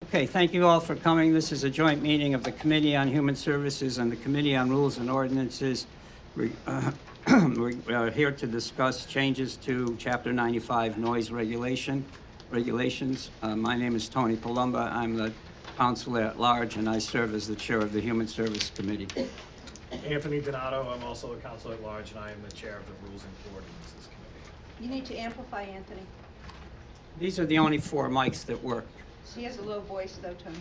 Okay, thank you all for coming. This is a joint meeting of the Committee on Human Services and the Committee on Rules and Ordinances. We are here to discuss changes to Chapter 95 noise regulations. My name is Tony Palumba. I'm the counselor at large, and I serve as the chair of the Human Service Committee. Anthony Donato, I'm also a counselor at large, and I am the chair of the Rules and Ordinances Committee. You need to amplify, Anthony. These are the only 4 mics that work. She has a low voice, though, Tony.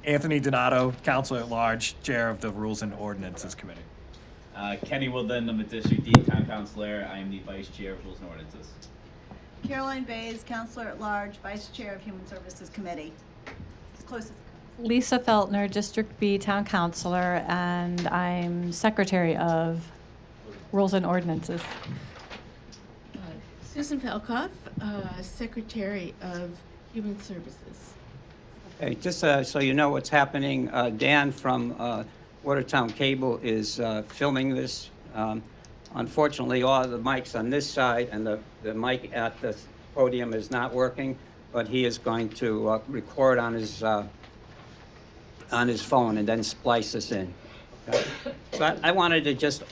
Anthony Donato, counselor at large, chair of the Rules and Ordinances Committee. Kenny Woodland, I'm a District D Town Councilor. I am the Vice Chair of Rules and Ordinances. Caroline Bays, Counselor at Large, Vice Chair of Human Services Committee. As close as. Lisa Feltner, District B Town Councilor, and I'm Secretary of Rules and Ordinances. Susan Felkoff, Secretary of Human Services. Okay, just so you know what's happening, Dan from Watertown Cable is filming this. Unfortunately, all of the mics on this side and the mic at the podium is not working, but he is going to record on his phone and then splice us in. Okay? So I wanted to just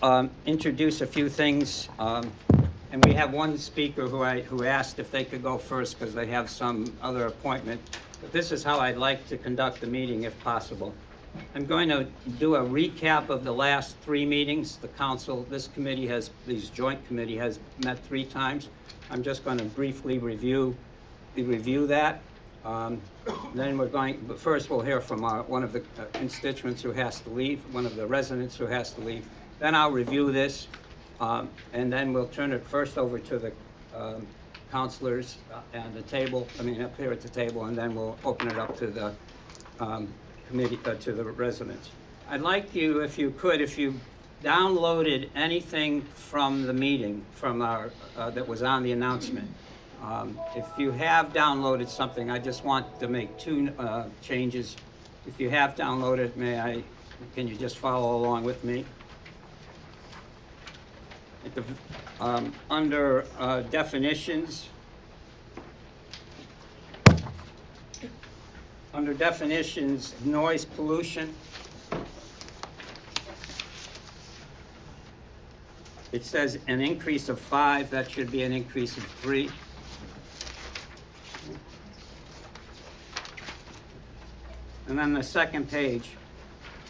introduce a few things. And we have one speaker who asked if they could go first because they have some other appointment. But this is how I'd like to conduct the meeting if possible. I'm going to do a recap of the last 3 meetings. The council, this joint committee has met 3 times. I'm just going to briefly review that. Then but first we'll hear from one of the constituents who has to leave, one of the residents who has to leave. Then I'll review this. And then we'll turn it first over to the counselors at the table, up here at the table, and then we'll open it up to the committee, to the residents. I'd like you, if you downloaded anything from the meeting, from our, that was on the announcement. If you have downloaded something, I just want to make 2 changes. If you have downloaded, can you just follow along with me? Under definitions, noise pollution, it says an increase of 5, that should be an increase of 3. And then the second page,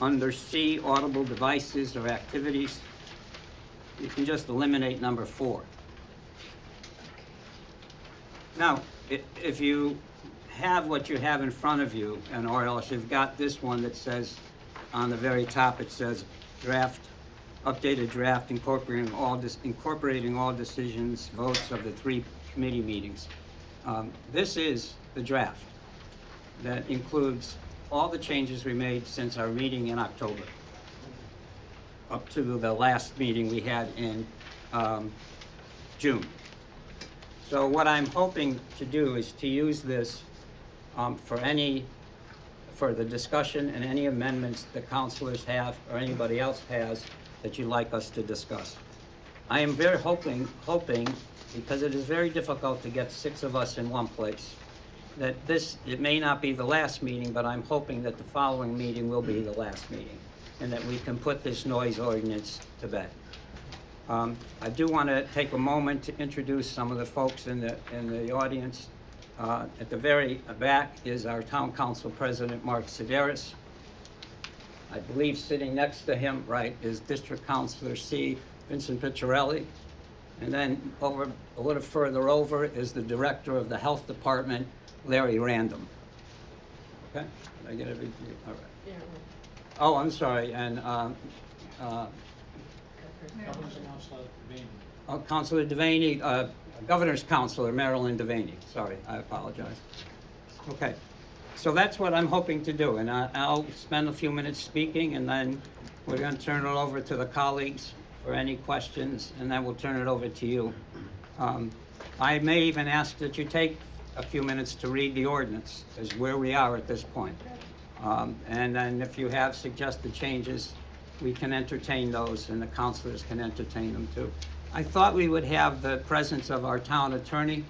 under C, audible devices or activities, you can just eliminate number 4. Now, if you have what you have in front of you, or else you've got this one that says, on the very top, it says updated draft incorporating all decisions, votes of the 3 committee meetings. This is the draft that includes all the changes we made since our meeting in October, up to the last meeting we had in June. So what I'm hoping to do is to use this for the discussion and any amendments the councilors have or anybody else has that you'd like us to discuss. I am very hoping, because it is very difficult to get 6 of us in one place, that it may not be the last meeting, but I'm hoping that the following meeting will be the last meeting, and that we can put this noise ordinance to bed. I do want to take a moment to introduce some of the folks in the audience. At the very back is our Town Council President, Mark Sedaris. I believe sitting next to him, is District Councilor C, Vincent Picciarelli. And then a little further over is the Director of the Health Department, Larry Random. Okay, did I get everything? All right. Yeah. Oh, I'm sorry, and Councilor Devaney, Governor's Counselor Marilyn Devaney. Sorry, I apologize. Okay, so that's what I'm hoping to do, and I'll spend a few minutes speaking, and then we're going to turn it over to the colleagues for any questions, and then we'll turn it over to you. I may even ask that you take a few minutes to read the ordinance, is where we are at this point. And then if you have suggested changes, we can entertain those, and the councilors can entertain them too. I thought we would have the presence of our town attorney,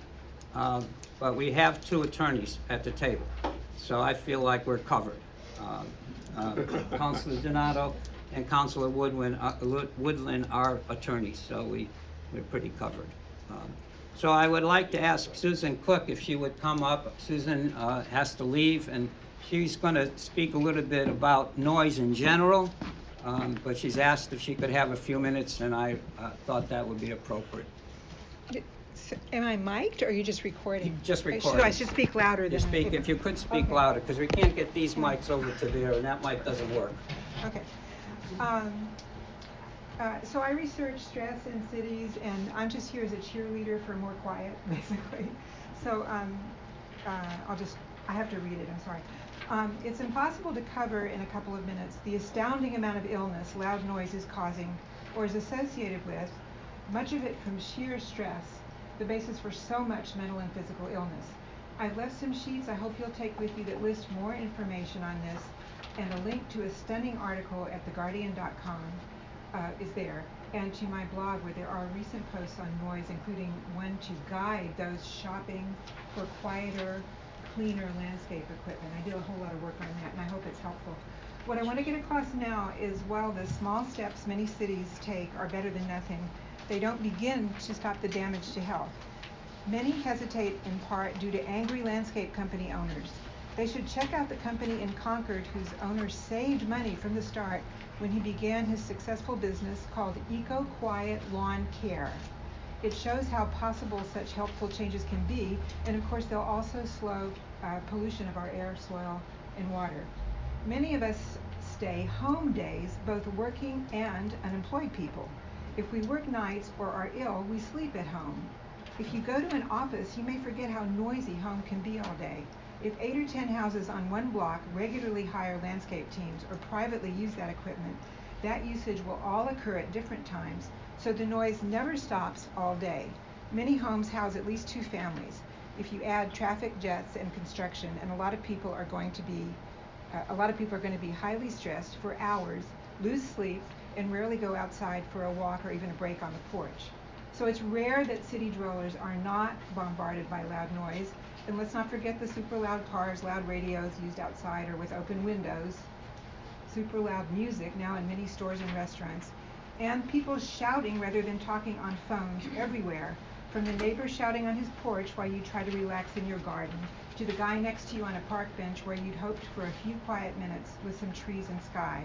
but we have 2 attorneys at the table. So I feel like we're covered. Councilor Donato and Councilor Woodland are attorneys, so we're pretty covered. So I would like to ask Susan Cook if she would come up. Susan has to leave, and she's going to speak a little bit about noise in general, but she's asked if she could have a few minutes, and I thought that would be appropriate. Am I mic'd or are you just recording? Just I recording. should speak louder You than speak, if you could speak Okay. louder, because we can't get these mics over to there, and that mic doesn't work. Okay. So I research stress in cities, and I'm just here as a cheerleader for more quiet, basically. So I have to read it, I'm sorry. It's impossible to cover in a couple of minutes the astounding amount of illness loud noise is causing or is associated with, much of it from sheer stress, the basis for so much mental and physical illness. I've left some sheets I hope you'll take with you that list more information on this, and a link to a stunning article at theguardian.com is there, and to my blog where there are recent posts on noise, including one to guide those shopping for quieter, cleaner landscape equipment. I did a whole lot of work on that, and I hope it's helpful. What I want to get across now is while the small steps many cities take are better than nothing, they don't begin to stop the damage to health. Many hesitate in part due to angry landscape company owners. They should check out the company in Concord whose owner saved money from the start when he began his successful business called Eco Quiet Lawn Care. It shows how possible such helpful changes can be, and of course they'll also slow pollution of our air, soil, and water. Many of us stay home days, both working and unemployed people. If we work nights or are ill, we sleep at home. If you go to an office, you may forget how noisy home can be all day. If 8 or 10 houses on one block regularly hire landscape teams or privately use that equipment, that usage will all occur at different times, so the noise never stops all day. Many homes house at least 2 families. If you add traffic jets and construction, and a lot of people are going to be highly stressed for hours, lose sleep, and rarely go outside for a walk or even a break on the porch. So it's rare that city dwellers are not bombarded by loud noise. And let's not forget the super loud cars, loud radios used outside or with open windows, super loud music now in many stores and restaurants, and people shouting rather than talking on phones everywhere, from the neighbor shouting on his porch while you try to relax in your garden, to the guy next to you on a park bench where you'd hoped for a few quiet minutes with some trees and sky.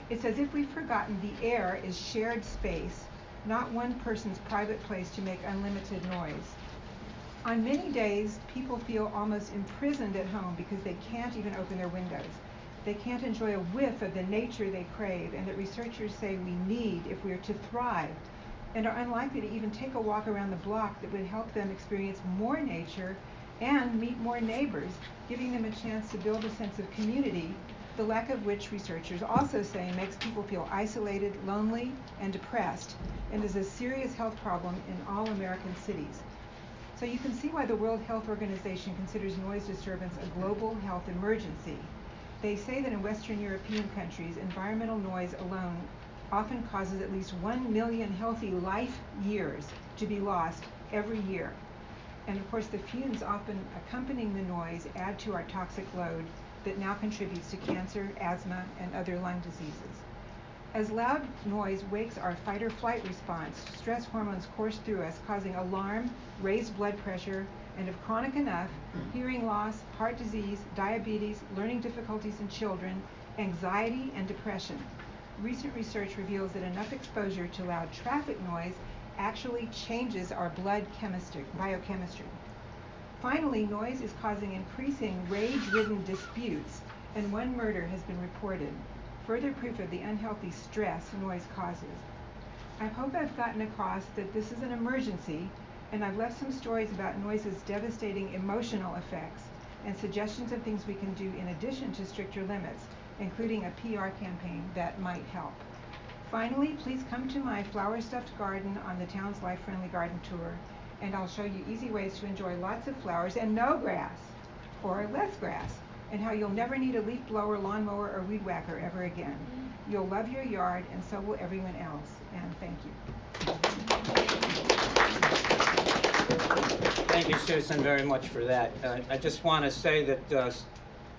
It's as if we've forgotten the air is shared space, not one person's private place to make unlimited noise. On many days, people feel almost imprisoned at home because they can't even open their windows. They can't enjoy a whiff of the nature they crave and that researchers say we need if we are to thrive, and are unlikely to even take a walk around the block that would help them experience more nature and meet more neighbors, giving them a chance to build a sense of community, the lack of which researchers also say makes people feel isolated, lonely, and depressed, and is a serious health problem in all American cities. So you can see why the World Health Organization considers noise disturbance a global health emergency. They say that in Western European countries, environmental noise alone often causes at least 1 million healthy life years to be lost every year. And of course, the fumes often accompanying the noise add to our toxic load that now contributes to cancer, asthma, and other lung diseases. As loud noise wakes our fight or flight response, stress hormones course through us, causing alarm, raised blood pressure, and if chronic enough, hearing loss, heart disease, diabetes, learning difficulties in children, anxiety, and depression. Recent research reveals that enough exposure to loud traffic noise actually changes our blood biochemistry. Finally, noise is causing increasing rage-ridden disputes, and 1 murder has been reported. Further proof of the unhealthy stress noise causes. I hope I've gotten across that this is an emergency, and I've left some stories about noise's devastating emotional effects and suggestions of things we can do in addition to stricter limits, including a PR campaign that might help. Finally, please come to my flower-stuffed garden on the town's Life-Friendly Garden Tour, and I'll show you easy ways to enjoy lots of flowers and no grass, or less grass, and how you'll never need a leaf blower, lawnmower, or weed whacker ever again. You'll love your yard, and so will everyone else. And thank you. Thank you, Susan, very much for that. I just want to say that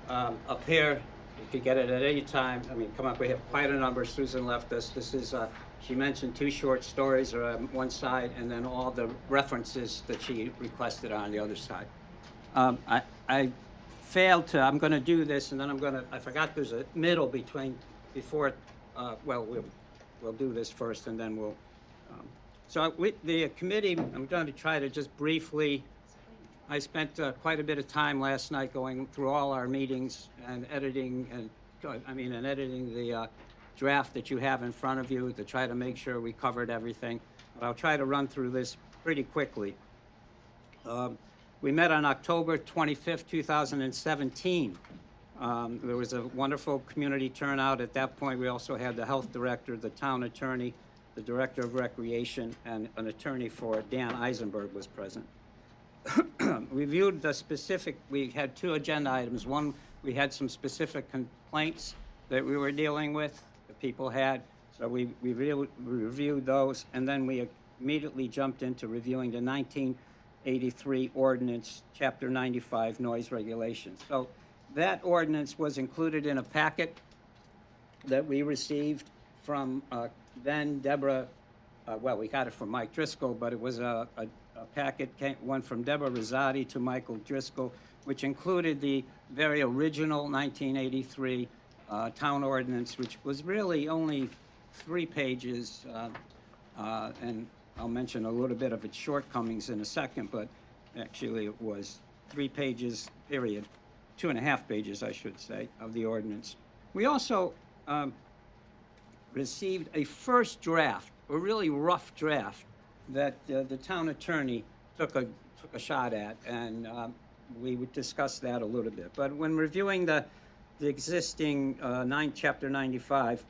up here. You could get it at any time. I mean, come up, we have quite a number. Susan left us. This is, she mentioned 2 short stories are on one side, and then all the references that she requested are on the other side. I failed to, I'm gonna do this, and then I forgot there's a middle before, well, we'll do this first, and then we'll, so with the committee, I'm going to try to just briefly, I spent quite a bit of time last night going through all our meetings and editing the draft that you have in front of you to try to make sure we covered everything. But I'll try to run through this pretty quickly. We met on October 25th, 2017. There was a wonderful community turnout. At that point, we also had the health director, the town attorney, the director of recreation, and an attorney for Dan Eisenberg was present. Reviewed the specific, we had 2 agenda items. One, we had some specific complaints that we were dealing with, that people had. So we reviewed those, and then we immediately jumped into reviewing the 1983 ordinance, Chapter 95, noise regulations. So that ordinance was included in a packet that we received from then Deborah, well, we got it from Mike Driscoll, but it was a packet, went from Deborah Rosati to Michael Driscoll, which included the very original 1983 town ordinance, which was really only 3 pages, and I'll mention a little bit of its shortcomings in a second, but actually it was 3 pages, period, 2.5 pages, I should say, of the ordinance. We also received a first draft, a really rough draft, that the town attorney took a shot at, and we would discuss that a little bit. But when reviewing the existing Chapter 95,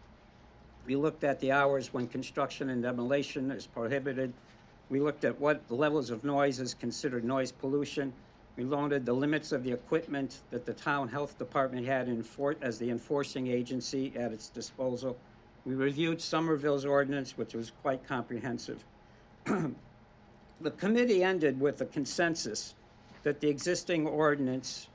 we looked at the hours when construction and demolition is prohibited. We looked at what the levels of noise is considered noise pollution. We noted the limits of the equipment that the town health department had as the enforcing agency at its disposal. We reviewed Somerville's ordinance, which was quite comprehensive. The committee ended with a consensus that the existing ordinance,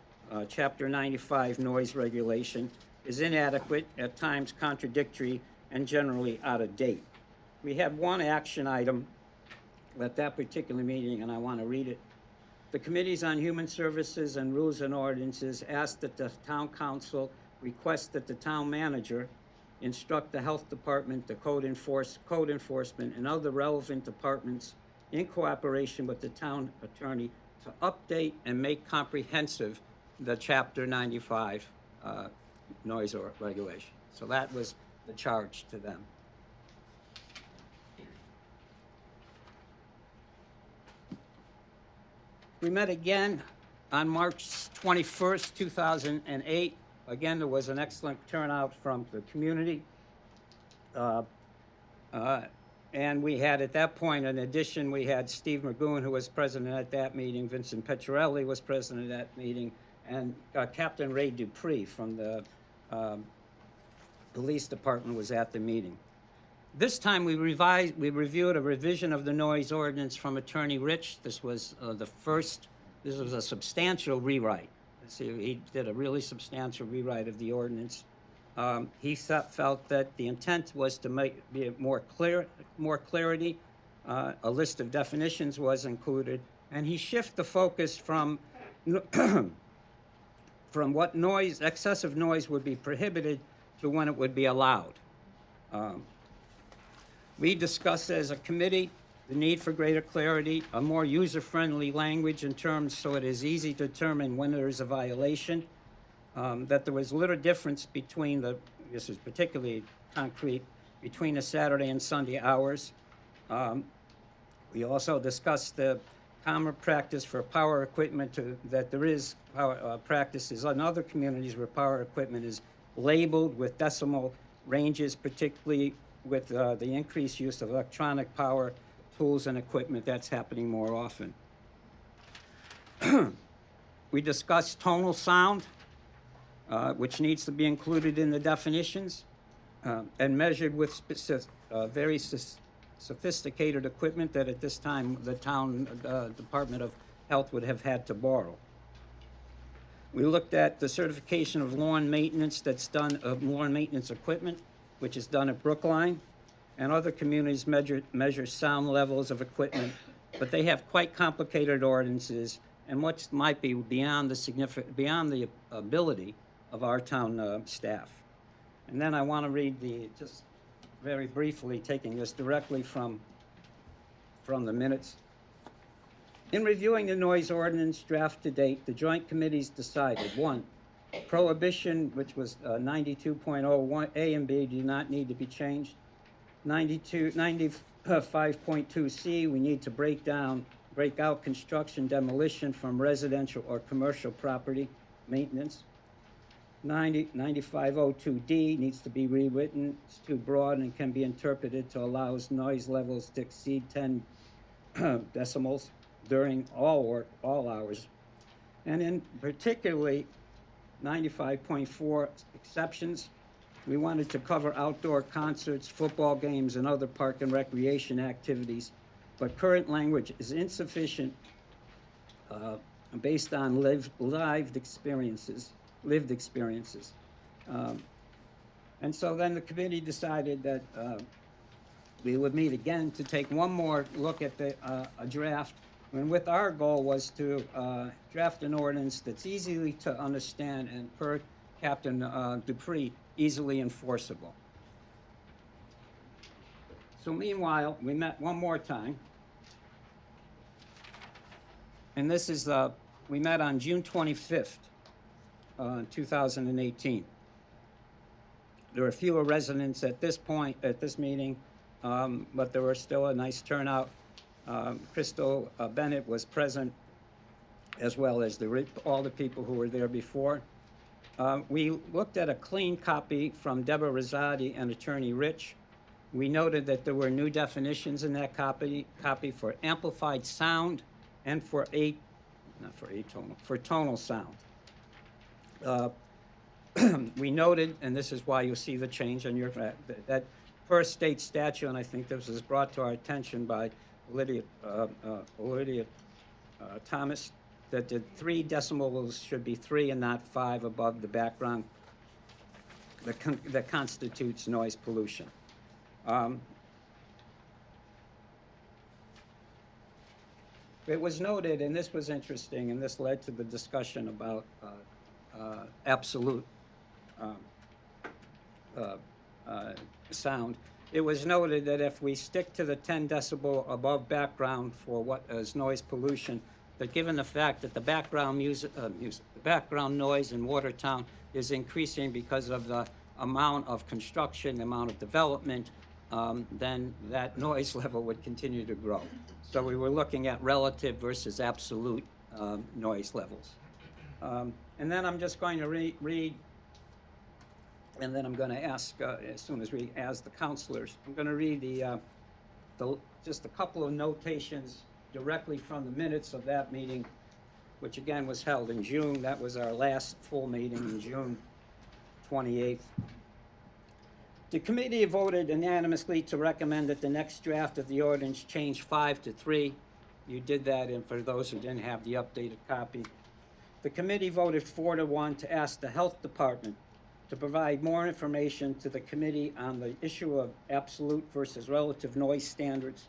Chapter 95 noise regulation, is inadequate, at times contradictory, and generally out of date. We had one action item at that particular meeting, and I want to read it. The Committees on Human Services and Rules and Ordinances asked that the town council request that the town manager instruct the health department, the code enforcement, and other relevant departments in cooperation with the town attorney to update and make comprehensive the Chapter 95 noise regulation. So that was the charge to them. We met again on March 21st, 2008. Again, there was an excellent turnout from the community. And we had, at that point, in addition, we had Steve Magoon, who was president at that meeting, Vincent Petrelli was president at that meeting, and Captain Ray Dupree from the police department was at the meeting. This time we reviewed a revision of the noise ordinance from Attorney Rich. This was this was a substantial rewrite. He did a really substantial rewrite of the ordinance. He felt that the intent was to be more clarity. A list of definitions was included, and he shifted the focus from what excessive noise would be prohibited to when it would be allowed. We discussed as a committee the need for greater clarity, a more user-friendly language in terms so it is easy to determine when there is a violation, that there was little difference between this is particularly concrete, between the Saturday and Sunday hours. We also discussed the common practice for power equipment, that there is practices in other communities where power equipment is labeled with decimal ranges, particularly with the increased use of electronic power tools and equipment. That's happening more often. We discussed tonal sound, which needs to be included in the definitions and measured with very sophisticated equipment that at this time the town Department of Health would have had to borrow. We looked at the certification of lawn maintenance that's done, of lawn maintenance equipment, which is done at Brookline. And other communities measure sound levels of equipment, but they have quite complicated ordinances and what might be beyond the ability of our town staff. And then I want to read just very briefly, taking this directly from the minutes. In reviewing the noise ordinance draft to date, the joint committees decided, 1, prohibition, which was 92.01 A and B, do not need to be changed. 95.2C, we need to break out construction demolition from residential or commercial property maintenance. 9502D needs to be rewritten. It's too broad and can be interpreted to allow noise levels to exceed 10 decibels during all hours. And in particularly 95.4 exceptions. We wanted to cover outdoor concerts, football games, and other park and recreation activities, but current language is insufficient based on lived experiences. And so then the committee decided that we would meet again to take one more look at a draft, and with our goal was to draft an ordinance that's easily to understand and, per Captain Dupree, easily enforceable. So meanwhile, we met one more time. And this is, we met on June 25th, 2018. There were fewer residents at this point, at this meeting, but there was still a nice turnout. Crystal Bennett was present, as well as all the people who were there before. We looked at a clean copy from Deborah Rosati and Attorney Rich. We noted that there were new definitions in that copy for amplified sound and for tonal sound. We noted, and this is why you'll see the change on your, that per state statute, and I think this was brought to our attention by Lydia Thomas, that the 3 decibels should be 3 and not 5 above the background that constitutes noise pollution. It was noted, and this was interesting, and this led to the discussion about absolute sound. It was noted that if we stick to the 10 decibel above background for what is noise pollution, that given the fact that the background background noise in Watertown is increasing because of the amount of construction, the amount of development, then that noise level would continue to grow. So we were looking at relative versus absolute noise levels. And then I'm just going to read, and then I'm going to ask, as soon as we ask the counselors, I'm going to read just a couple of notations directly from the minutes of that meeting, which again was held in June. That was our last full meeting in June 28th. The committee voted unanimously to recommend that the next draft of the ordinance change 5 to 3. You did that, and for those who didn't have the updated copy. The committee voted 4 to 1 to ask the health department to provide more information to the committee on the issue of absolute versus relative noise standards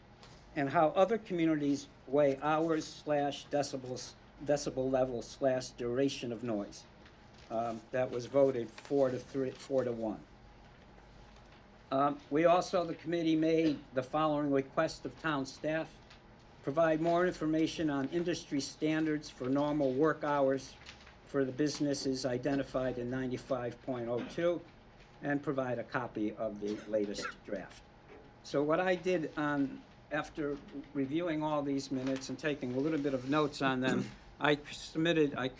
and how other communities weigh hours / decibel levels / duration of noise. That was voted 4 to 1. We also, the committee made the following request of town staff: provide more information on industry standards for normal work hours for the businesses identified in 95.02, and provide a copy of the latest draft. So what I did after reviewing all these minutes and taking a little bit of notes on them, I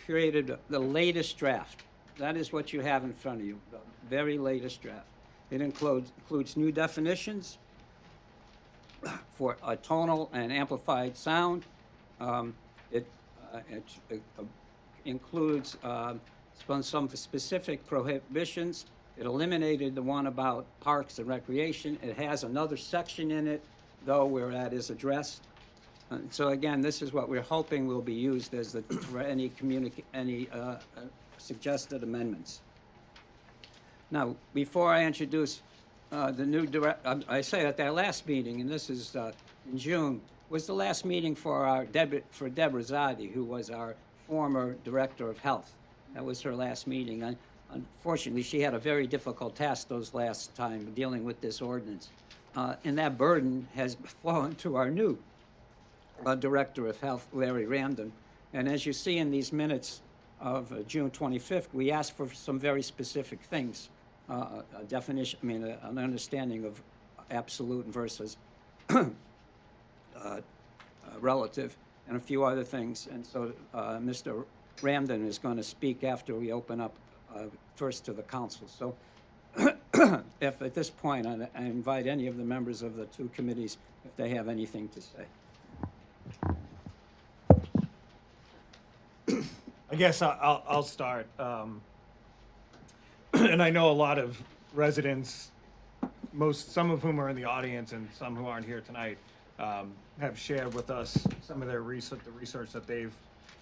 created the latest draft. That is what you have in front of you, the very latest draft. It includes new definitions for a tonal and amplified sound. It includes some specific prohibitions. It eliminated the one about parks and recreation. It has another section in it, though, where that is addressed. And so again, this is what we're hoping will be used as for any suggested amendments. Now, before I introduce the new I say at that last meeting, and this is in June, was the last meeting for Deborah Zadi, who was our former Director of Health. That was her last meeting. Unfortunately, she had a very difficult task those last time dealing with this ordinance. And that burden has fallen to our new Director of Health, Larry Ramden. And as you see in these minutes of June 25th, we asked for some very specific things. A definition, an understanding of absolute versus relative, and a few other things. And so Mr. Ramden is going to speak after we open up first to the council. So if at this point I invite any of the members of the two committees if they have anything to say. I guess I'll start. And I know a lot of residents, some of whom are in the audience and some who aren't here tonight, have shared with us some of their research, the research that they've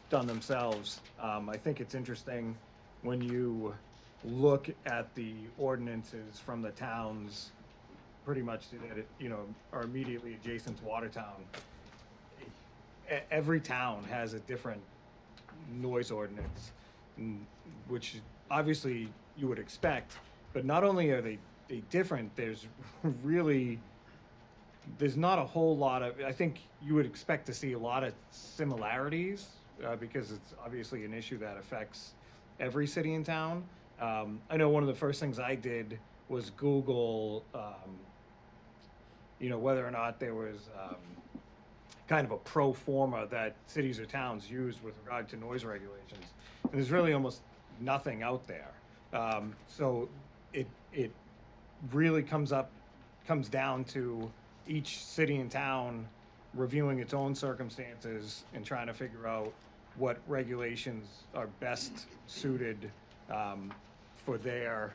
done themselves. I think it's interesting when you look at the ordinances from the towns, pretty much that are immediately adjacent to Watertown. Every town has a different noise ordinance, which obviously you would expect, but not only are they different, there's not a whole lot of, I think you would expect to see a lot of similarities because it's obviously an issue that affects every city and town. I know one of the first things I did was Google, whether or not there was kind of a pro forma that cities or towns used with regard to noise regulations. And there's really almost nothing out there. So it really comes down to each city and town reviewing its own circumstances and trying to figure out what regulations are best suited for their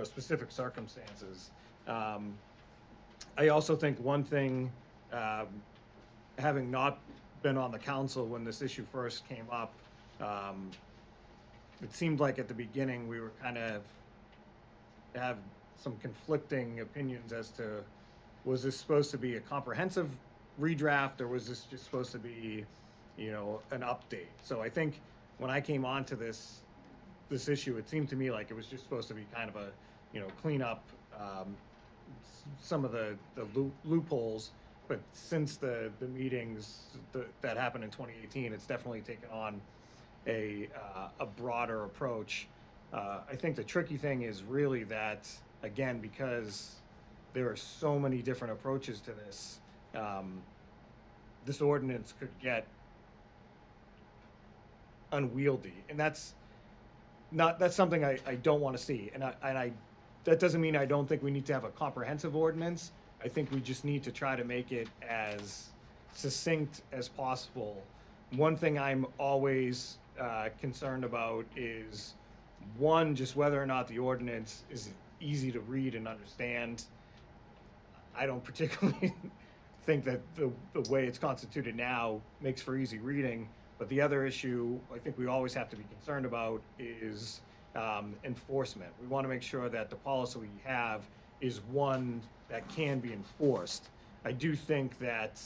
specific circumstances. I also think one thing, having not been on the council when this issue first came up, it seemed like at the beginning we were kind of have some conflicting opinions as to, was this supposed to be a comprehensive redraft or was this just supposed to be, an update? So I think when I came onto this issue, it seemed to me like it was just supposed to be kind of a, clean up some of the loopholes. But since the meetings that happened in 2018, it's definitely taken on a broader approach. I think the tricky thing is really that, again, because there are so many different approaches to this, this ordinance could get unwieldy, and that's something I don't want to see. And I that doesn't mean I don't think we need to have a comprehensive ordinance. I think we just need to try to make it as succinct as possible. One thing I'm always concerned about is, one, just whether or not the ordinance is easy to read and understand. I don't particularly think that the way it's constituted now makes for easy reading. But the other issue I think we always have to be concerned about is enforcement. We want to make sure that the policy we have is one that can be enforced. I do think that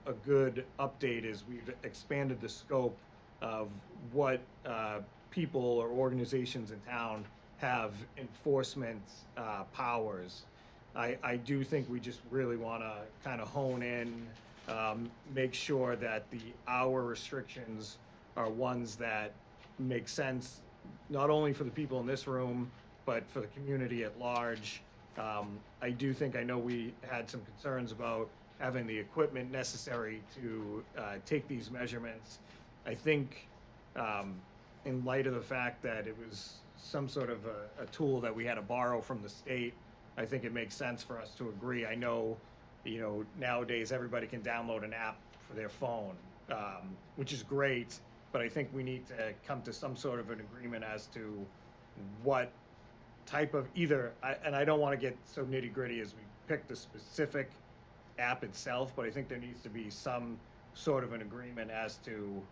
a good update is we've expanded the scope of what people or organizations in town have enforcement powers. I do think we just really want to kind of hone in, make sure that the hour restrictions are ones that make sense, not only for the people in this room, but for the community at large. I do think, I know we had some concerns about having the equipment necessary to take these measurements. I think in light of the fact that it was some sort of a tool that we had to borrow from the state, I think it makes sense for us to agree. I know, nowadays everybody can download an app for their phone, which is great, but I think we need to come to some sort of an agreement as to what type of and I don't want to get so nitty gritty as we pick the specific app itself, but I think there needs to be some sort of an agreement as to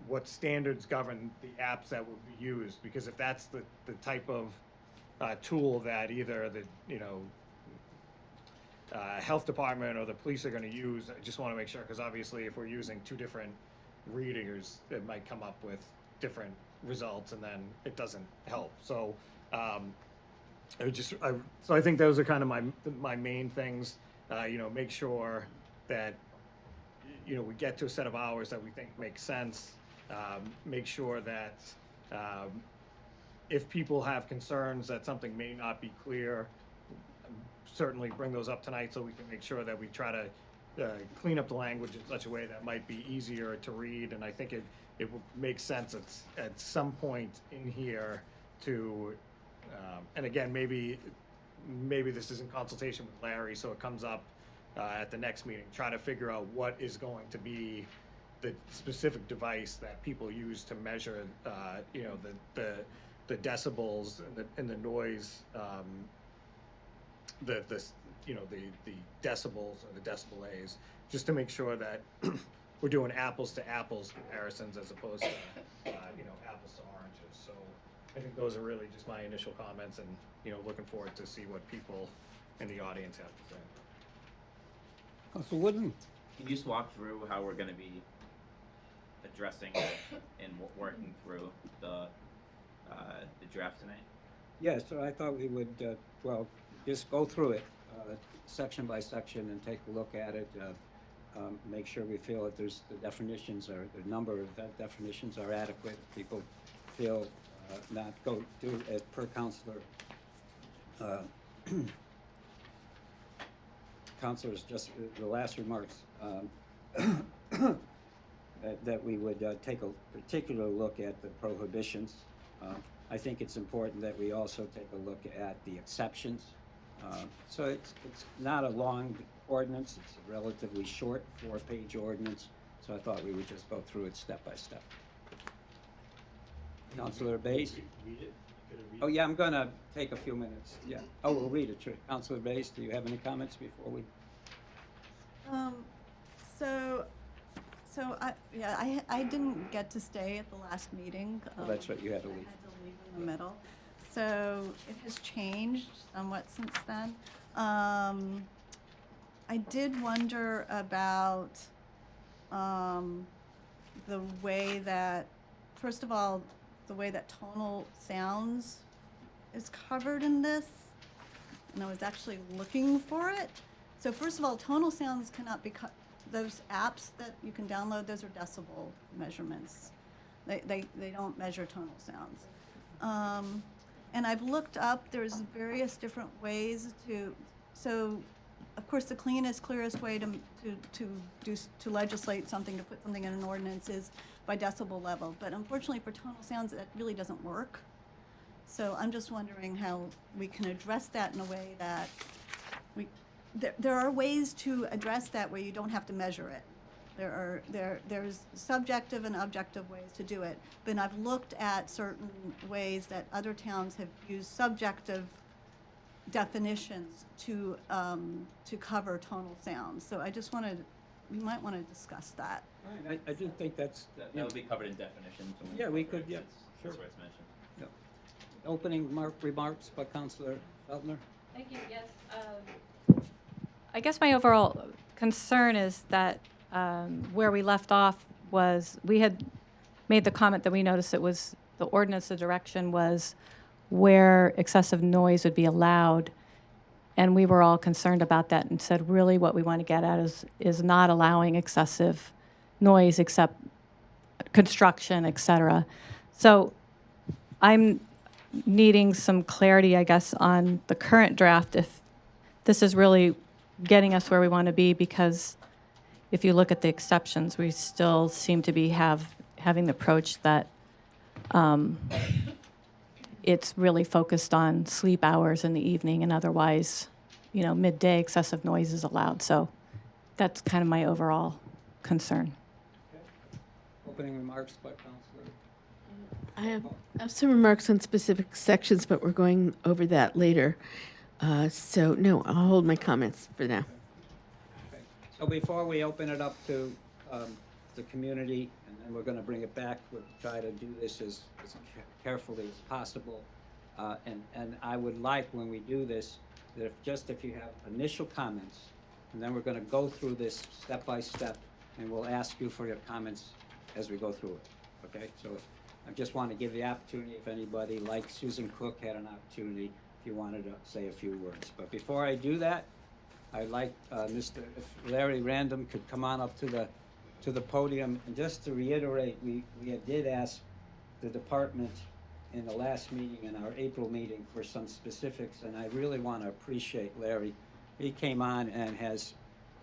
what standards govern the apps that will be used, because if that's the type of tool that either the, health department or the police are gonna use, I just wanna make sure, because obviously if we're using two different readers, it might come up with different results and then it doesn't help. So, so I think those are kind of my main things. Make sure that we get to a set of hours that we think makes sense. Make sure that if people have concerns that something may not be clear, certainly bring those up tonight so we can make sure that we try to clean up the language in such a way that might be easier to read. And I think it will make sense at some point in here to, and again, maybe this is in consultation with Larry, so it comes up at the next meeting, try to figure out what is going to be the specific device that people use to measure, the decibels and the noise, the decibels or the decibel-A's, just to make sure that we're doing apples to apples comparisons as opposed to, apples to oranges. So I think those are really just my initial comments, and, looking forward to see what people in the audience have to say. Council Wooden? Can you just walk through how we're gonna be addressing it and working through the draft tonight? Yeah, so I thought we would, just go through it, section by section and take a look at it, make sure we feel that the number of definitions are adequate. People feel not go do as per Counselor, Counselor's just the last remarks, that we would take a particular look at the prohibitions. I think it's important that we also take a look at the exceptions. So it's not a long ordinance, it's a relatively short 4-page ordinance, so I thought we would just go through it step by step. Councilor Bays? Oh, yeah, I'm gonna take a few minutes, yeah. Oh, we'll read it, sure. Councilor Bays, do you have any comments before we? I didn't get to stay at the last meeting. Oh, that's right, you had to leave. I had to leave in the middle. So it has changed somewhat since then. I did wonder about the way that, first of all, the way that tonal sounds is covered in this. And I was actually looking for it. So first of all, tonal sounds cannot be those apps that you can download, those are decibel measurements. They don't measure tonal sounds. And I've looked up, there's various different ways so of course the clearest way to legislate something, to put something in an ordinance is by decibel level. But unfortunately for tonal sounds, that really doesn't work. So I'm just wondering how we can address that in a way that there are ways to address that where you don't have to measure it. There's subjective and objective ways to do it, but I've looked at certain ways that other towns have used subjective definitions to cover tonal sounds. So I just we might want to discuss that. Right, I do think that's. That will be covered in definitions. Yeah, we could, yeah, sure. That's where it's mentioned. Yeah. Opening remarks by Councilor Feltner. Thank you, yes. I guess my overall concern is that where we left off was, we had made the comment that we noticed it was, the ordinance, the direction was where excessive noise would be allowed. And we were all concerned about that and said, really what we want to get at is not allowing excessive noise except construction, et cetera. So I'm needing some clarity, I guess, on the current draft, if this is really getting us where we want to be, because if you look at the exceptions, we still seem to be having the approach that it's really focused on sleep hours in the evening, and otherwise, midday excessive noise is allowed. So that's kind of my overall concern. Opening remarks by Councilor. I have some remarks on specific sections, but we're going over that later. So no, I'll hold my comments for now. Okay. So before we open it up to the community, and then we're gonna bring it back. We'll try to do this as carefully as possible. And I would like, when we do this, that if you have initial comments, and then we're gonna go through this step by step, and we'll ask you for your comments as we go through it, okay? So I just want to give the opportunity, if anybody, like Susan Cook had an opportunity, if you wanted to say a few words. But before I do that, I'd like if Larry Random could come on up to the podium, and just to reiterate, we did ask the department in the last meeting, in our April meeting, for some specifics, and I really want to appreciate Larry. He came on and has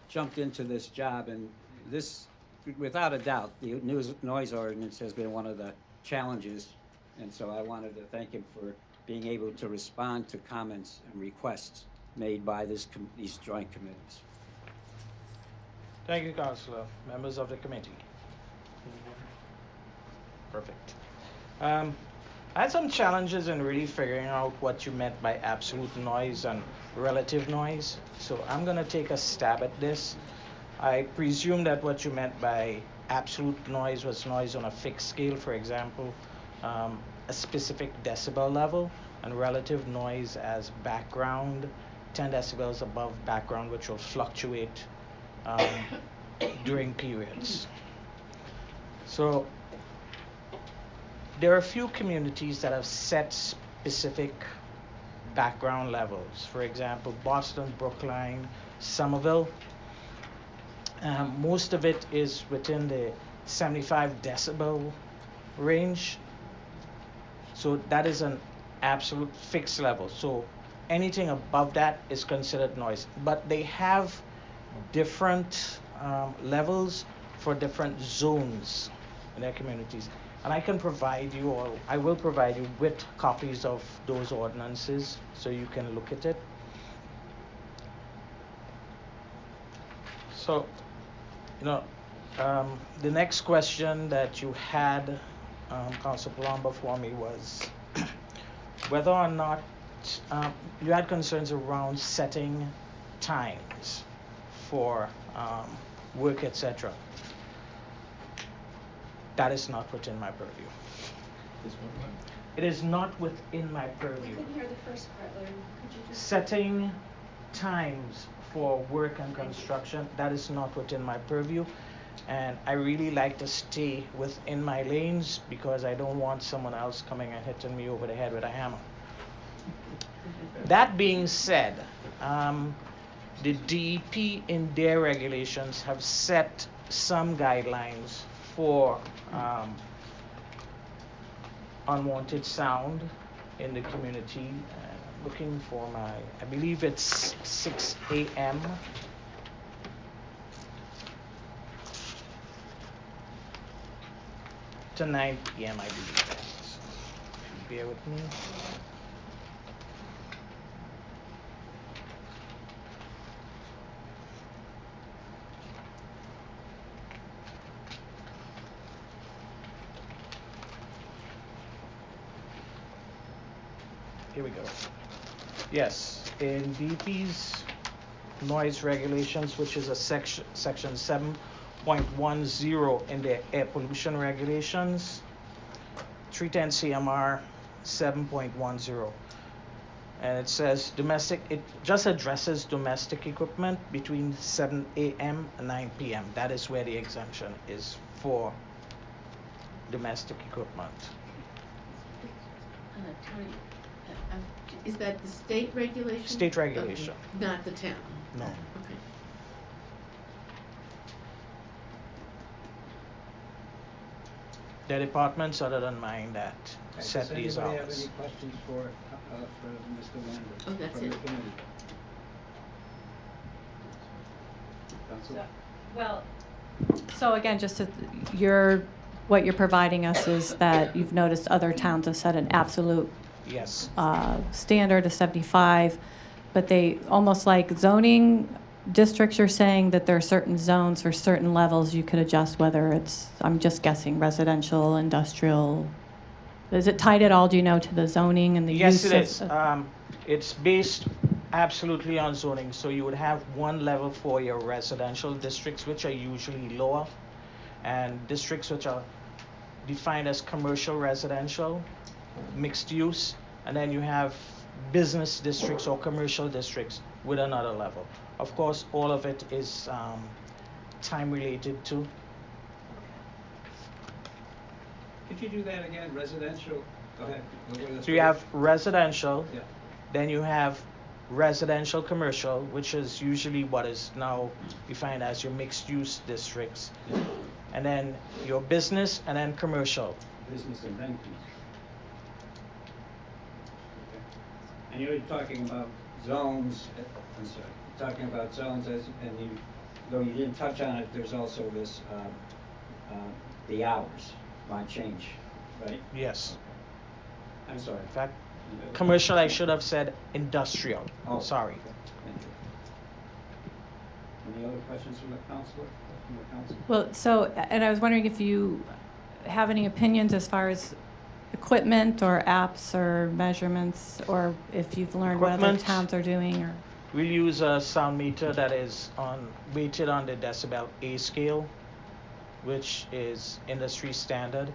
jumped into this job, and this, without a doubt, the noise ordinance has been one of the challenges, and so I wanted to thank him for being able to respond to comments and requests made by these joint committees. Thank you, Councillor. Members of the committee. Perfect. I had some challenges in really figuring out what you meant by absolute noise and relative noise, so I'm going to take a stab at this. I presume that what you meant by absolute noise was noise on a fixed scale, for example, a specific decibel level, and relative noise as background, 10 decibels above background, which will fluctuate during periods. So there are a few communities that have set specific background levels. For example, Boston, Brookline, Somerville. Most of it is within the 75 decibel range. So that is an absolute fixed level. So anything above that is considered noise. But they have different levels for different zones in their communities. And I can provide you, or I will provide you with copies of those ordinances so you can look at it. So, the next question that you had, Council Palumbo, for me was whether or not you had concerns around setting times for work, etc. That is not within my purview. It is not within my We purview. couldn't hear the first part, Larry. Could you just? Setting times for work and construction, that is not within my purview. And I really like to stay within my lanes because I don't want someone else coming and hitting me over the head with a hammer. That being said, the DEP in their regulations have set some guidelines for unwanted sound in the community. Looking for I believe it's 6 a.m. to 9 p.m. I believe that is. Bear with me. Here we go. Yes, in DEP's noise regulations, which is a section 7.10 in the air pollution regulations, 310 CMR 7.10, and it says it just addresses domestic equipment between 7 a.m. and 9 p.m. That is where the exemption is for domestic equipment. Tony, is that the state regulation? State regulation. Okay, not the town? No. Okay. There are departments other than mine that set these Does anybody have hours. any questions for Mr. Lander? Oh, that's from the it. committee? Council? Well, so again, just what you're providing us is that you've noticed other towns have set an absolute Yes. standard of 75, but they, almost like zoning districts, are saying that there are certain zones for certain levels you could adjust, whether it's, I'm just guessing, residential, industrial. Is it tied at all, do you know, to the zoning and the Yes, use it of? is. It's based absolutely on zoning. So you would have one level for your residential districts, which are usually lower, and districts which are defined as commercial, residential, mixed use, and then you have business districts or commercial districts with another level. Of course, all of it is time related too. Could you do that again, residential? Go ahead. So you have residential, Yeah. then you have residential commercial, which is usually what is now defined as your mixed use districts, Yeah. and then your business, and then commercial. Business and then commercial. Okay. And you were talking about zones, I'm sorry, talking about zones and you, though you didn't touch on it, there's also this, the hours might change, right? Yes. Okay. I'm sorry. In fact, commercial, I should have said industrial. Oh, Sorry. okay. Thank you. Any other questions from the counselor, from the council? Well, so, and I was wondering if you have any opinions as far as equipment or apps or measurements, or if you've learned what other Equipment. towns are doing, or, We'll use a sound meter that is weighted on the decibel A scale, which is industry standard,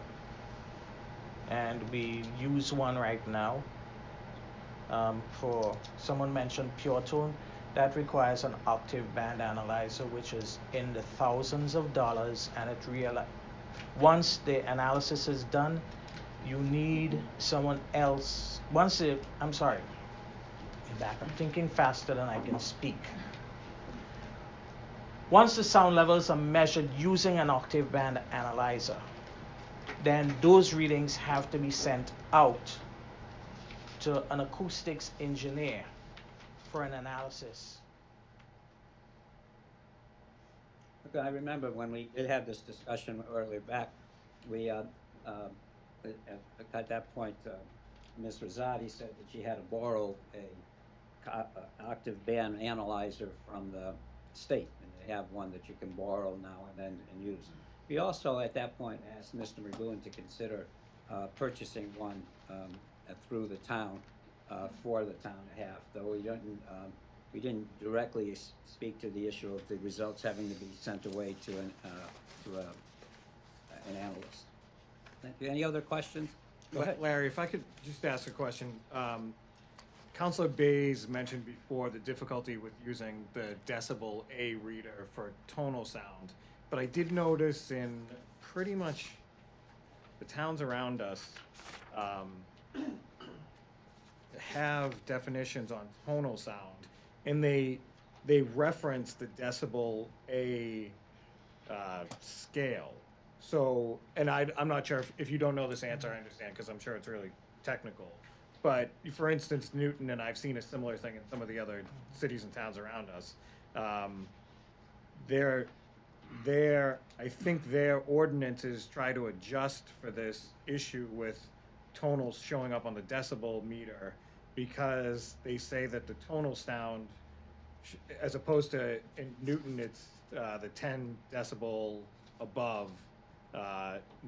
and we use one right now. For someone mentioned pure tone, that requires an octave band analyzer, which is in the thousands of dollars, and once the analysis is done, you need someone else. I'm sorry, back. I'm thinking faster than I can speak. Once the sound levels are measured using an octave band analyzer, then those readings have to be sent out to an acoustics engineer for an analysis. Okay, I remember when we did have this discussion earlier back, we, at that point, Ms. Rosati said that she had to borrow an octave band analyzer from the state, and they have one that you can borrow now and then and use. We also, at that point, asked Mr. McGowan to consider purchasing one through the town for the town to have, though we didn't directly speak to the issue of the results having to be sent away to an analyst. Thank you. Any other questions? Go ahead. Larry, if I could just ask a question. Councilor Bays mentioned before the difficulty with using the decibel A reader for tonal sound, but I did notice in pretty much the towns around us have definitions on tonal sound, and they reference the decibel A scale. So, and I'm not sure if you don't know this answer, I understand, because I'm sure it's really technical. But for instance, Newton, and I've seen a similar thing in some of the other cities and towns around us, I think their ordinances try to adjust for this issue with tonals showing up on the decibel meter, because they say that the tonal sound, as opposed to in Newton, it's the 10 decibel above.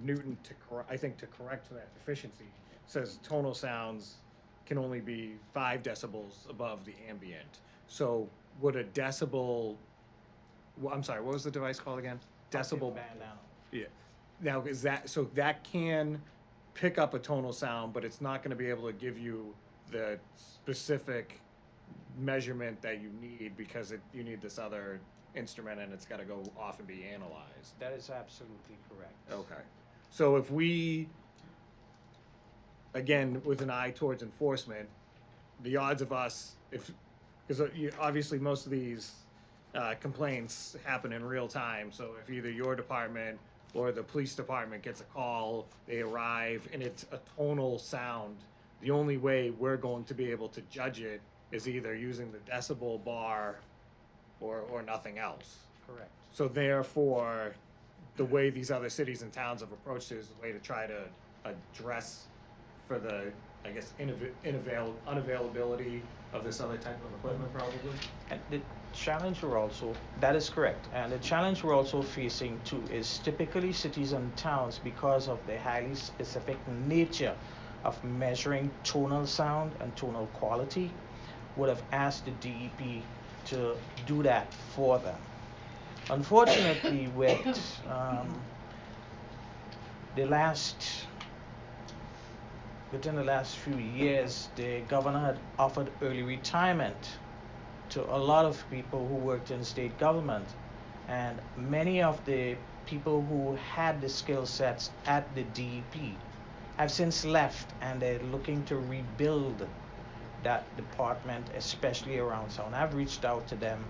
Newton, I think to correct that deficiency, says tonal sounds can only be 5 decibels above the ambient. So would a decibel, I'm sorry, what was the device called again? Decibel band now. Yeah. Now, is that, so that can pick up a tonal sound, but it's not gonna be able to give you the specific measurement that you need, because you need this other instrument and it's gotta go off and be analyzed. That is absolutely correct. Okay. So if we, again, with an eye towards enforcement, the odds of us, because obviously most of these complaints happen in real time, so if either your department or the police department gets a call, they arrive, and it's a tonal sound, the only way we're going to be able to judge it is either using the decibel bar or nothing else. Correct. So therefore, the way these other cities and towns have approached it is a way to try to address for the, I guess, unavailability of this other type of equipment, probably. And the challenge we're also, that is correct, and the challenge we're also facing too is typically cities and towns, because of the highly specific nature of measuring tonal sound and tonal quality, would have asked the DEP to do that for them. Unfortunately, with within the last few years, the governor had offered early retirement to a lot of people who worked in state government. And many of the people who had the skill sets at the DEP have since left, and they're looking to rebuild that department, especially around sound. I've reached out to them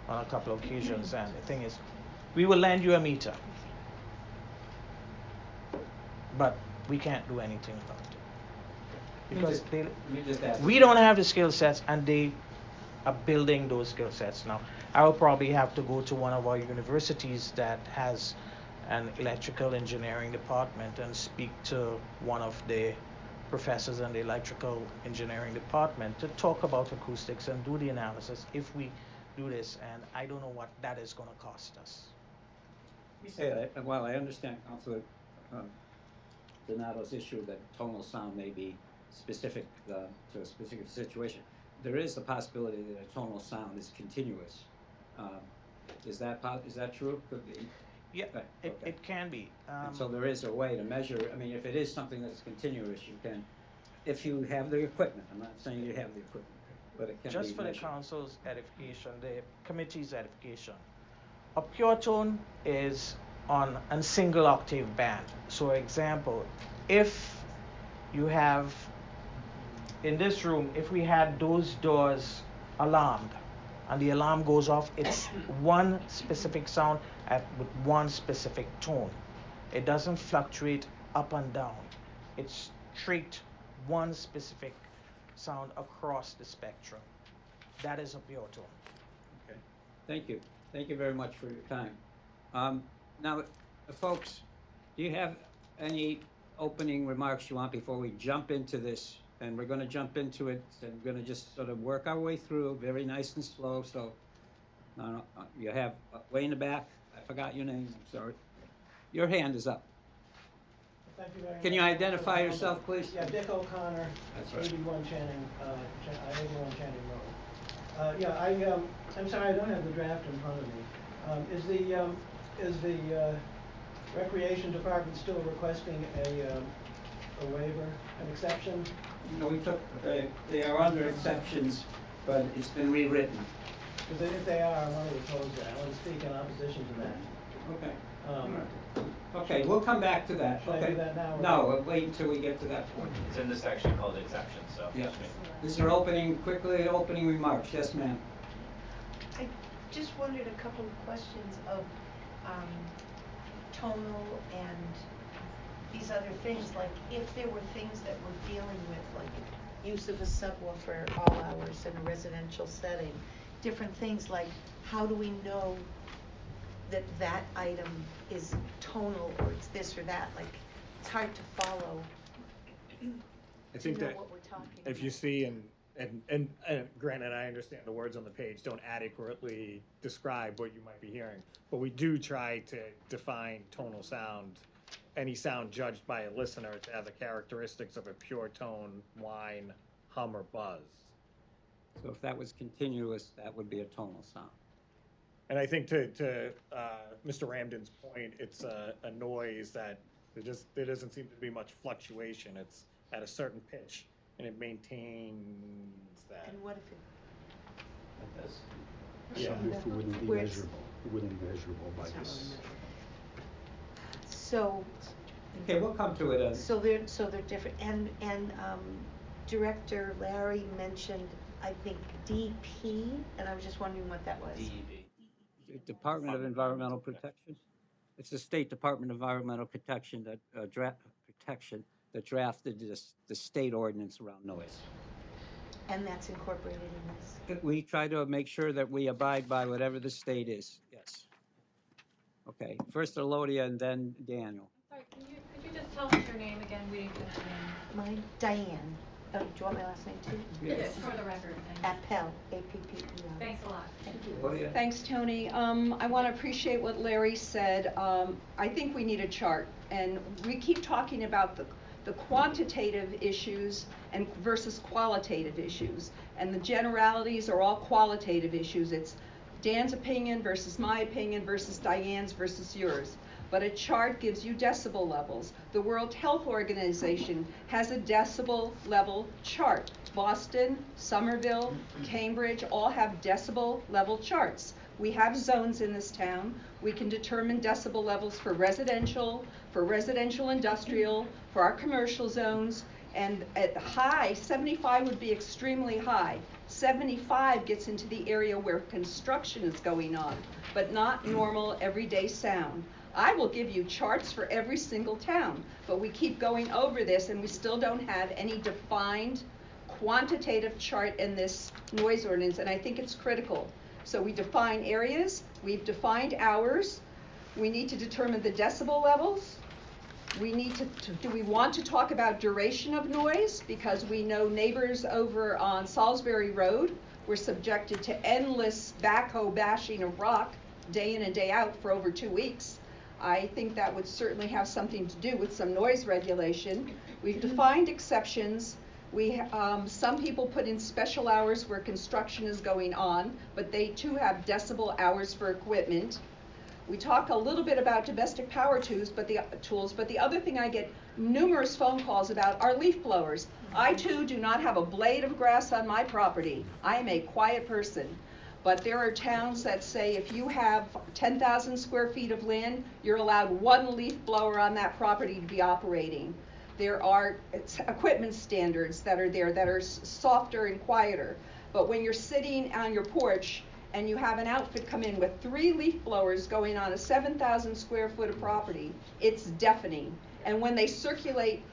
on a couple of occasions, and the thing is, we will lend you a meter, but we can't do anything about it because we don't have the skill sets, and they are building those skill sets now. I will probably have to go to one of our universities that has an electrical engineering department and speak to one of the professors in the electrical engineering department to talk about acoustics and do the analysis if we do this, and I don't know what that is going to cost us. You say that, well, I understand Councilor Donato's issue that tonal sound may be specific to a specific situation. There is the possibility that a tonal sound is continuous. Is that true? Could be. Yeah, Okay. it can be. And so there is a way to measure. I mean, if it is something that's continuous, you can, if you have the equipment. I'm not saying you have the equipment, but it can Just be for the measured. council's edification, the committee's edification, a pure tone is on a single octave band. So, example, if you have in this room, if we had those doors alarmed and the alarm goes off, it's one specific sound with one specific tone. It doesn't fluctuate up and down. It's straight one specific sound across the spectrum. That is a pure tone. Okay. Thank you. Thank you very much for your time. Now, folks, do you have any opening remarks you want before we jump into this? And we're going to jump into it, and we're going to just sort of work our way through, very nice and slow. So, you have way in the back. I forgot your name. I'm sorry. Your hand is up. Thank you very much. Can you identify yourself, please? Yeah, Dick O'Connor, That's right. 81 Channing, 81 Channing Road. I'm sorry, I don't have the draft in front of me. Is the Recreation Department still requesting a waiver, an exception? No, we took, they are under exceptions, but it's been rewritten. Because if they are, I want to oppose that. I want to speak in opposition to that. Okay. Um, Okay, we'll come back to that. Should I Okay. do that now or No, later? we'll wait until we get to that point. It's in the section called exceptions, so. Yeah. These are opening remarks. Yes, ma'am. I just wondered a couple of questions of tonal and these other things, like if there were things that we're dealing with, like use of a subwoofer all hours in a residential setting, different things like how do we know that that item is tonal or it's this or that? Like, it's hard to follow. I think to know that what we're talking if you about. see, and granted, I understand the words on the page don't adequately describe what you might be hearing, but we do try to define tonal sound, any sound judged by a listener to have the characteristics of a pure tone, whine, hum, or buzz. So if that was continuous, that would be a tonal sound. And I think to Mr. Ramden's point, it's a noise that there doesn't seem to be much fluctuation. It's at a certain pitch, and it maintains that. And what if it, That does. Yeah. Subwoofer wouldn't be Where it's- measurable. It wouldn't be measurable by it's not this. really measurable. So, Okay, we'll come to it. so they're different. And Director Larry mentioned, I think, DP, and I was just wondering what that was. Department of Environmental Protection. It's the State Department of Environmental Protection that drafted the state ordinance around noise. And that's incorporated in this. We try to make sure that we abide by whatever the state is. Yes. Okay. First Elodia and then Daniel. Sorry, could you just tell us your name again? We didn't get your name. Mine, Diane. Do you want my last name too? Yes. For the record, thanks. Appel, A-P-P-E-L. Thanks a lot. Thank you. Elodia? Thanks, Tony. I want to appreciate what Larry said. I think we need a chart, and we keep talking about the quantitative issues and versus qualitative issues, and the generalities are all qualitative issues. It's Dan's opinion versus my opinion versus Diane's versus yours. but a chart gives you decibel levels. The World Health Organization has a decibel level chart. Boston, Somerville, Cambridge all have decibel level charts. We have zones in this town. We can determine decibel levels for residential industrial, for our commercial zones, and at high, 75 would be extremely high. 75 gets into the area where construction is going on, but not normal everyday sound. I will give you charts for every single town, but we keep going over this and we still don't have any defined quantitative chart in this noise ordinance, and I think it's critical. So we define areas, we've defined hours, we need to determine the decibel levels. We need to do we want to talk about duration of noise? Because we know neighbors over on Salisbury Road were subjected to endless backhoe bashing of rock day in and day out for over 2 weeks. I think that would certainly have something to do with some noise regulation. We've defined exceptions. Some people put in special hours where construction is going on, but they too have decibel hours for equipment. We talk a little bit about domestic power tools, but the other thing I get numerous phone calls about are leaf blowers. I too do not have a blade of grass on my property. I am a quiet person. But there are towns that say if you have 10,000 square feet of land, you're allowed 1 leaf blower on that property to be operating. There are equipment standards that are there that are softer and quieter. But when you're sitting on your porch and you have an outfit come in with 3 leaf blowers going on a 7,000 square foot of property, it's deafening. And when they circulate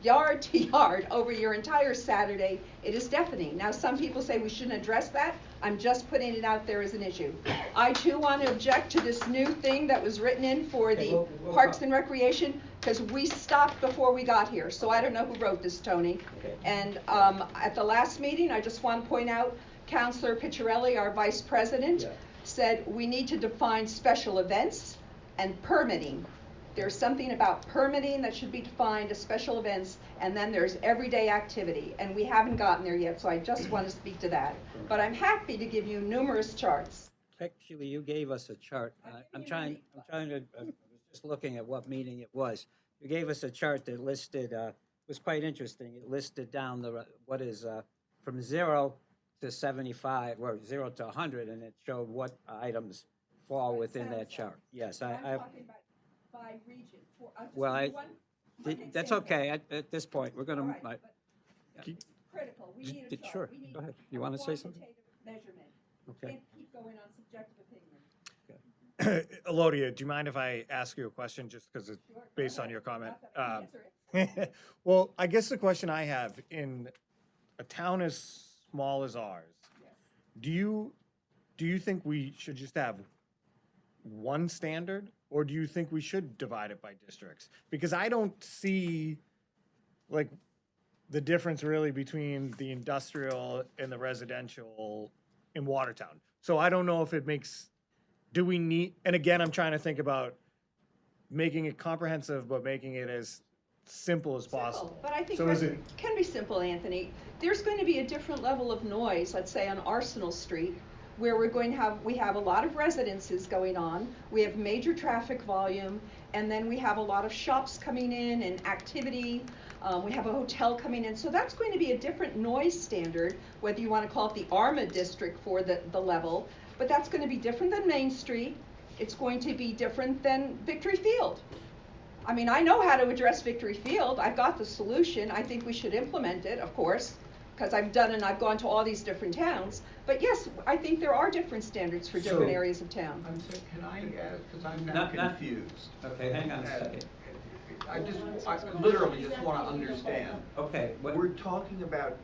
yard to yard over your entire Saturday, it is deafening. Now, some people say we shouldn't address that. I'm just putting it out there as an issue. I too want to object to this new thing that was written in for the Parks and Recreation, because we stopped before we got here. So I don't know who wrote this, Tony. Okay. And at the last meeting, I just want to point out, Councilor Picciarelli, our vice president, said we need to define special events and permitting. There's something about permitting that should be defined as special events, and then there's everyday activity, and we haven't gotten there yet, so I just want to speak to that. But I'm happy to give you numerous charts. Actually, you gave us a chart. I'm trying to, I was just looking at what meeting it was. You gave us a chart that listed, it was quite interesting. It listed down what is from 0 to 75, or 0 to 100, and it showed what items fall within that chart. Yes, I'm talking about by region. That's okay at this point. We're going to. Right, but critical. We need a chart. Sure. We need Go ahead. You want to say something? quantitative measurement. Okay. Can't keep going on subjective opinion. Elodia, do you mind if I ask you a question just because it's Sure, go based on ahead. your comment? Not that I can answer it. Well, I guess the question I have, in a town as small as ours, do you think we should just have one standard, or do you think we should divide it by districts? Because I don't see like the difference really between the industrial and the residential in Watertown. So I don't know if it makes, do we need, and again, I'm trying to think about making it comprehensive, but making it as simple as possible. But I think So is it, can be simple, Anthony. There's going to be a different level of noise, let's say on Arsenal Street, where we have a lot of residences going on, we have major traffic volume, and then we have a lot of shops coming in and activity. We have a hotel coming in, so that's going to be a different noise standard, whether you want to call it the ARMA district for the level, but that's going to be different than Main Street. It's going to be different than Victory Field. I mean, I know how to address Victory Field. I've got the solution. I think we should implement it, of course, because I've gone to all these different towns. But yes, I think there are different standards for different So- areas of town. I'm sorry, can I ask, because I'm now Not- confused. Okay, hang on a second. I literally just want to understand. Okay. We're talking about,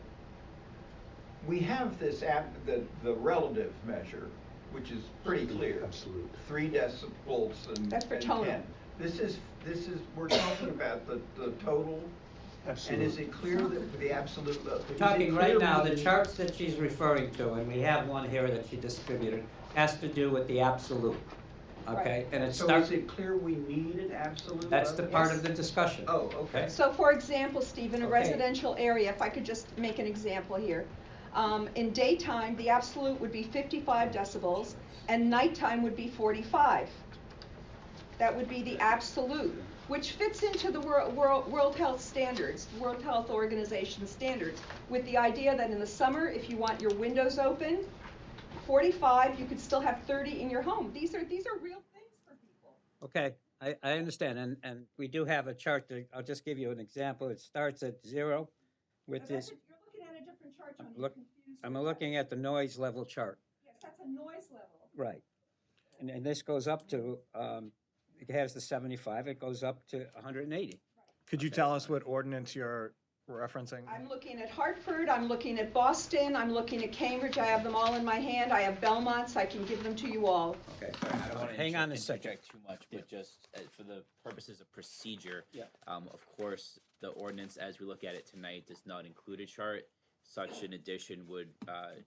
we have this the relative measure, which is pretty clear. Absolutely. 3 decibels and That's for and total. 10. This is, we're talking about the total. And is it clear that the absolute? We're talking right now, the charts that she's referring to, and we have one here that she distributed, has to do with the absolute, okay? And it So starts, is it clear we need an absolute? that's the level? part of the discussion. Oh, okay. So for example, Steve, in a Okay. residential area, if I could just make an example here. In daytime, the absolute would be 55 decibels, and nighttime would be 45. That would be the absolute, which fits into the World Health Standards, World Health Organization standards, with the idea that in the summer, if you want your windows open, 45, you could still have 30 in your home. These are real things for people. Okay, I understand, and we do have a chart that, I'll just give you an example. It starts at 0 with Now, this, you're looking at a different chart, Tony. look, You're confused I'm with looking that. at the noise level chart. Yes, that's a noise level. Right. And this goes up to, it has the 75, it goes up to 180. Could you tell us what ordinance you're referencing? I'm looking at Hartford, I'm looking at Boston, I'm looking at Cambridge, I have them all in my hand, I have Belmonts, I can give them to you all. Okay, I don't want to hang on a second. interject too much, but just for the purposes of procedure, Yeah. of course, the ordinance as we look at it tonight does not include a chart. Such an addition would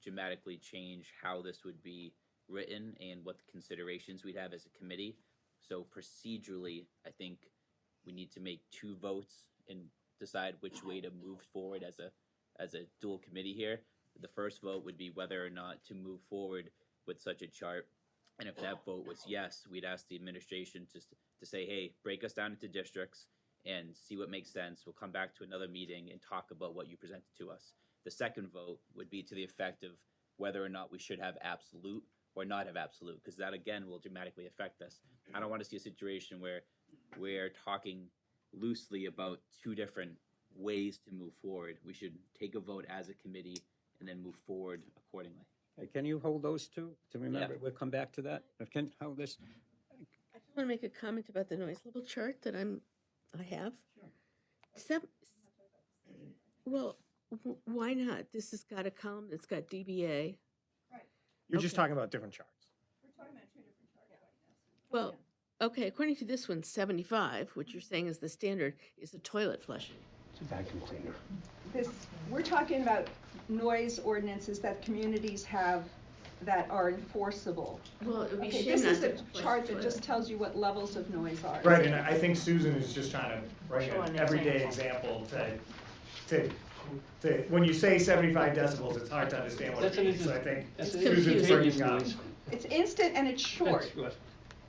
dramatically change how this would be written and what the considerations we'd have as a committee. So procedurally, I think we need to make 2 votes and decide which way to move forward as a dual committee here. The first vote would be whether or not to move forward with such a chart. And if that vote was yes, we'd ask the administration to say, hey, break us down into districts and see what makes sense. We'll come back to another meeting and talk about what you presented to us. The second vote would be to the effect of whether or not we should have absolute or not have absolute, because that again will dramatically affect us. I don't want to see a situation where we're talking loosely about 2 different ways to move forward. We should take a vote as a committee and then move forward accordingly. Hey, can you hold those 2 to remember? Yeah. We'll come back to that. Can hold this. I just want to make a comment about the noise level chart that I have. Well, why not? This has got a column that's got DBA. You're just Okay. talking about different charts. We're talking about 2 different charts right now. Well, okay, according to this one, 75, which you're saying is the standard, is a toilet flushing. It's a vacuum cleaner. We're talking about noise ordinances that communities have that are enforceable. Well, it would be Okay, shame this not is to a flush chart the that just toilet. tells you what levels of noise are. Right, and I think Susan is just trying to bring Show an an everyday example to, when you say 75 decibels, it's hard to understand what it That's an means, so I instant- think that's an Susan's confusing. bringing up. It's instant and it's short.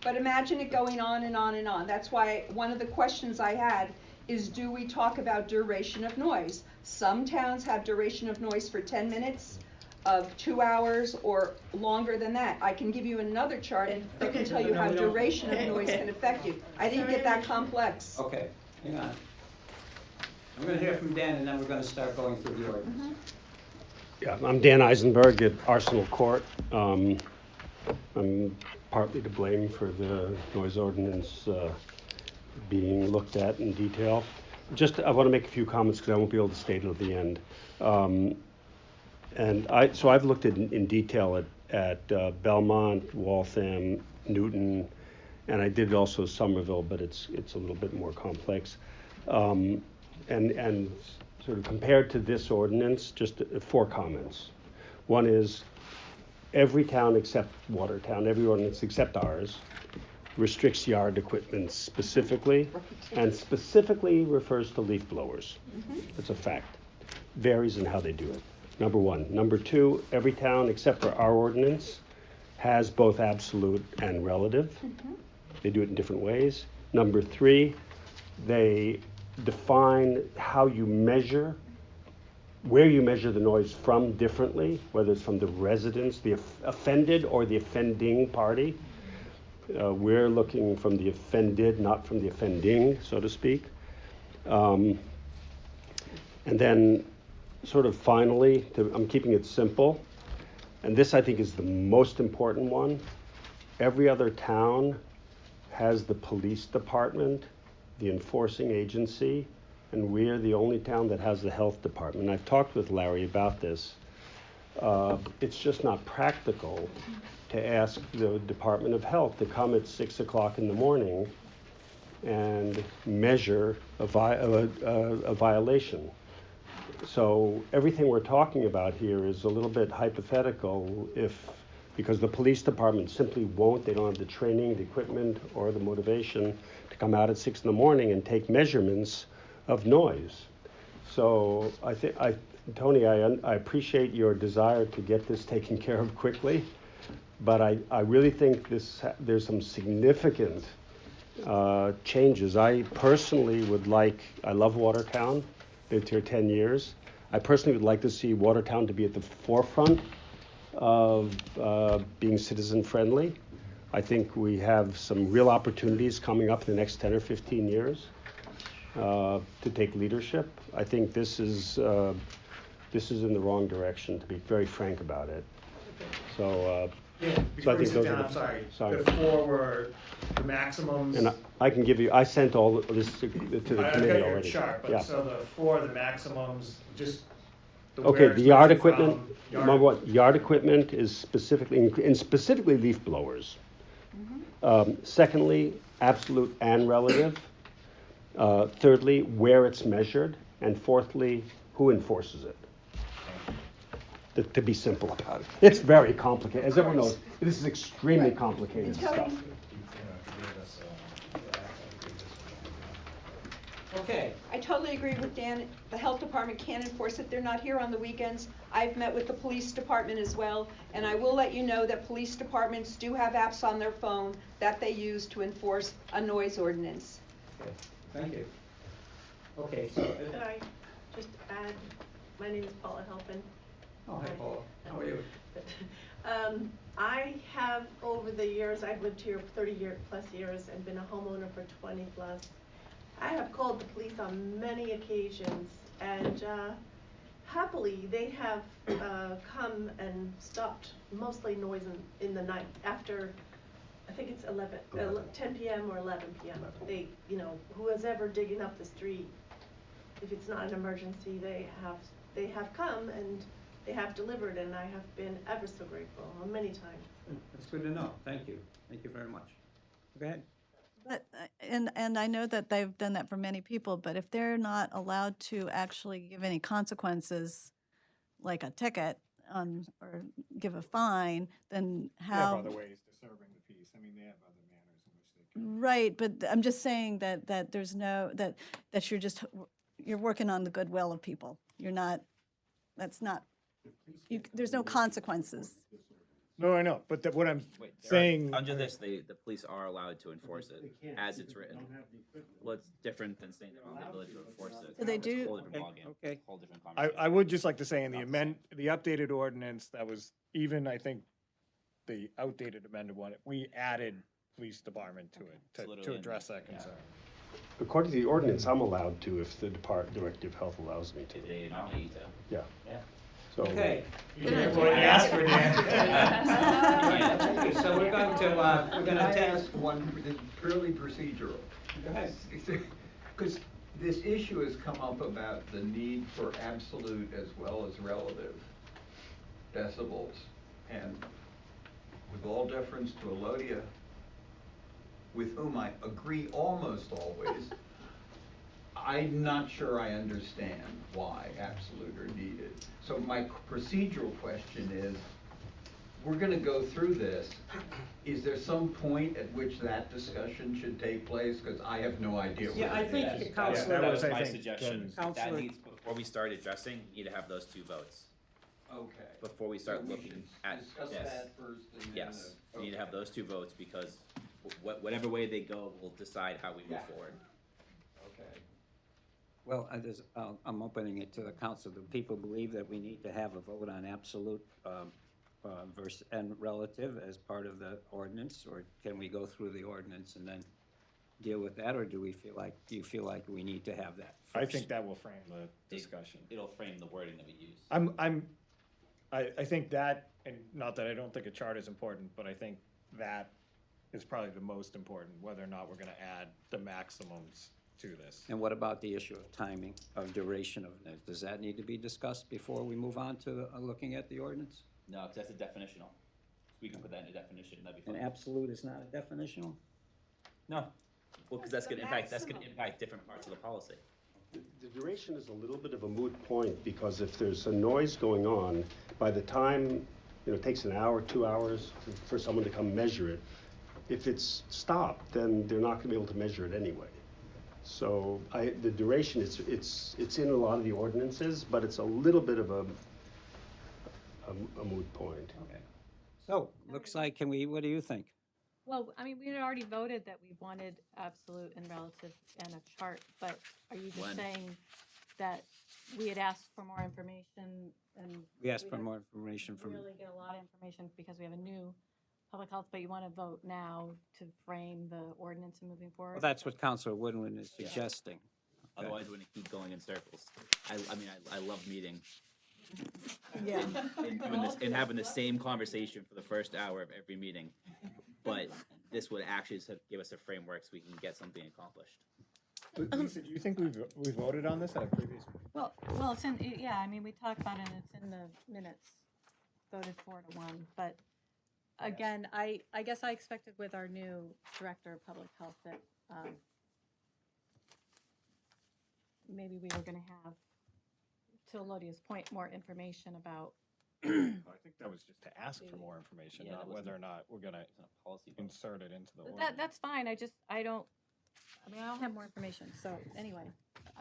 But imagine it going on and on and on. That's why one of the questions I had is, do we talk about duration of noise? Some towns have duration of noise for 10 minutes, of 2 hours, or longer than that. I can give you another chart that can Okay. tell you how we don't- duration of Okay, noise okay. can affect you. I didn't get that complex. Okay, hang on. I'm gonna hear from Dan, and then we're gonna start going through the ordinance. Yeah, I'm Dan Eisenberg at Arsenal Court. I'm partly to blame for the noise ordinance being looked at in detail. I want to make a few comments because I won't be able to stay till the end. So I've looked in detail at Belmont, Waltham, Newton, and I did also Somerville, but it's a little bit more complex. And sort of compared to this ordinance, just 4 comments. One is every town except Watertown, every ordinance except ours, restricts yard equipment specifically, and specifically refers to leaf blowers. It's a fact. Varies in how they do it. Number 1. Number 2, every town except for our ordinance has both absolute and relative. They do it in different ways. Number 3, they define how you measure, where you measure the noise from differently, whether it's from the residents, the offended, or the offending party. We're looking from the offended, not from the offending, so to speak. And then sort of finally, I'm keeping it simple, and this I think is the most important one. Every other town has the police department, the enforcing agency, and we're the only town that has the health department. I've talked with Larry about this. It's just not practical to ask the Department of Health to come at 6 o'clock in the morning and measure a violation. So everything we're talking about here is a little bit hypothetical because the police department simply won't, they don't have the training, the equipment, or the motivation to come out at 6 in the morning and take measurements of noise. So Tony, I appreciate your desire to get this taken care of quickly, but I really think there's some significant changes. I personally would like, I love Watertown, lived here 10 years. I personally would like to see Watertown to be at the forefront of being citizen-friendly. I think we have some real opportunities coming up in the next 10 or 15 years to take leadership. I think this is in the wrong direction, to be very frank about it. So, Yeah, so before I we think sit those down, are I'm sorry. sorry. The four were the maximums. And I can give you, I sent all of this to the I've committee got your already. chart, but Yeah. so the four of the maximums, just the Okay, where it's the yard measured equipment, from, number one, yard equipment is specifically, and specifically leaf blowers. Secondly, absolute and relative. Thirdly, where it's measured. And fourthly, who enforces it. To be simple about it. It's very complicated. As everyone knows, this is extremely complicated stuff. Okay. I totally agree with Dan. The health department can enforce it. They're not here on the weekends. I've met with the police department as well, and I will let you know that police departments do have apps on their phone that they use to enforce a noise ordinance. Okay, thank you. Okay, so, Could I just add, my name is Paula Halpin. oh, hi, Paul, how are you? I have, over the years, I've lived here 30 plus years and been a homeowner for 20 plus. I have called the police on many occasions, and happily they have come and stopped mostly noise in the night after, I think it's 10 p.m. or 11 p.m. They, you know, who is ever digging up the street, if it's not an emergency, they have come and they have delivered, and I have been ever so grateful many times. That's good to know, thank you very much. Go ahead. But, and I know that they've done that for many people, but if they're not allowed to actually give any consequences, like a ticket, or give a fine, then They have how? other ways to serving the peace. I mean, they have other manners in which they can. Right, but I'm just saying that there's no, that you're working on the goodwill of people. You're not, that's not, there's no consequences. No, I know, but what I'm Wait, saying. under this, the police are allowed to enforce it as it's written. Well, it's different than saying they don't have the ability to enforce it. So they It's a do- whole different ballgame, Okay. whole different I conversation. would just like to say in the the updated ordinance, that was even, I think, the outdated amended one, we added police department to it, It's literally to in address there, that yeah. concern. According to the ordinance, I'm allowed to if the Director of Health allows me to. They nominate you to. Yeah. Yeah. So, Okay. You did what you asked for, Dan. Okay, so we're going to Can I take, ask one, this is purely procedural? go ahead. Because this issue has come up about the need for absolute as well as relative decibels. And with all deference to Elodia, with whom I agree almost always, I'm not sure I understand why absolute are needed. So my procedural question is, we're gonna go through this. Is there some point at which that discussion should take place? Because I have no idea. Yeah, where I it think is. the Yeah, counselor, that was, That I was my think, suggestion. Jen's- That Counselor- needs, before we start addressing, you need to have those two votes. Okay. Before we start So looking should at, discuss yes. that first and then Yes, the- you need to have okay. those two votes because whatever way they go will decide how we move Yeah. forward. Okay. well, I'm opening it to the council. Do people believe that we need to have a vote on absolute versus and relative as part of the ordinance? Or can we go through the ordinance and then deal with that? Or do you feel like we need to have that first? I think that will frame the discussion. It'll frame the wording that we use. I think that, and not that I don't think a chart is important, but I think that is probably the most important, whether or not we're gonna add the maximums to this. And what about the issue of timing, of duration of it? Does that need to be discussed before we move on to looking at the ordinance? No, because that's a definitional. We can put that in a definition, that'd be And fine. absolute is not a definitional? No, well, because that's The gonna impact different parts of the policy. the duration is a little bit of a moot point because if there's a noise going on, by the time, it takes an hour, 2 hours for someone to come measure it, if it's stopped, then they're not gonna be able to measure it anyway. So the duration, it's in a lot of the ordinances, but it's a little bit of a moot point. Okay. So, looks like, what do you think? Well, I mean, we had already voted that we wanted absolute and relative and a chart, but are you just When? saying that we had asked for more information and? We asked for don't more information from, Really get a lot of information because we have a new public health, but you want to vote now to frame the ordinance and moving forward? well, that's what Counselor Woodland is suggesting. Okay. Otherwise, we're gonna keep going in circles. I mean, I love meeting Yeah. and doing this and having the same conversation for the first hour of every meeting. But this would actually give us a framework so we can get something accomplished. Lisa, do you think we voted on this at a previous? Well, it's in, yeah, I mean, we talked about it and it's in the minutes, voted 4-1. But again, I guess I expected with our new Director of Public Health that maybe we were going to have, to Elodia's point, more information about. I think that was just to ask for more information, Yeah, not that whether or not we're gonna It's not a policy vote. insert it into the ordinance. That's fine, I don't have more information, so anyway.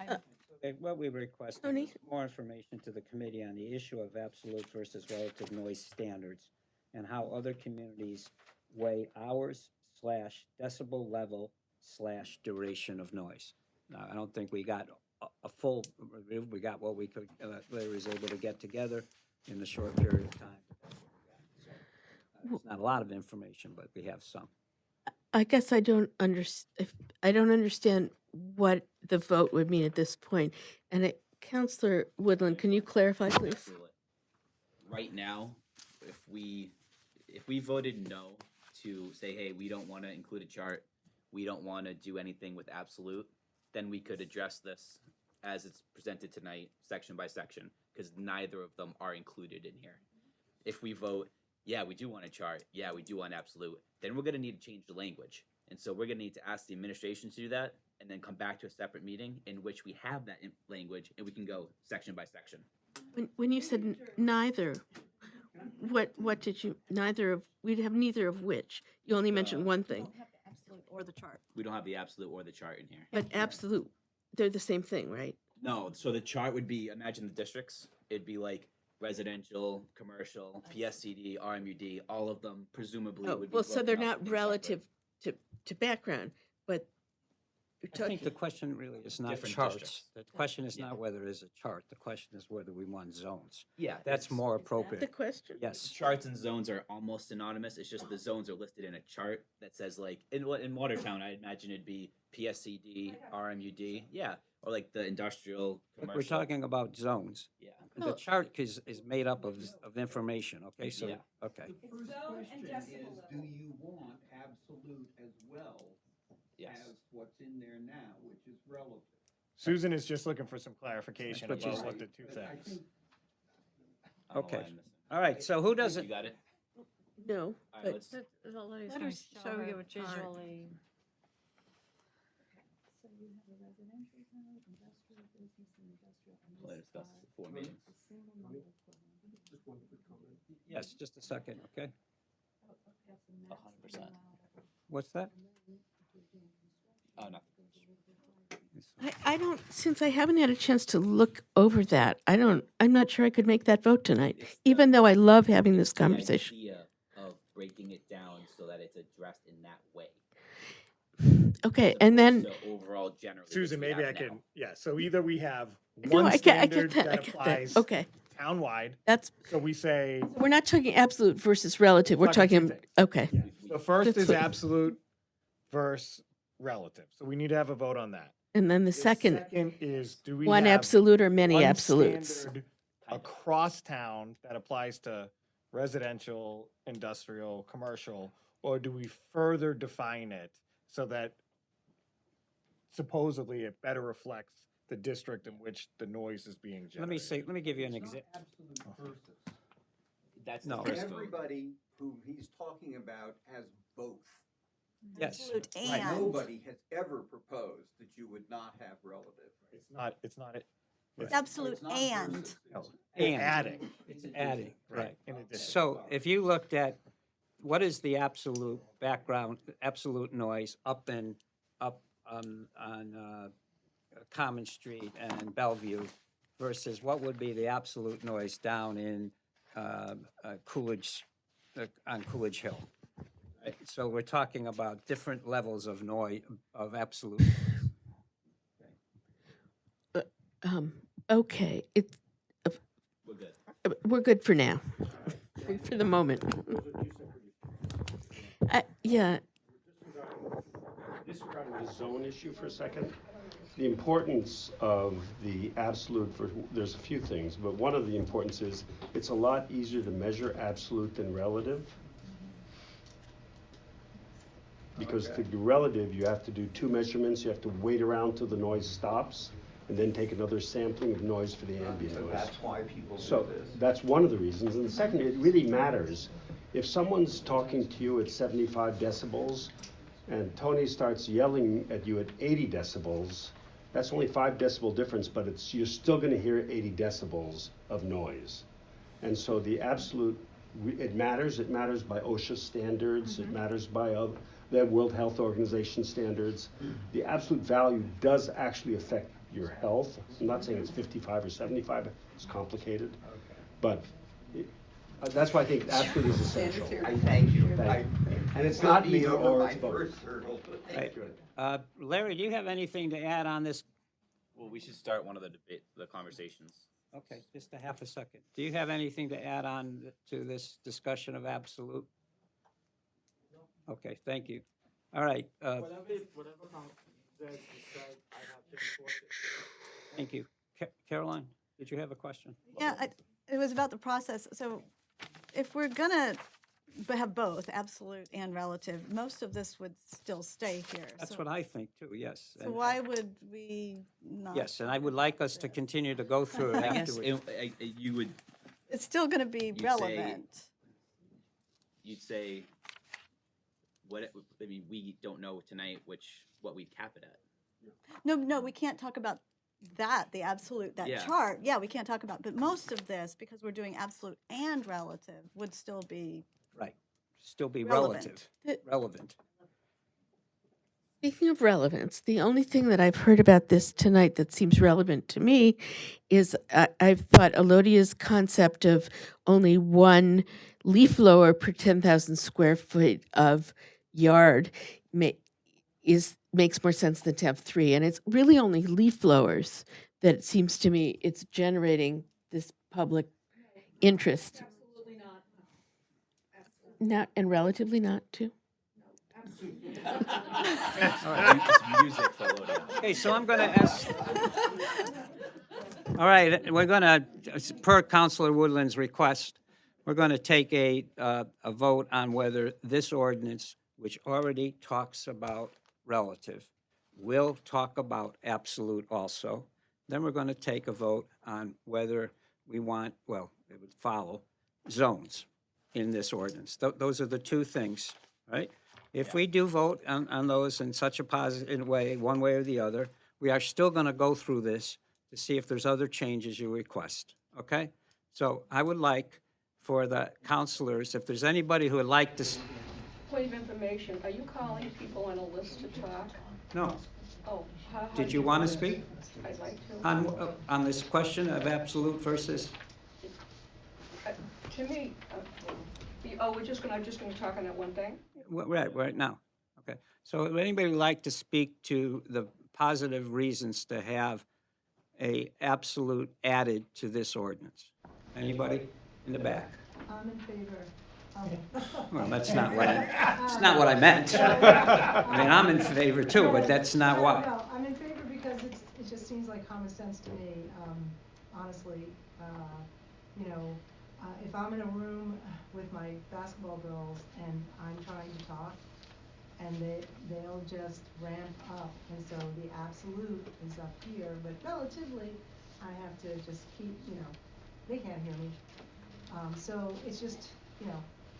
Okay, what we requested Tony? was more information to the committee on the issue of absolute versus relative noise standards and how other communities weigh hours/decibel level/duration of noise. Now, I don't think we got a full review. We got what we could, Larry was able to get together in the short period of time. It's not a lot of information, but we have some. I guess I don't understand what the vote would mean at this point. And Counselor Woodland, can you clarify, please? Right now, if we voted no to say, hey, we don't want to include a chart, we don't want to do anything with absolute, then we could address this as it's presented tonight, section by section, because neither of them are included in here. If we vote, yeah, we do want a chart, yeah, we do want absolute, then we're going to need to change the language. And so we're going to need to ask the administration to do that and then come back to a separate meeting in which we have that language and we can go section by section. When you said neither, what did you, neither of, we'd have neither of which? You only mentioned one thing, Absolute or the chart. We don't have the absolute or the chart in here. but absolute, they're the same thing, right? No, so the chart would be, imagine the districts, it'd be like residential, commercial, PSCD, RMUD, all of them presumably Oh, would be. well, so they're broken up not and relative to background, but you're I think the talking, question really is not Different charts. districts. The question is Yeah. not whether it's a chart. The question is whether we want zones. Yeah, That's it's- more the appropriate. question? Yes. Charts and zones are almost synonymous. It's just the zones are listed in a chart that says like in Watertown, I imagine it'd be PSCD, RMUD, yeah, or like the industrial, But commercial. we're talking about zones. Yeah. The chart is made up of information, okay? So, Yeah. okay. The first question is, do you want absolute as well Yes. as what's in there now, which is relative? Susan is just looking for some clarification That's what about she's- what the two But I things. think I don't know why Okay. I'm missing. All right, so who does You it? got it? No, All right, but let's, Let her show you a chart. visually. So you have a residential zone, industrial business and industrial. we'll discuss the 4 meetings. Yes, just a second, okay? 100%. What's that? Oh, no. I don't, since I haven't had a chance to look over that, I'm not sure I could make that vote tonight, It's even though I love having this the conversation. idea of breaking it down so that it's addressed in that way. Okay, as and then, opposed to overall generally. which Susan, we maybe have I now. can, yeah, so either we have no, one I get standard that, I that get applies that, okay. townwide, That's, so we say, we're not talking absolute versus relative, we're Talking two talking, things. okay. the first That's is what- absolute versus relative, so we need to have a vote on that. And then the second, Second is, do we one have absolute or many one absolutes? standard across town that applies to residential, industrial, commercial, or do we further define it so that supposedly it better reflects the district in which the noise is being generated? Let me give you an it's not example. absolute versus. That's No. the first vote. Everybody who he's talking about has both. Yes. Absolute Right, and. nobody has ever proposed that you would not have relative. It's not, it. It's absolute It's not and. versus. No, It's- it's And. adding, It's adding, right. in addition. So if you looked at, what is the absolute background, absolute noise up on Common Street and Bellevue versus what would be the absolute noise down in Coolidge, on Coolidge Hill? Right? So we're talking about different levels of noise, of absolute. Okay, We're good. we're good for now, for the moment. Yeah, Disregarding the zone issue for a second, the importance of the absolute there's a few things, but one of the importance is it's a lot easier to measure absolute than relative. Because to do relative, you have to do 2 measurements, you have to wait around till the noise stops, and then take another sampling of noise for the ambient So noise. that's why people do So this. that's one of the reasons. And the second, it really matters. If someone's talking to you at 75 decibels and Tony starts yelling at you at 80 decibels, that's only 5 decibel difference, but you're still going to hear 80 decibels of noise. And so the absolute, it matters. It matters by OSHA standards. It matters by the World Health Organization standards. The absolute value does actually affect your health. I'm not saying it's 55 or 75. It's complicated. But that's why I think absolute is essential. I thank you. And it's not me either over or, my it's both. first hurdle, but thank you. Larry, do you have anything to add on this? Well, we should start one of the conversations. Okay, just a half a second. Do you have anything to add on to this discussion of absolute? No. Okay, thank you. All right. Whatever decide, I have to enforce it. Thank you. Caroline, did you have a question? Yeah, it was about the process. So if we're gonna have both absolute and relative, most of this would still stay here. That's So- what I think too, yes. So why would we not? Yes, and I would like us to continue to go through it I guess afterwards. you would, It's still gonna be You'd say- relevant. you'd say, I mean, we don't know tonight what we'd cap it at. No, we can't talk about that, the absolute, that Yeah. chart. Yeah, we can't talk about, but most of this, because we're doing absolute and relative, would still be Right, still be relevant. relative, relevant. speaking of relevance, the only thing that I've heard about this tonight that seems relevant to me is I've thought Elodia's concept of only one leaf blower per 10,000 square foot of yard makes more sense than to have 3. And it's really only leaf blowers that it seems to me it's generating this public interest. Absolutely not. Not and relatively not too. It's music for Lodia. Okay, so I'm gonna ask. All right, we're gonna, per Councilor Woodland's request, we're gonna take a vote on whether this ordinance, which already talks about relative, will talk about absolute also. Then we're gonna take a vote on whether we want, well, it would follow zones in this ordinance. Those are the two things, right? If we do vote on those in such a positive way, one way or the other, we are still gonna go through this to see if there's other changes you request, okay? So I would like for the counselors, if there's anybody who would like to, Point of information, are you calling people on a list to talk? no, Oh, how? did you want to speak I'd like to. on this question of absolute versus? To me, we're just gonna talk on that one thing? Right now, okay. So would anybody like to speak to the positive reasons to have a absolute added to this ordinance? Anybody in the back? I'm in favor. Well, that's not what I meant. I mean, I'm in favor too, but that's not why. No, I'm in favor because it just seems like common sense to me, honestly. If I'm in a room with my basketball girls and I'm trying to talk, and they'll just ramp up, and so the absolute is up here, but relatively, I have to just keep, they can't hear me. So it's just,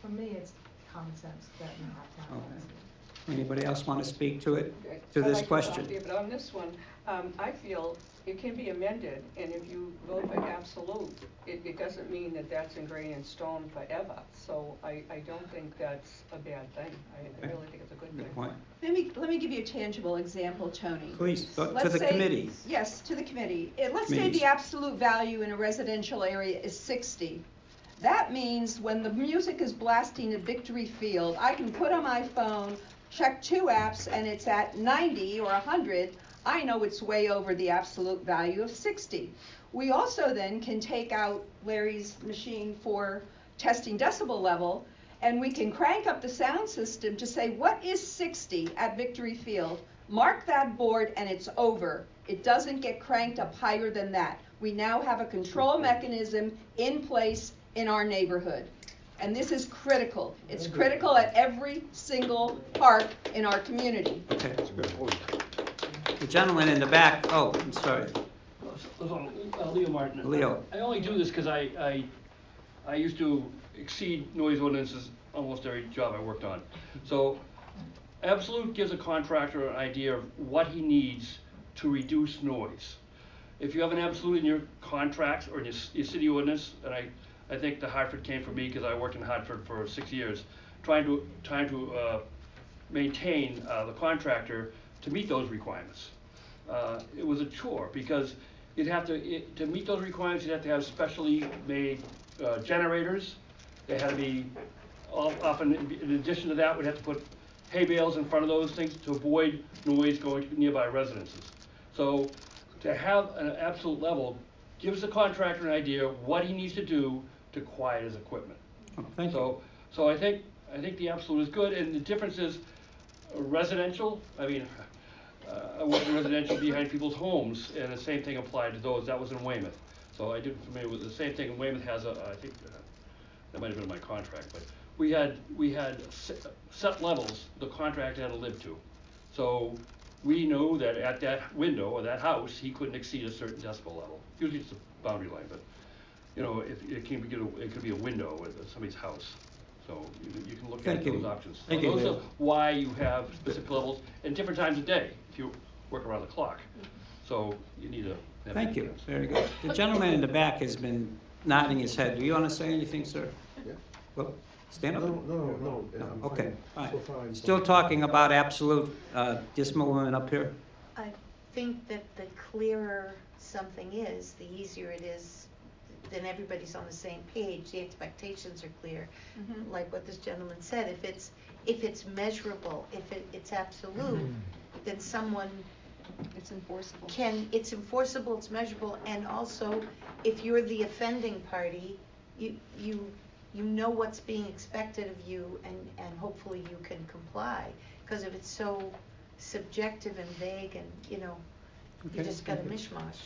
for me, it's common sense that you have to have Okay. Anybody else want to speak to it, to I this like question? the idea, but on this one, I feel it can be amended, and if you vote for absolute, it doesn't mean that that's ingrained in stone forever. So I don't think that's a bad thing. I really think it's a good thing. Good point. Let me give you a tangible example, Tony. Please, to Let's the say- committee. Yes, to the committee. Let's say Committees. the absolute value in a residential area is 60. That means when the music is blasting at Victory Field, I can put on my phone, check 2 apps, and it's at 90 or 100. I know it's way over the absolute value of 60. We also then can take out Larry's machine for testing decibel level, and we can crank up the sound system to say, what is 60 at Victory Field? Mark that board and it's over. It doesn't get cranked up higher than that. We now have a control mechanism in place in our neighborhood. And this is critical. It's critical at every single park in our community. Okay. The gentleman in the back, oh, I'm sorry. Leo Martin. Leo. I only do this because I used to exceed noise ordinances almost every job I worked on. So Absolute gives a contractor an idea of what he needs to reduce noise. If you have an absolute in your contracts or in your city ordinance, and I think the Hartford came from me because I worked in Hartford for 6 years, trying to maintain the contractor to meet those requirements. It was a chore because you'd have to meet those requirements, you'd have to have specially made generators. They had to be often, in addition to that, we'd have to put hay bales in front of those things to avoid noise going to nearby residences. So to have an absolute level gives the contractor an idea of what he needs to do to quiet his equipment. Oh, thank you. So I think the absolute is good, and the difference is residential. I mean, I worked in residential behind people's homes, and the same thing applied to those. That was in Weymouth. So I did familiar with the same thing. Weymouth has I think that might have been in my contract, but we had set levels the contractor had to live to. So we knew that at that window or that house, he couldn't exceed a certain decibel level. Usually it's a boundary line, but you know, it could be a window at somebody's house. So you can look at those options. So those are why you have specific levels at different times of day if you work around the clock. So you need to. Thank you. Very good. The gentleman in the back has been nodding his head. Do you want to say anything, sir? Yeah. Well, stand up. No. Okay, fine. So fine. Still talking about absolute, this movement up here? I think that the clearer something is, the easier it is, then everybody's on the same page, the expectations are clear. Like what this gentleman said, if it's measurable, if it's absolute, then someone It's enforceable. it's enforceable, it's measurable, and also, if you're the offending party, you know what's being expected of you, and hopefully you can comply. Because if it's so subjective and vague, and you just got a mishmash.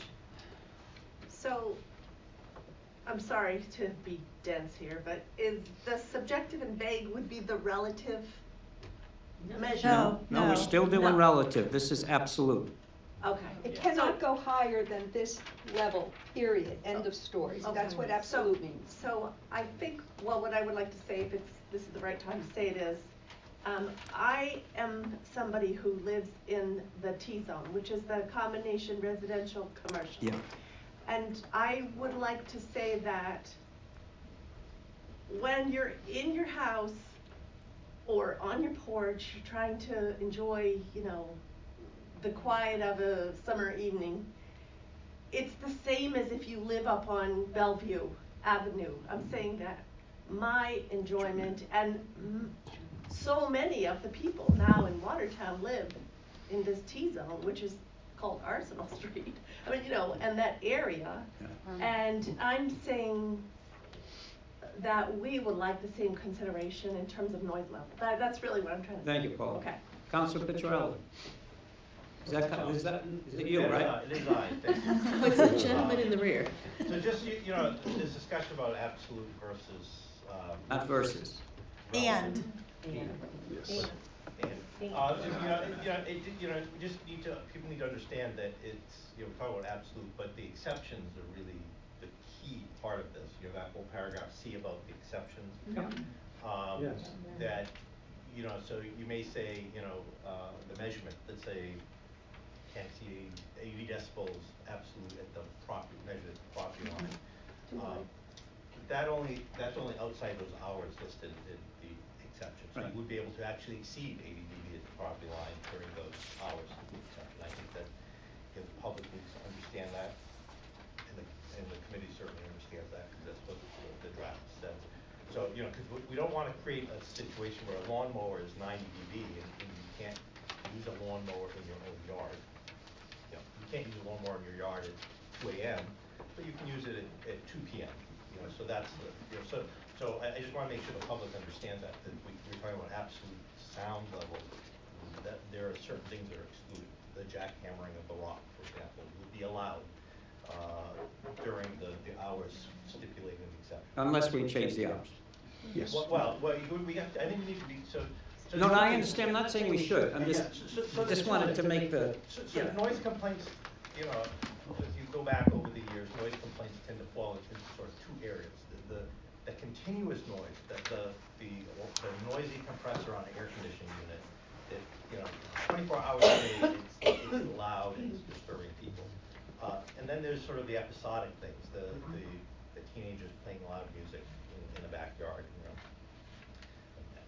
So, I'm sorry to be dense here, but is the subjective and vague would be the relative measure? No, we're still doing relative. This is absolute. Okay. It cannot go higher than this level, period, end of story. That's what absolute means. So I think, well, what I would like to say, if this is the right time to say it is, I am somebody who lives in the T-zone, which is the combination residential commercial. Yeah. And I would like to say that when you're in your house or on your porch, you're trying to enjoy, the quiet of a summer evening, it's the same as if you live up on Bellevue Avenue. I'm saying that my enjoyment, and so many of the people now in Watertown live in this T-zone, which is called Arsenal Street. I mean, and that area. And I'm saying that we would like the same consideration in terms of noise level. That's really what I'm trying to say. Thank you, Paul. Okay. Councilor Petrella. Is it you, right? It is I, thank you. What's the gentleman in the rear? So just, this discussion about absolute versus. Not versus. And. Yes. We just people need to understand that it's, we're talking about absolute, but the exceptions are really the key part of this. You have that whole paragraph C about the exceptions. Yes. That, so you may say, the measurement, let's say, can't exceed 80 decibels absolute at the property, measured at the property line. That's only outside those hours listed in the exception. So Right. you would be able to actually exceed 80 dB at the property line during those hours of the exception. I think that the public needs to understand that, and and the committee certainly understands that, because that's what the draft says. So, you know, because we don't want to create a situation where a lawnmower is 90 dB and you can't use a lawnmower in your own yard. You know, you can't use a lawnmower in your yard at 2 a.m., but you can use it at 2 p.m. You know, so that's the, you know, so I just want to make sure the public understands that we're talking about absolute sound level, that there are certain things that are excluded. The jackhammering of the rock, for example, would be allowed during the hours stipulated in the exception. Unless we change the hours. Yes. Well, we have to, I think we need to be, so. No, I understand, I'm not saying we should, I'm just, just wanted to make the, So yeah. noise complaints, you know, if you go back over the years, noise complaints tend to fall into sort of two areas. The continuous noise, the noisy compressor on an air conditioning unit, that, you know, 24 hours a day, it's loud and it's disturbing people. And then there's sort of the episodic things, the teenagers playing loud music in the backyard, you know.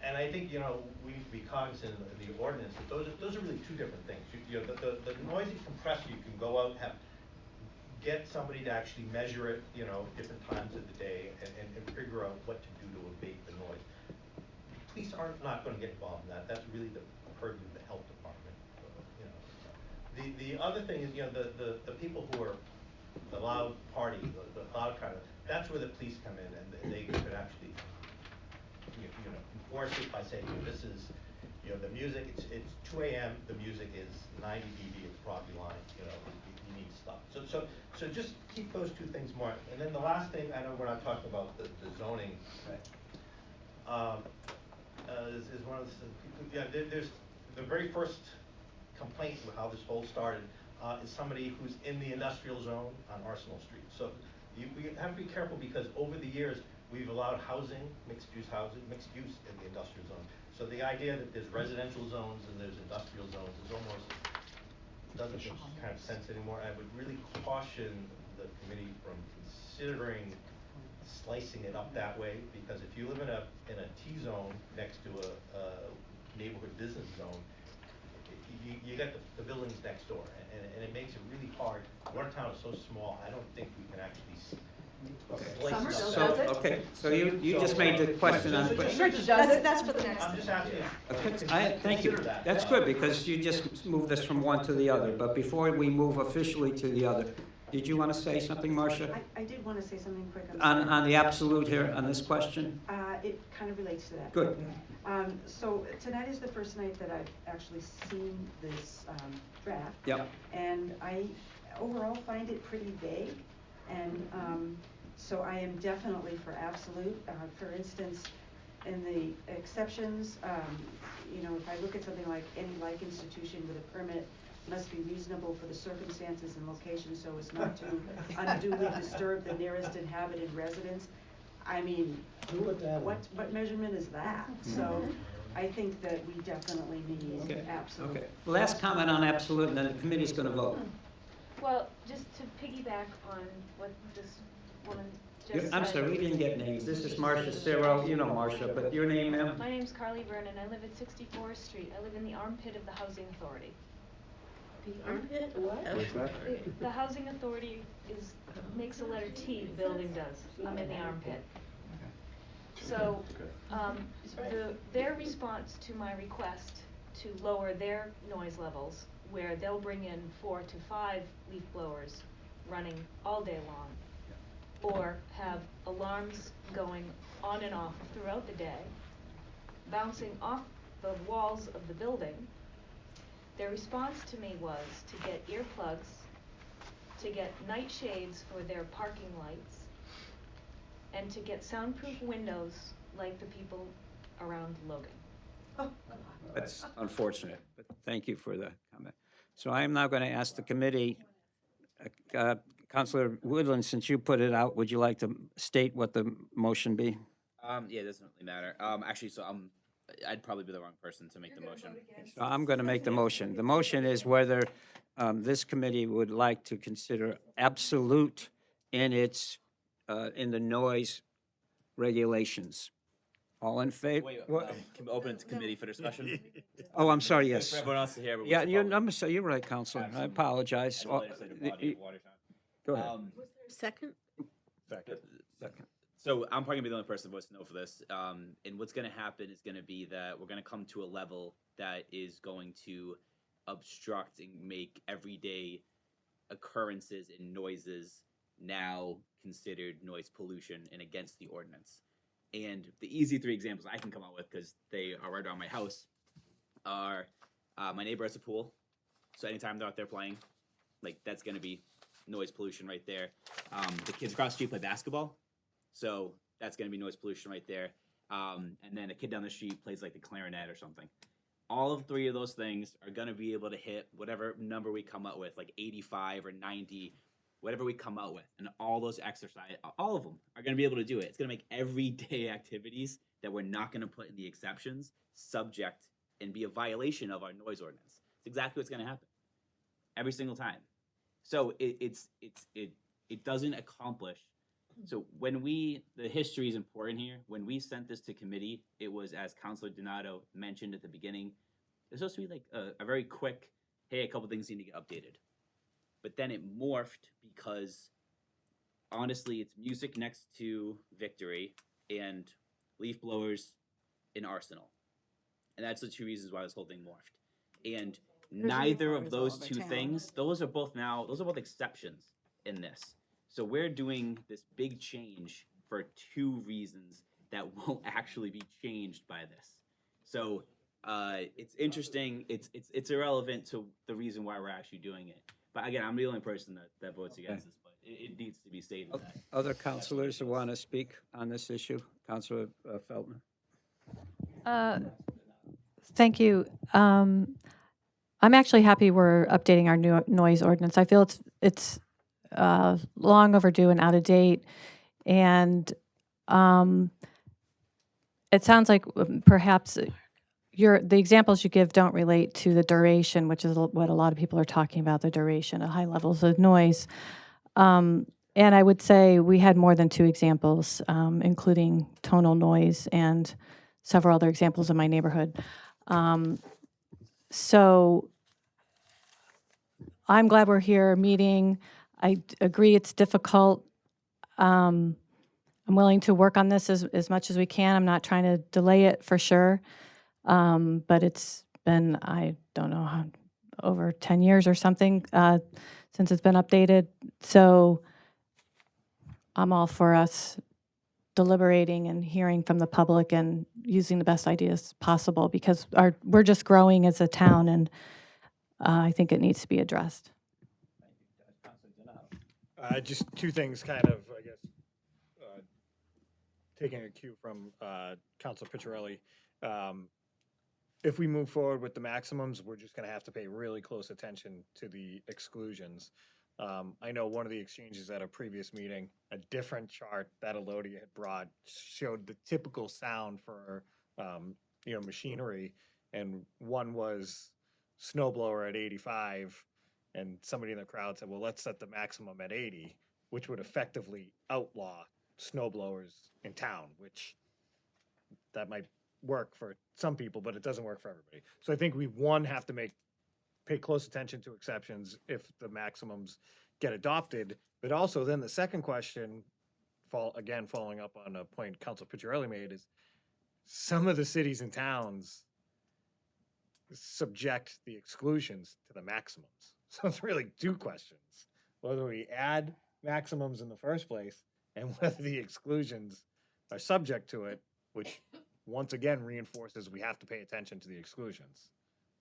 And I think, you know, we need to be cognizant of the ordinance, that those are really two different things. You know, the noisy compressor, you can go out and get somebody to actually measure it, you know, different times of the day and figure out what to do to abate the noise. Police are not going to get involved in that. That's really the purview of the health department. You know, the other thing is, you know, the people who are the loud party, the loud kind of, that's where the police come in, and they could actually, you know, enforce it by saying, this is, you know, the music, it's 2 a.m., the music is 90 dB at the property line, you know, you need to stop. So just keep those two things more. And then the last thing, I know we're not talking about the zoning, is one of the, yeah, there's the very first complaint with how this whole started is somebody who's in the industrial zone on Arsenal Street. So we have to be careful, because over the years, we've allowed housing, mixed use in the industrial zone. So the idea that there's residential zones and there's industrial zones is almost, doesn't make kind of sense anymore. I would really caution the committee from considering slicing it up that way, because if you live in a T-zone next to a neighborhood business zone, you got the buildings next door, and it makes it really hard. Watertown is so small, I don't think we can actually slice it up So, that way. okay, so you just made the question on. That's for the next. I'm just asking. Thank you. Consider that. That's good, because you just moved us from one to the other. But before we move officially to the other, did you want to say something, Marcia? I did want to say something quick. On the absolute here, on this question? It kind of relates to that. Good. So tonight is the first night that I've actually seen this draft. Yep. And I overall find it pretty vague. And so I am definitely for absolute. For instance, in the exceptions, you know, if I look at something like any like institution with a permit must be reasonable for the circumstances and location so as not to unduly disturb the nearest inhabited residence. I mean, what measurement is that? So I think that we definitely need absolute. Okay. Last comment on absolute, and then the committee's going to vote. Well, just to piggyback on what this woman just said. I'm sorry, we didn't get names. This is Marcia Cero. You know Marcia, but your name, ma'am? My name's Carly Vernon. I live at 64th Street. I live in the armpit of the Housing Authority. The armpit? What? The Housing Authority makes a letter T, the building does. I'm in the armpit. So, their response to my request to lower their noise levels, where they'll bring in 4 to 5 leaf blowers running all day long, or have alarms going on and off throughout the day, bouncing off the walls of the building. Their response to me was to get earplugs, to get night shades for their parking lights, and to get soundproof windows like the people around Logan. Oh, That's unfortunate, but thank you for the comment. So I am now going to ask the committee, Councilor Woodland, since you put it out, would you like to state what the motion be? Yeah, it doesn't really matter. Actually, so I'd probably be the wrong person to make the motion. So I'm going to make the motion. The motion is whether this committee would like to consider absolute in its, in the noise regulations. All in favor? Wait, can we open it to committee for discussion? Oh, I'm sorry, yes. For everyone else to hear. Yeah, you're right, Counselor. I apologize. As a legislative body of Watertown. Go ahead. Second? Second. So I'm probably gonna be the only person to vote no for this. And what's gonna happen is gonna be that we're gonna come to a level that is going to obstruct and make everyday occurrences and noises now considered noise pollution and against the ordinance. And the easy three examples I can come up with, because they are right around my house, are my neighbor has a pool, so anytime they're out there playing, like that's gonna be noise pollution right there. The kids across the street play basketball, so that's gonna be noise pollution right there. And then a kid down the street plays like the clarinet or something. All of three of those things are gonna be able to hit whatever number we come up with, like 85 or 90, whatever we come out with. And all those exercise, all of them are gonna be able to do it. It's gonna make everyday activities that we're not gonna put in the exceptions subject and be a violation of our noise ordinance. It's exactly what's gonna happen every single time. So it doesn't accomplish. So when the history is important here. When we sent this to committee, it was, as Councilor Donato mentioned at the beginning, it's supposed to be like a very quick, hey, a couple things need to get updated. But then it morphed because honestly, it's music next to Victory and leaf blowers in Arsenal. And that's the two reasons why this whole thing morphed. And neither of those two things, those are both exceptions in this. So we're doing this big change for two reasons that won't actually be changed by this. So it's interesting. It's irrelevant to the reason why we're actually doing it. But again, I'm the only person that votes against this, but it needs to be stated that. Other councilors who want to speak on this issue? Councilor Feldman? Thank you. I'm actually happy we're updating our new noise ordinance. I feel it's long overdue and out of date, and it sounds like perhaps the examples you give don't relate to the duration, which is what a lot of people are talking about, the duration of high levels of noise. And I would say we had more than two examples, including tonal noise and several other examples in my neighborhood. So I'm glad we're here meeting. I agree it's difficult. I'm willing to work on this as much as we can. I'm not trying to delay it for sure. But it's been, I don't know, over 10 years or something since it's been updated. So I'm all for us deliberating and hearing from the public and using the best ideas possible, because we're just growing as a town, and I think it needs to be addressed. Just two things, kind of, I guess, taking a cue from Councilor Picciarelli. If we move forward with the maximums, we're just going to have to pay really close attention to the exclusions. I know one of the exchanges at a previous meeting, a different chart that Elodia had brought showed the typical sound for machinery, and one was snowblower at 85, and somebody in the crowd said, well, let's set the maximum at 80, which would effectively outlaw snowblowers in town, which that might work for some people, but it doesn't work for everybody. So I think we, have to pay close attention to exceptions if the maximums get adopted, but also then the second question, following up on a point Council Picciarelli made, is some of the cities and towns subject the exclusions to the maximums. So it's really two questions: whether we add maximums in the first place and whether the exclusions are subject to it, which once again reinforces we have to pay attention to the exclusions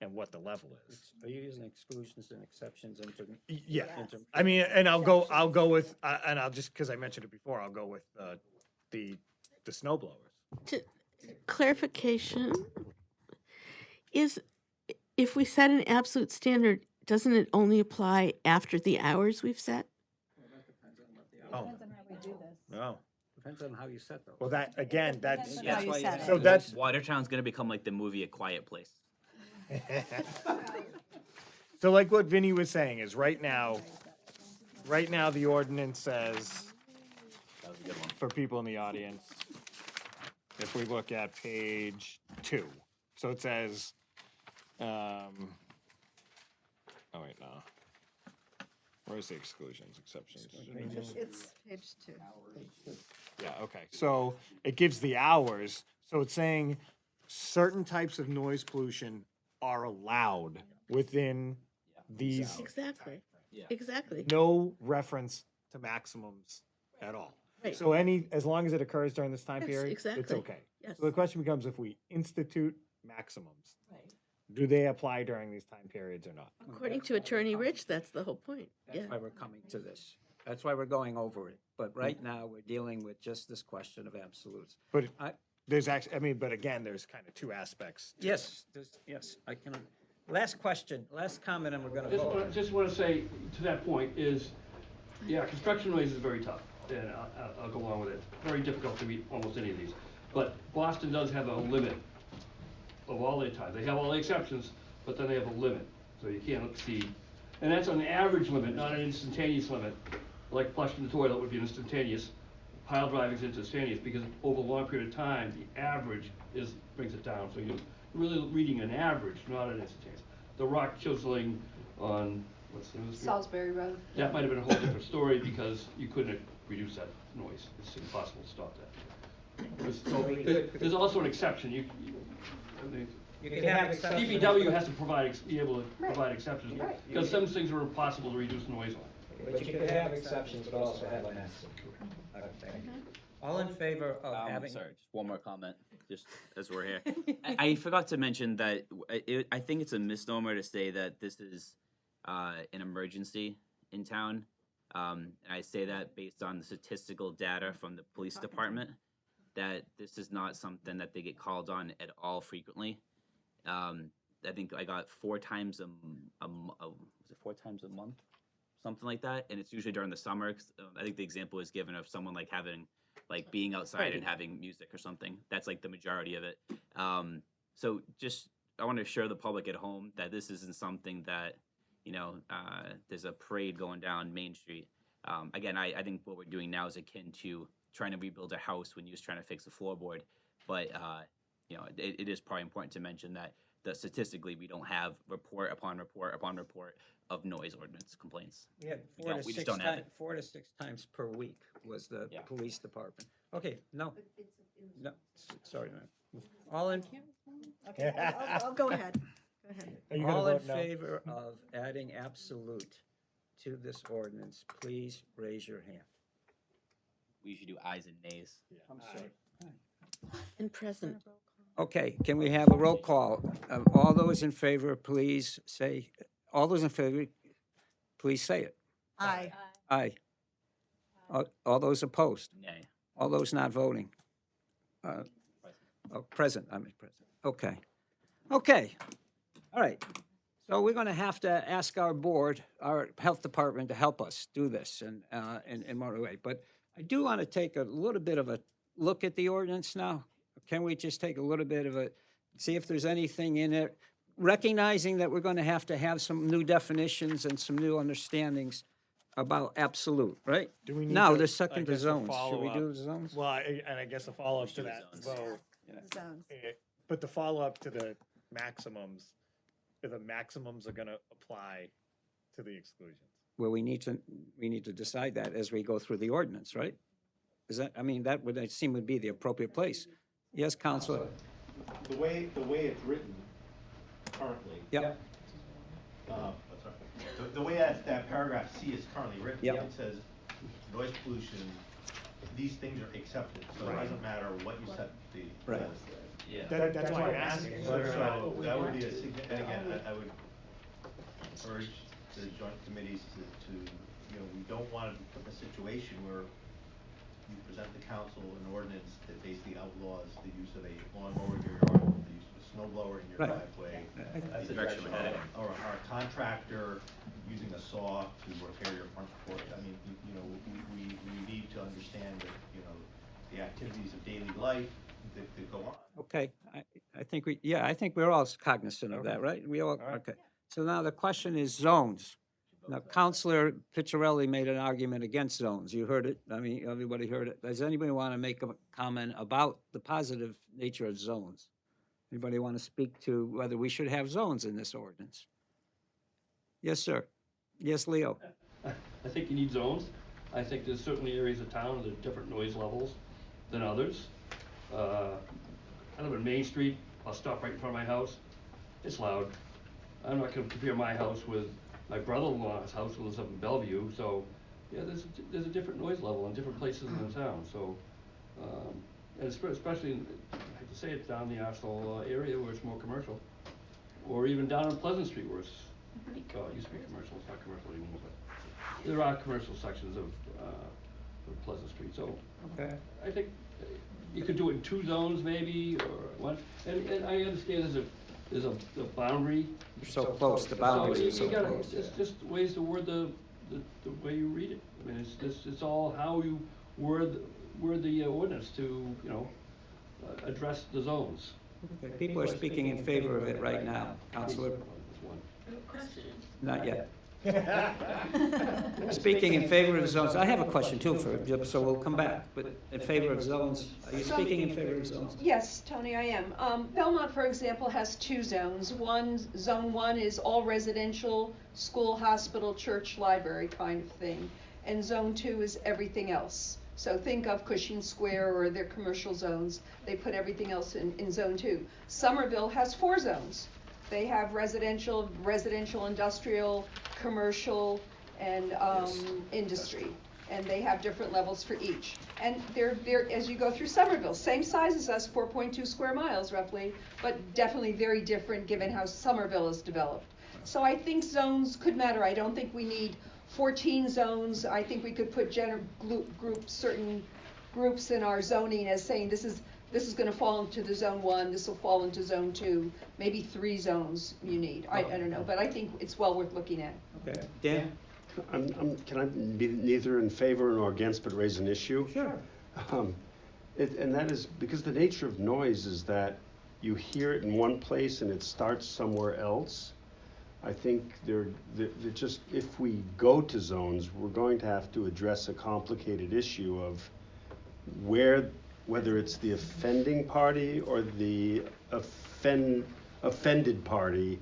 and what the level is. Are you using exclusions and exceptions into? Yeah, I mean, and I'll go with, and I'll just, because I mentioned it before, I'll go with the snow blowers. Clarification is, if we set an absolute standard, doesn't it only apply after the hours we've set? Oh. Depends on how we do this. No. Depends on how you set those. Well, that, again, that's, Depends on how you set it. so that's, Watertown's gonna become like the movie A Quiet Place. so like what Vinny was saying is right now the ordinance says, That was a good one. for people in the audience, if we look at page 2, so it says, Where's the exclusions, exceptions? It's page 2. Yeah, okay. So it gives the hours. So it's saying certain types of noise pollution are allowed within these. Exactly. Yeah. Exactly. No reference to maximums at all. Right. So as long as it occurs during this time Yes, period, it's exactly. okay. Yes. So the question becomes, if we institute maximums, Right. do they apply during these time periods or not? According to Attorney Rich, that's the whole point. Yeah. That's why we're coming to this. That's why we're going over it. But right now, we're dealing with just this question of absolutes. But I- there's actually, I mean, but again, there's kind of two aspects. to it. Yes, I can, last question, last comment, and we're gonna Just vote. want, just want to say to that point is, yeah, construction noise is very tough, and I'll go along with it. Very difficult to meet almost any of these. But Boston does have a limit of all their time. They have all the exceptions, but then they have a limit, so you can't exceed. And that's an average limit, not an instantaneous limit. Like flushing the toilet would be instantaneous, pile driving is instantaneous, because over a long period of time, the average brings it down. So you're really reading an average, not an instantaneous. The rock chiseling on, what's the name of the street? Salisbury Road. That might have been a whole different story because you couldn't reduce that noise. It's impossible to stop that. There's also an exception. I mean, You can have exceptions. DPW has to be able to provide exceptions, Right. because some things are impossible to reduce noise on. But you could have exceptions, but also have a maximum. Okay. All in favor of having? Sorry, just one more comment, just as we're here. I forgot to mention that I think it's a misnomer to say that this is an emergency in town. And I say that based on the statistical data from the police department, that this is not something that they get called on at all frequently. I think I got 4 times was it 4 times a month? Something like that, and it's usually during the summer. 'Cause, I think the example was given of someone like being outside and having music or something. That's like the majority of it. So just I want to assure the public at home that this isn't something that there's a parade going down Main Street. Again, I think what we're doing now is akin to trying to rebuild a house when you're just trying to fix a floorboard. But it is probably important to mention that statistically we don't have report upon report upon report of noise ordinance complaints. Yeah, We just don't have it. 4 to 6 times per week was the Yeah. police department. Okay, no, sorry, man. All in, Okay, I'll go ahead. Go ahead. Are you gonna all in vote no? favor of adding absolute to this ordinance, please raise your hand. We should do ayes and nays. I'm sorry. And present. Okay, can we have a roll call? All those in favor, please say, all those in favor, please say it. Aye. Aye. All those opposed? Nay. All those not voting? Present, I mean present. Okay. Okay. All right. So we're going to have to ask our board, our health department, to help us do this in more way. But I do want to take a little bit of a look at the ordinance now. Can we just take a little bit of a, see if there's anything in it, recognizing that we're going to have some new definitions and some new understandings about absolute, right? Do we need Now, to, the second I to guess, zones. Should follow we up? do the zones? Well, and I guess the follow-up to do that zones. vote, Zones. but the follow-up to the maximums, the maximums are gonna apply to the exclusions. Well, we need to decide that as we go through the ordinance, right? Is that, I mean, that would seem would be the appropriate place. Yes, Counselor? The way it's written currently. Yep. The way that paragraph C is currently written, Yep. it says noise pollution, these things are accepted, so it doesn't matter what you set the. Right. Yeah. That's why I'm asking. So that would be a and again, I would urge the joint committees to, we don't want to put in a situation where you present the council an ordinance that basically outlaws the use of a lawnmower in your yard, the use of a snow blower in your Right. driveway. That's the direction we're headed. Or a contractor using a saw to repair your front porch. I mean, we need to understand that, the activities of daily life that go on. Okay, I think I think we're all cognizant of that, right? We all, okay. So now the question is zones. Now, Counselor Picciarelli made an argument against zones. You heard it. I mean, everybody heard it. Does anybody want to make a comment about the positive nature of zones? Anybody want to speak to whether we should have zones in this ordinance? Yes, sir. Yes, Leo. I think you need zones. I think there's certainly areas of town that have different noise levels than others. I live on Main Street, I'll stop right in front of my house, it's loud. I'm not gonna compare my house with my brother-in-law's house who lives up in Bellevue, so, yeah, there's a different noise level in different places in the town, so, and especially, I hate to say it, down the Arsenal area where it's more commercial, or even down on Pleasant Street where it's, it used to be commercial, it's not commercial anymore, but there are commercial sections of Pleasant Street, so. Okay. I think you could do it in 2 zones maybe, or one, and I understand there's a boundary. You're so close, the boundaries are so you gotta, close. it's just ways to word the way you read it. I mean, it's all how you word the ordinance to, you know, address the zones. Okay, people are speaking in favor of it right now. Counselor? Not yet. Speaking in favor of zones, I have a question too so we'll come back, but in favor of zones, are you speaking in favor of zones? Yes, Tony, I am. Belmont, for example, has 2 zones. Zone 1 is all residential, school, hospital, church, library kind of thing. And Zone 2 is everything else. So think of Cushing Square or their commercial zones. They put everything else in Zone 2. Somerville has 4 zones. They have residential, industrial, commercial, and industry. And they have different levels for each. And they're as you go through Somerville, same size as us, 4.2 square miles roughly, but definitely very different given how Somerville is developed. So I think zones could matter. I don't think we need 14 zones. I think we could put certain groups in our zoning as saying this is going to fall into the Zone 1, this will fall into Zone 2, maybe 3 zones you need. I don't know, but I think it's well worth looking at. Okay, Dan? Can I be neither in favor nor against, but raise an issue? Sure. And that is because the nature of noise is that you hear it in one place and it starts somewhere else. I think they're just, if we go to zones, we're going to have to address a complicated issue of whether it's the offending party or the offended party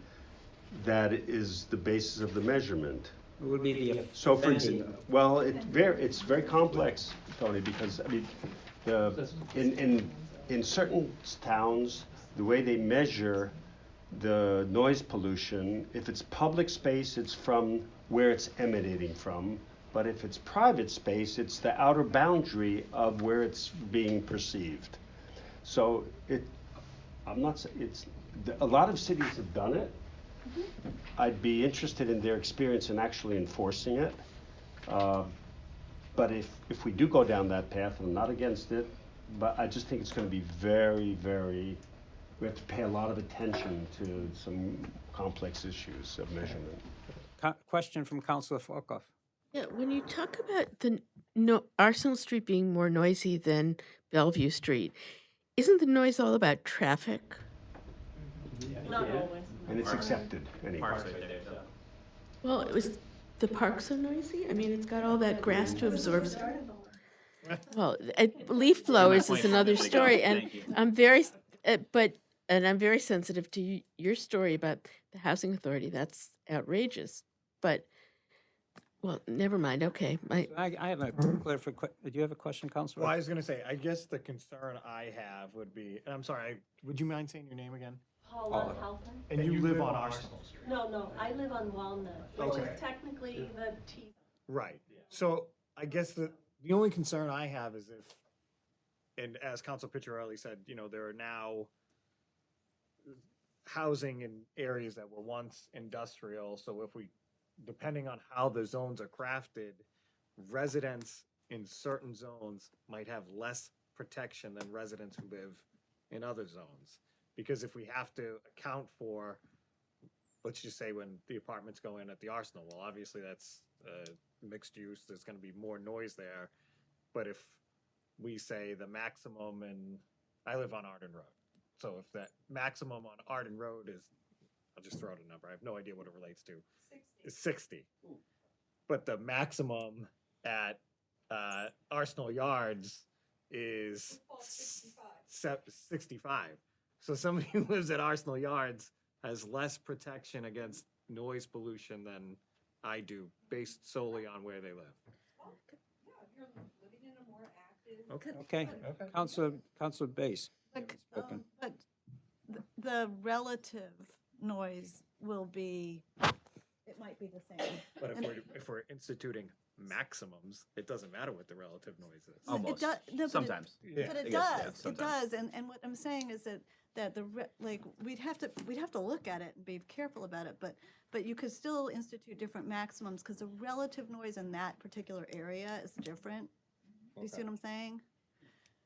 that is the basis of the measurement. It would be the So for offending. example, well, it's very complex, Tony, because I mean, in certain towns, the way they measure the noise pollution, if it's public space, it's from where it's emanating from. But if it's private space, it's the outer boundary of where it's being perceived. So I'm not saying a lot of cities have done it. I'd be interested in their experience in actually enforcing it. But if we do go down that path, I'm not against it, but I just think it's going to be very, very, we have to pay a lot of attention to some complex issues of measurement. Question from Councilor Folkoff. Yeah, when you talk about Arsenal Street being more noisy than Bellevue Street, isn't the noise all about traffic? Not always. And it's accepted anyway. Well, the parks are noisy? I mean, it's got all that grass to absorb. Well, leaf blowers is another story, and I'm very, I'm very sensitive to your story about the housing authority. That's outrageous. But, well, never mind. Okay. I have a clarification. Do you have a question, Councilor? Well, I was going to say, I guess the concern I have would be, and I'm sorry, would you mind saying your name again? Paula Halpern? And you live on Arsenal Street? No, I live on Walnut, which Okay. is technically the T. Right. So I guess the only concern I have is if, and as Council Picciarelli said, there are now housing in areas that were once industrial. So if we, depending on how the zones are crafted, residents in certain zones might have less protection than residents who live in other zones. Because if we have to account for, let's just say when the apartments go in at the Arsenal, well, obviously that's mixed use, there's going to be more noise there. But if we say the maximum, and I live on Arden Road, so if that maximum on Arden Road is, I'll just throw out a number, I have no idea what it relates to, 60. Is 60. But the maximum at Arsenal Yards is 65. So somebody who lives at Arsenal Yards has less protection against noise pollution than I do, based solely on where they live. Okay, Counselor Base. Spoken. But the relative noise will be, it might be the same. But And- if we're instituting maximums, it doesn't matter what the relative noise is. Almost. No, but it- Sometimes. Yeah. But I it guess, yeah, does, it sometimes. does, and what I'm saying is that like, we'd have to look at it and be careful about it, but you could still institute different maximums, because the relative noise in that particular area is different. Do you see what I'm saying?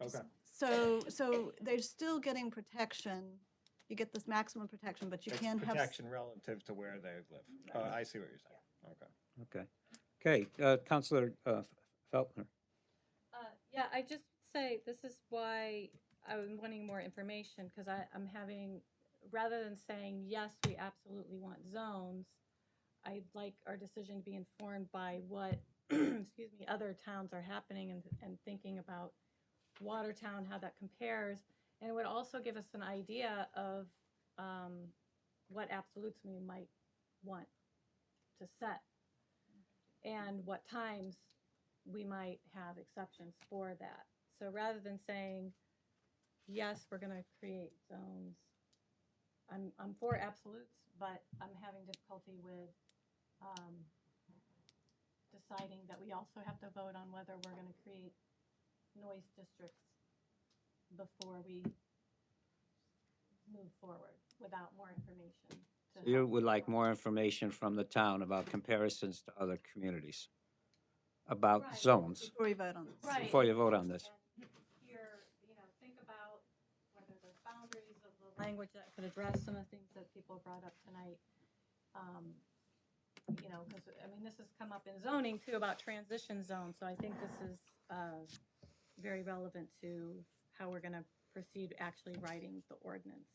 Okay. So they're still getting protection, you get this maximum protection, but you It's can have. protection relative to where they live. I see what you're saying. Okay. Okay, Counselor Feltner. Yeah, I just say this is why I'm wanting more information, because I'm having, rather than saying, yes, we absolutely want zones, I'd like our decision to be informed by what, excuse me, other towns are happening and thinking about Watertown, how that compares. And it would also give us an idea of what absolutes we might want to set and what times we might have exceptions for that. So rather than saying, yes, we're going to create zones, I'm for absolutes, but I'm having difficulty with deciding that we also have to vote on whether we're going to create noise districts before we move forward without more information. to You help would like inform. more information from the town about comparisons to other communities, about Right. zones, Before we vote on this. Right. before you vote on this. And here, think about whether there's boundaries of the language that could address some of the things that people brought up tonight. Because, this has come up in zoning too about transition zones, so I think this is very relevant to how we're going to proceed actually writing the ordinance.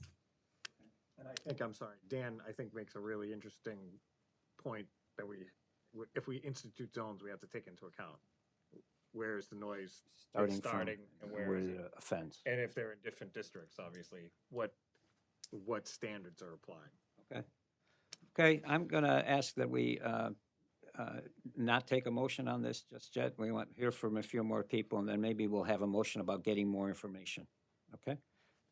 And I think, I'm sorry, Dan, I think makes a really interesting point that if we institute zones, we have to take into account where is the noise Starting and from where is the it? offense. And if they're in different districts, obviously, what standards are applied. Okay. Okay, I'm going to ask that we not take a motion on this just yet. We want to hear from a few more people, and then maybe we'll have a motion about getting more information. Okay?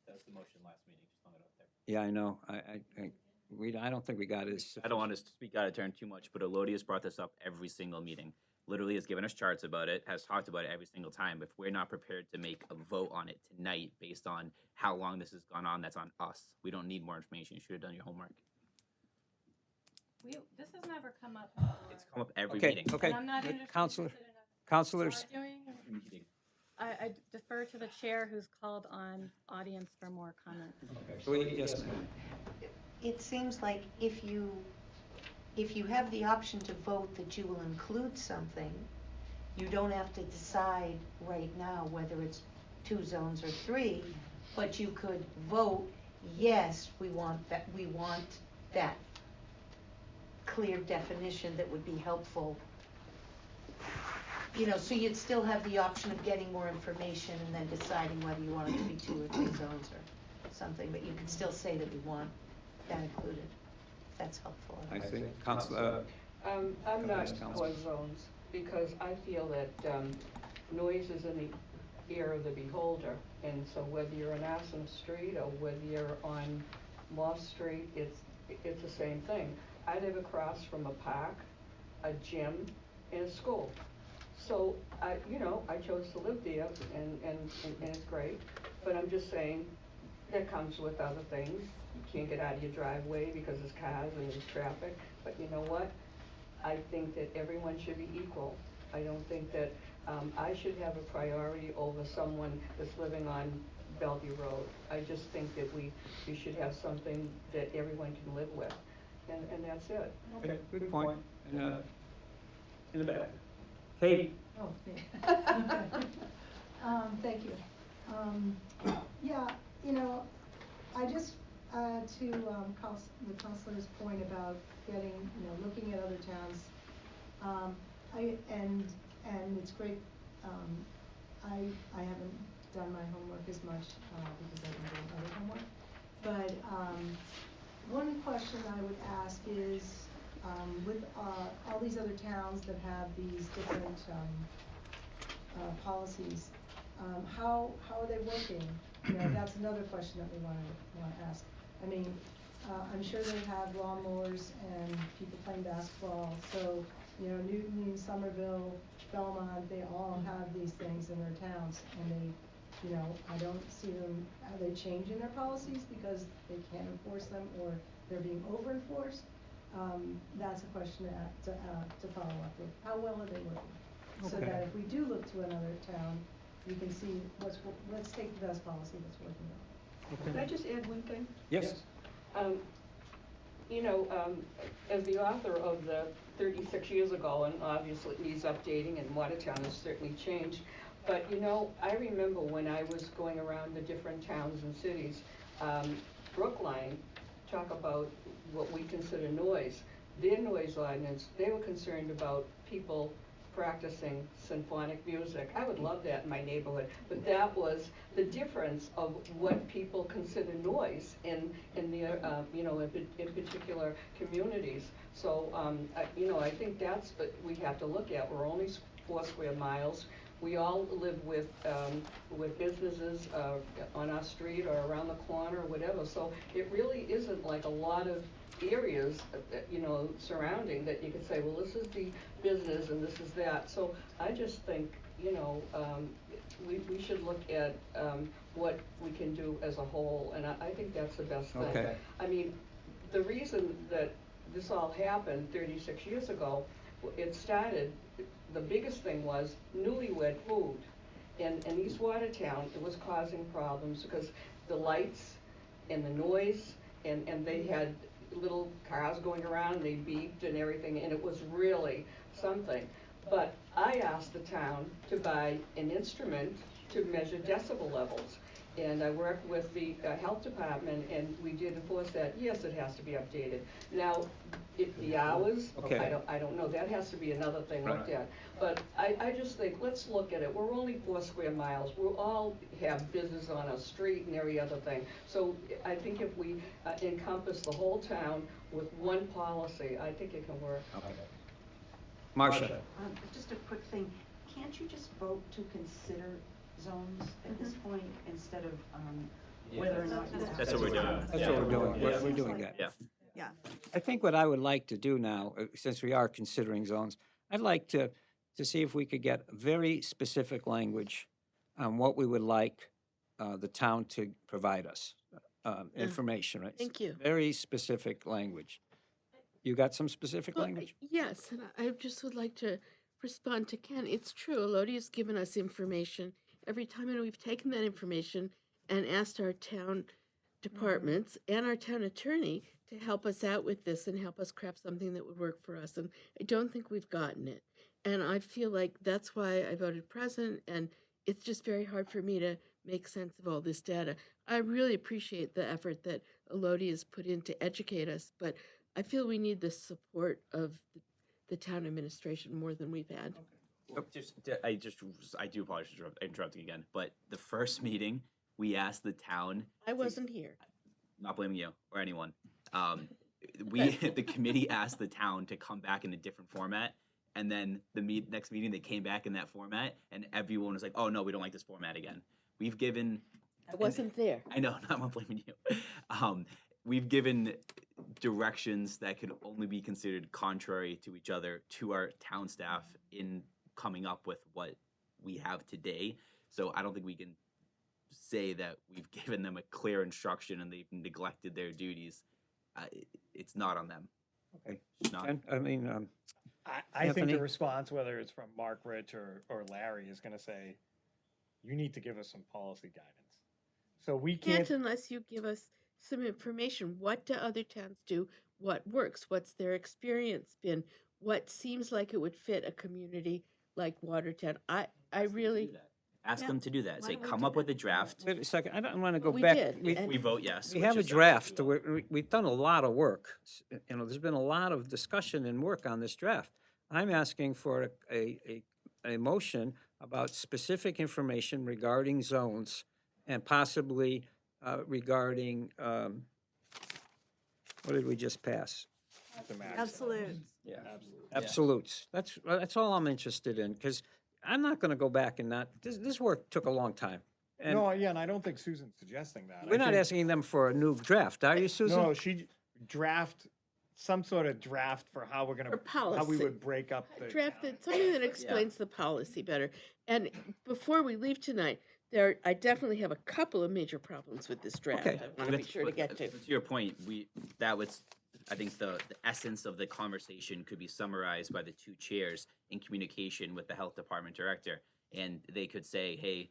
That was the motion last meeting, just hung it up there. Yeah, I know. I don't think we got it. I don't want to speak out of turn too much, but Elodius brought this up every single meeting. Literally has given us charts about it, has talked about it every single time. If we're not prepared to make a vote on it tonight based on how long this has gone on, that's on us. We don't need more information. You should have done your homework. This has never come up before. It's come up every Okay, meeting. okay. And I'm not interested Counselors, arguing. I defer to the chair who's called on audience for more comment. yes, ma'am. It seems like if you have the option to vote that you will include something, you don't have to decide right now whether it's 2 zones or 3, but you could vote, yes, we want that clear definition that would be helpful. So you'd still have the option of getting more information and then deciding whether you want it to be 2 or 3 zones or something, but you could still say that we want that included. If that's helpful. I think Counselor. I'm Vice not Counsel. for zones, because I feel that noise is in the ear of the beholder. And so whether you're on Assam Street or whether you're on Moss Street, it's the same thing. I live across from a park, a gym, and a school. So I chose to live there, and it's great. But I'm just saying, that comes with other things. You can't get out of your driveway because there's cars and there's traffic. But you know what? I think that everyone should be equal. I don't think that I should have a priority over someone that's living on Bellevue Road. I just think that we should have something that everyone can live with. And that's it. Okay, good point. And, in the back. Kate? Oh, yeah. Thank you. Yeah, I just, to the counselor's point about looking at other towns, and it's great, I haven't done my homework as much, because I've been doing other homework, but, one question I would ask is, with all these other towns that have these different policies, how are they working? You know, that's another question that we want to ask. I mean, I'm sure they have lawnmowers and people playing basketball. So, you know, Newton, Somerville, Belmont, they all have these things in their towns, and they, you know, I don't see them. Are they changing their policies because they can't enforce them, or they're being over-enforced? That's a question to follow up with. How well are they working? So Okay. that if we do look to another town, we can see let's take the best policy that's working well. Can I just add one thing? Yes. You know, as the author of the 36 years ago, and obviously it needs updating, and Watertown has certainly changed, but you know, I remember when I was going around the different towns and cities, Brookline, talk about what we consider noise. Their noise ordinance, they were concerned about people practicing symphonic music. I would love that in my neighborhood, but that was the difference of what people consider noise in their, you know, in particular communities. So, you know, I think that's what we have to look at. We're only 4 square miles. We all live with businesses on our street or around the corner or whatever. So it really isn't like a lot of areas, you know, surrounding that you could say, well, this is the business and this is that. So I just think, you know, we should look at what we can do as a whole, and I think that's the best thing. Okay. I mean, the reason that this all happened 36 years ago, it started, the biggest thing was newlywed food. In East Watertown, it was causing problems because the lights and the noise, and they had little cars going around, and they beeped and everything, and it was really something. But I asked the town to buy an instrument to measure decibel levels. And I worked with the health department, and we did enforce that. Yes, it has to be updated. Now, the hours, Okay. I don't know, that has to be another thing looked Right. at. But I just think, let's look at it. We're only 4 square miles. We'll all have business on a street and every other thing. So I think if we encompass the whole town with one policy, I think it can work. Okay. Marcia. Just a quick thing, can't you just vote to consider zones at this point instead of whether or not you have? That's what we're doing. That's what we're doing. We're doing that. Yeah. Yeah. I think what I would like to do now, since we are considering zones, I'd like to see if we could get very specific language on what we would like the town to provide us, information, right? Thank you. Very specific language. You got some specific Well, language? yes, and I just would like to respond to Ken. It's true, Elodia's given us information every time, and we've taken that information and asked our town departments and our town attorney to help us out with this and help us craft something that would work for us. And I don't think we've gotten it. And I feel like that's why I voted present, and it's just very hard for me to make sense of all this data. I really appreciate the effort that Elodia has put in to educate us, but I feel we need the support of the town administration more than we've had. I do apologize for interrupting again, but the first meeting, we asked the town. I wasn't here. Not blaming you or anyone. The committee asked the town to come back in a different format, and then the next meeting they came back in that format, and everyone was like, "Oh no, we don't like this format again." We've given. I wasn't there. I know, I'm not blaming you. We've given directions that could only be considered contrary to each other to our town staff in coming up with what we have today. So I don't think we can say that we've given them a clear instruction and they've neglected their duties. It's not on them. Okay. It's not. Ken, I mean, I think Anthony? the response, whether it's from Mark, Rich, or Larry, is going to say, you need to give us some policy guidance. So we can't. Unless you give us some information. What do other towns do? What works? What's their experience been? What seems like it would fit a community like Watertown? I really Ask them to do that. Say, come up with a draft. wait a second, I don't want to go We back. did, We vote yes. We which have a is- draft. We've done a lot of work. You know, there's been a lot of discussion and work on this draft. I'm asking for a motion about specific information regarding zones and possibly regarding, what did we just pass? The max. Absolute. Yeah. Absolute. Absolutes. That's all I'm interested in, because I'm not gonna go back and not, this work took a long time. And No, yeah, and I don't think Susan's suggesting that. I we're not think- asking them for a new draft, are you, Susan? No, she draft, some sort of draft for how we're gonna, For how we policy. would break up the. Draft town. that, something that explains the policy better. And before we leave tonight, I definitely have a couple of major problems with this draft. Okay. I want to be sure to get to. To your point, that was, I think the essence of the conversation could be summarized by the two chairs in communication with the health department director. And they could say, hey,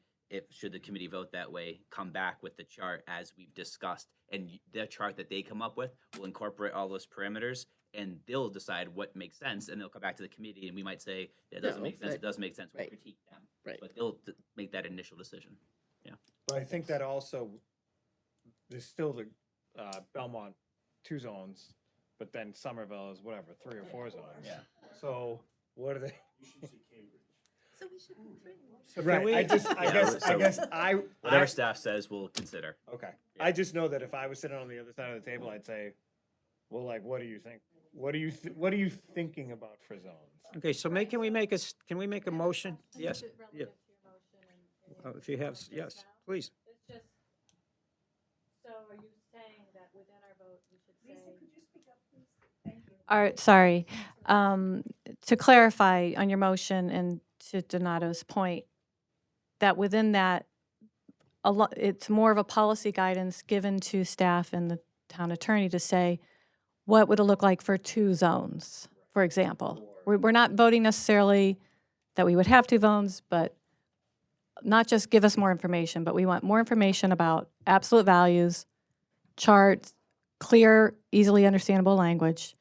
should the committee vote that way, come back with the chart as we've discussed. And the chart that they come up with will incorporate all those parameters, and they'll decide what makes sense, and they'll come back to the committee, and we might say, that doesn't No, make sense, it but- does make sense, we'll right. critique them. Right. But they'll make that initial decision. But I think that also, there's still the, Belmont 2 zones, but then Somerville is whatever, 3 or 4 zones. Yeah. So what are they? So we should So can Right, we- I so guess Whatever staff says, we'll consider. Okay, I just know that if I was sitting on the other side of the table, I'd say, well, like, what do you think? What are you thinking about for zones? Okay, so can we make a motion? Yes, yeah. If you have, yes, please. It's just, so are you saying that within our vote, we should say? Lisa, could you speak up, please? Thank you. All right, sorry. To clarify on your motion and to Donato's point, that within that, it's more of a policy guidance given to staff and the town attorney to say, what would it look like for 2 zones, for example? We're not voting necessarily that we would have 2 zones, but not just give us more information, but we want more information about absolute values, charts, clear, easily understandable language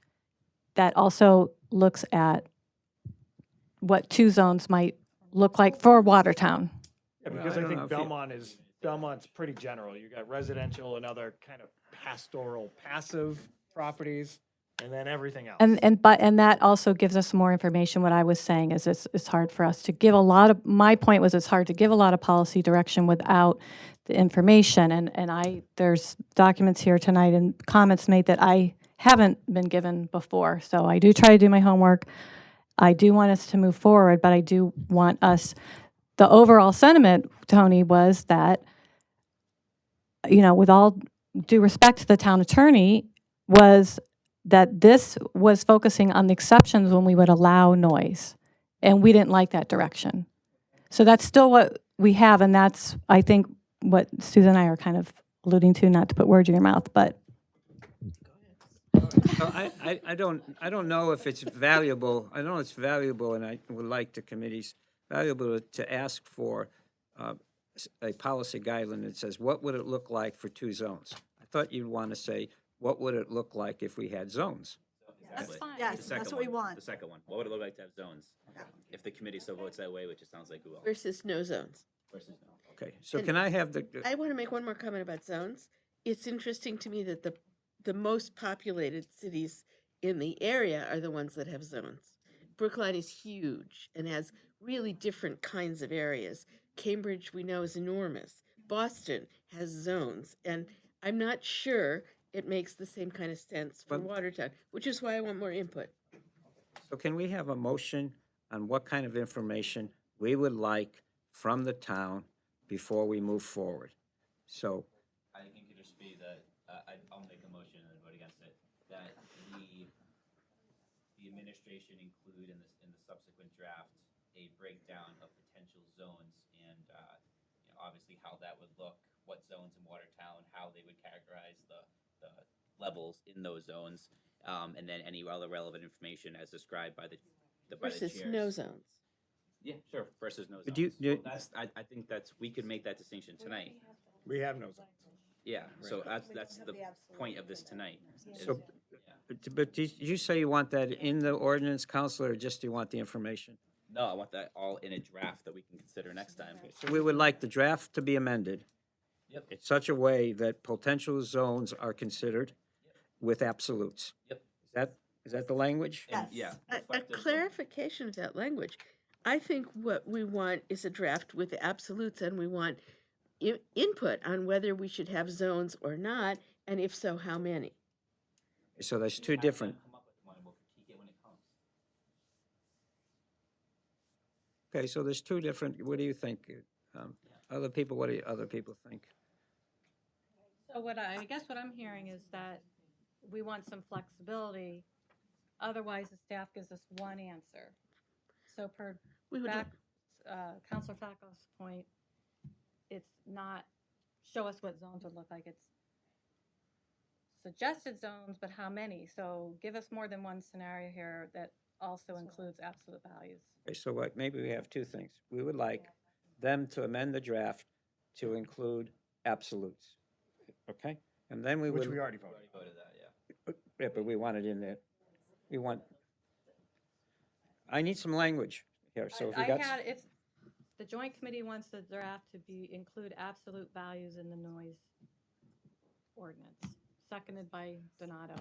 that also looks at what 2 zones might look like for Watertown. Yeah, Well, because I I don't know think if you- Belmont's pretty general. You got residential and other kind of pastoral, passive properties, and then everything else. And that also gives us more information. What I was saying is it's hard for us to give a lot of, my point was it's hard to give a lot of policy direction without the information. And there's documents here tonight and comments made that I haven't been given before. So I do try to do my homework. I do want us to move forward, but I do want us, the overall sentiment, Tony, was that, with all due respect to the town attorney, was that this was focusing on the exceptions when we would allow noise. And we didn't like that direction. So that's still what we have, and that's, I think, what Susan and I are kind of alluding to, not to put words in your mouth, but So I don't know if it's valuable, I know it's valuable, and I would like the committee's valuable to ask for a policy guideline that says, what would it look like for 2 zones? I thought you'd want to say, what would it look like if we had zones? Exactly. fine. Yes, The second that's what we one, want. The second one, what would it look like to have zones? If the committee so votes that way, which it sounds like we will. Versus no zones. Versus no. Okay, so And can I have I want to make one more comment about zones. It's interesting to me that the most populated cities in the area are the ones that have zones. Brookline is huge and has really different kinds of areas. Cambridge, we know, is enormous. Boston has zones, and I'm not sure it makes the same kind of sense for But- Watertown, which is why I want more input. So can we have a motion on what kind of information we would like from the town before we move forward? So, I think it could just be that, I'll make a motion and vote against it, that the administration include in the subsequent draft, a breakdown of potential zones and, obviously how that would look, what zones in Watertown, how they would characterize the levels in those zones, and then any other relevant information as described by the Versus chairs. no zones. Yeah, sure, versus no zones. But you- Well, I think we could make that distinction tonight. We have no zones. Yeah, so that's the point of this tonight. is- So- yeah. but did you say you want that in the ordinance, Counselor, or just you want the information? No, I want that all in a draft that we can consider next time. So we would like the draft to be amended Yep. in such a way that potential zones are considered with absolutes. Yep. Is that the language? And, yeah. A reflective of- clarification of that language. I think what we want is a draft with the absolutes, and we want input on whether we should have zones or not, and if so, how many. So there's 2 different, Okay, so there's two different, what do you think? Other people, what do other people think? So I guess what I'm hearing is that we want some flexibility, otherwise the staff gives us one answer. So per We would Counselor Flacco's point, it's not, show us what zones would look like, it's suggested zones, but how many? So give us more than one scenario here that also includes absolute values. Okay, so what, maybe we have two things. We would like them to amend the draft to include absolutes, okay? And then we would. Which we already voted. Voted that, yeah. Yeah, but we want it in there. We want, I need some language here, so if we got. If the joint committee wants the draft to include absolute values in the noise ordinance, seconded by Donato.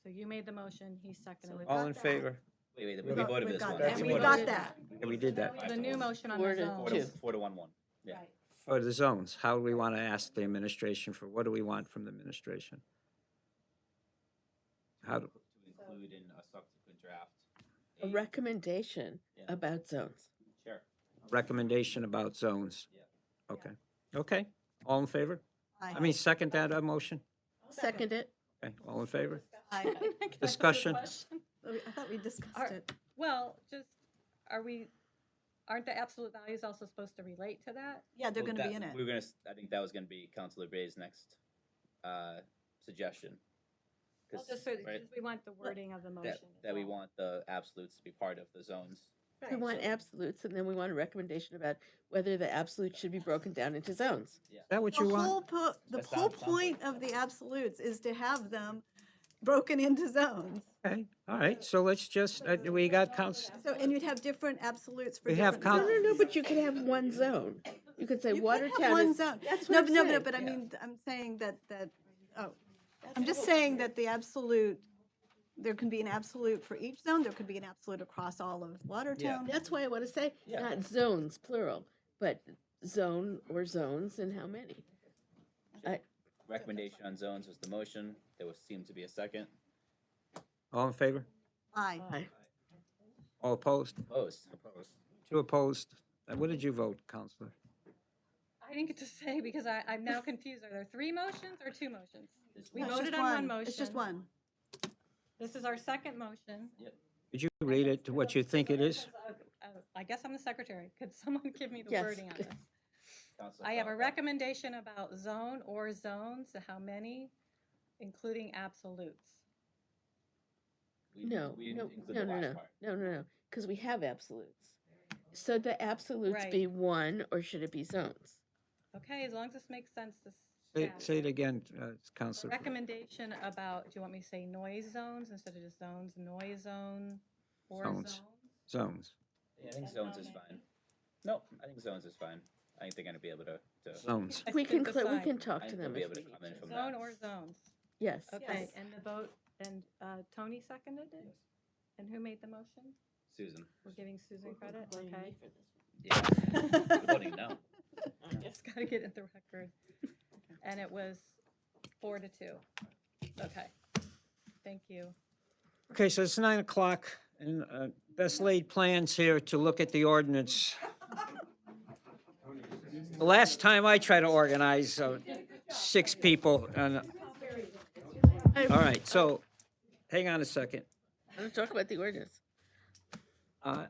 So you made the motion, he seconded it. All in favor? Wait, we voted this one. And we got that. Yeah, we did that. The new motion on Four the to zones. two. 4-1-1, yeah. Right. For the zones, how do we want to ask the administration for, what do we want from the administration? How do, To include in a subsequent draft. A recommendation Yeah. about zones. Sure. recommendation about zones? Yeah. Okay, okay, all in favor? Aye. I mean, second that motion? Second it. Okay, all in favor? Aye. Can I ask a Discussion? question? I thought we discussed Are- it. Well, aren't the absolute values also supposed to relate to that? Yeah, they're Well, gonna be that- in it. We were gonna, I think that was gonna be Counselor Bay's next, suggestion. Well, 'Cause, just right, we want the wording of the motion. that, as that we well. want the absolutes to be part of the zones. We want absolutes, and then we want a recommendation about whether the absolutes should be broken down into zones. Is that what The you want? whole the That whole sounds point of the absolutes is to have them broken into zones. Okay, all right, so let's just, we got So, and you'd have different absolutes for We have different No, zones. no, no, but you could have one zone. You could say You could have Watertown one is. zone. That's No, what I'm no, no, saying. but I mean, I'm saying that, I'm just saying that the absolute, there can be an absolute for each zone, there could be an absolute across all of Watertown. That's why I want to say, Yeah. not zones, plural, but zone or zones and how many. Recommendation on zones was the motion. There was, seemed to be a second. all in favor? Aye. Aye. All opposed? Opposed. Two opposed. What did you vote, Counselor? I didn't get to say because I'm now confused. Are there 3 motions or 2 motions? We No, it's voted just on one motion. It's just one. This is our second motion. Did you read it to what you think it is? I guess I'm the secretary. Could someone give me the Yes. wording on this? Counselor I have a Falco. recommendation about zone or zones, how many, including absolutes. No, We no, didn't include no, the no, last no, part. no, because we have absolutes. So the absolutes Right. be one, or should it be zones? Okay, as long as this makes sense to Say, staff. say it again, Counselor. Recommendation about, do you want me to say noise zones instead of just zones, noise zone or Zones. zones? Zones, Yeah, I think zones is fine. Nope, I think zones is fine. I think they're gonna be able to zones. We Good can, to we decide. can talk I to think them they'll be if able to we come need in to. from Zone that. or zones? Yes. Okay, yes. and the vote, and Tony seconded it? And who made the motion? Susan. We're giving Susan credit, okay? Yeah. Voting no. Just gotta get it the record. And it was 4-2. Okay, thank you. Okay, so it's 9 o'clock, and best laid plans here to look at the ordinance. The last time I tried to organize 6 people, and, all right, so, hang on a second. Let's talk about the ordinance.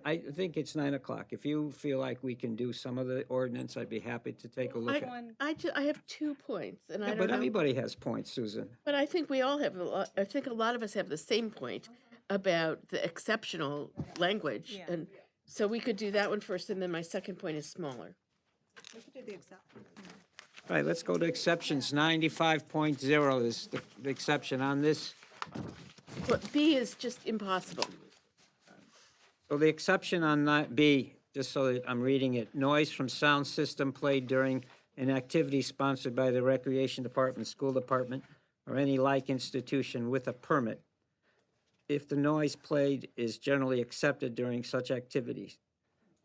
I think it's 9 o'clock. If you feel like we can do some of the ordinance, I'd be happy to take a look at it. I have 2 points, and I Yeah, don't but know. everybody has points, Susan. But I think we all have, I think a lot of us have the same point about the exceptional language. Yeah. And so we could do that one first, and then my second point is smaller. We could do the exception. All right, let's go to exceptions. 95.0 is the exception on this. But B is just impossible. So the exception on B, just so that I'm reading it, noise from sound system played during an activity sponsored by the Recreation Department, School Department, or any like institution with a permit, if the noise played is generally accepted during such activities,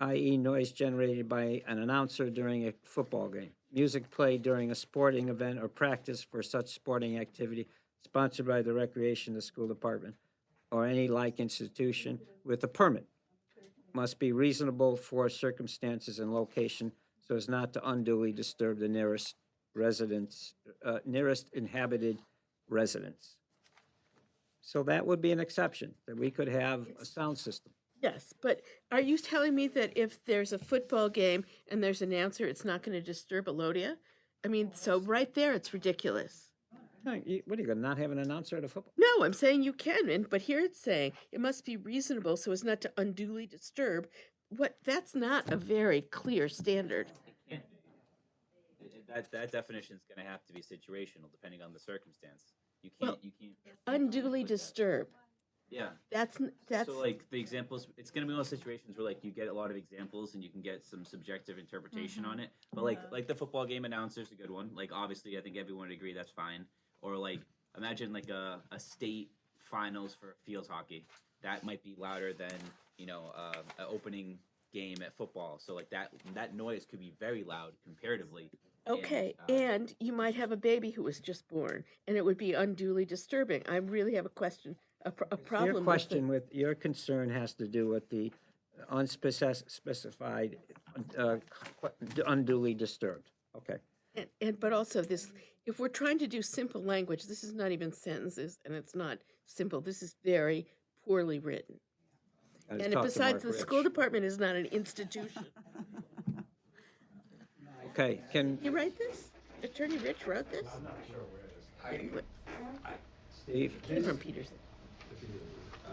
i.e. noise generated by an announcer during a football game, music played during a sporting event or practice for such sporting activity sponsored by the Recreation, the School Department, or any like institution with a permit. must be reasonable for circumstances and location so as not to unduly disturb the nearest residents, nearest inhabited residents. So that would be an exception, that we could have a sound system. Yes, but are you telling me that if there's a football game and there's an announcer, it's not going to disturb Elodia? I mean, so right there, it's ridiculous. What are you going to not have an announcer at a football? No, I'm saying you can, but here it's saying it must be reasonable so as not to unduly disturb. That's not a very clear standard. That definition is going to have to be situational, depending on the circumstance. You Well, can't unduly disturb. Yeah. That's So like the examples, it's going to be one of those situations where like you get a lot of examples and you can get some subjective interpretation on it. But like the football game announcer's a good one. Like obviously, I think everyone would agree that's fine. Or like imagine like a state finals for field hockey. That might be louder than an opening game at football. So like that noise could be very loud comparatively. Okay, and you might have a baby who was just born, and it would be unduly disturbing. I really have a question, a problem. Your question with your concern has to do with the unspecified, unduly disturbed. Okay. But also this, if we're trying to do simple language, this is not even sentences, and it's not simple. This is very poorly written. And besides, the school department is not an institution. Okay, can you write this? Attorney Rich wrote this? I'm not sure where it is. Steve? From Peterson.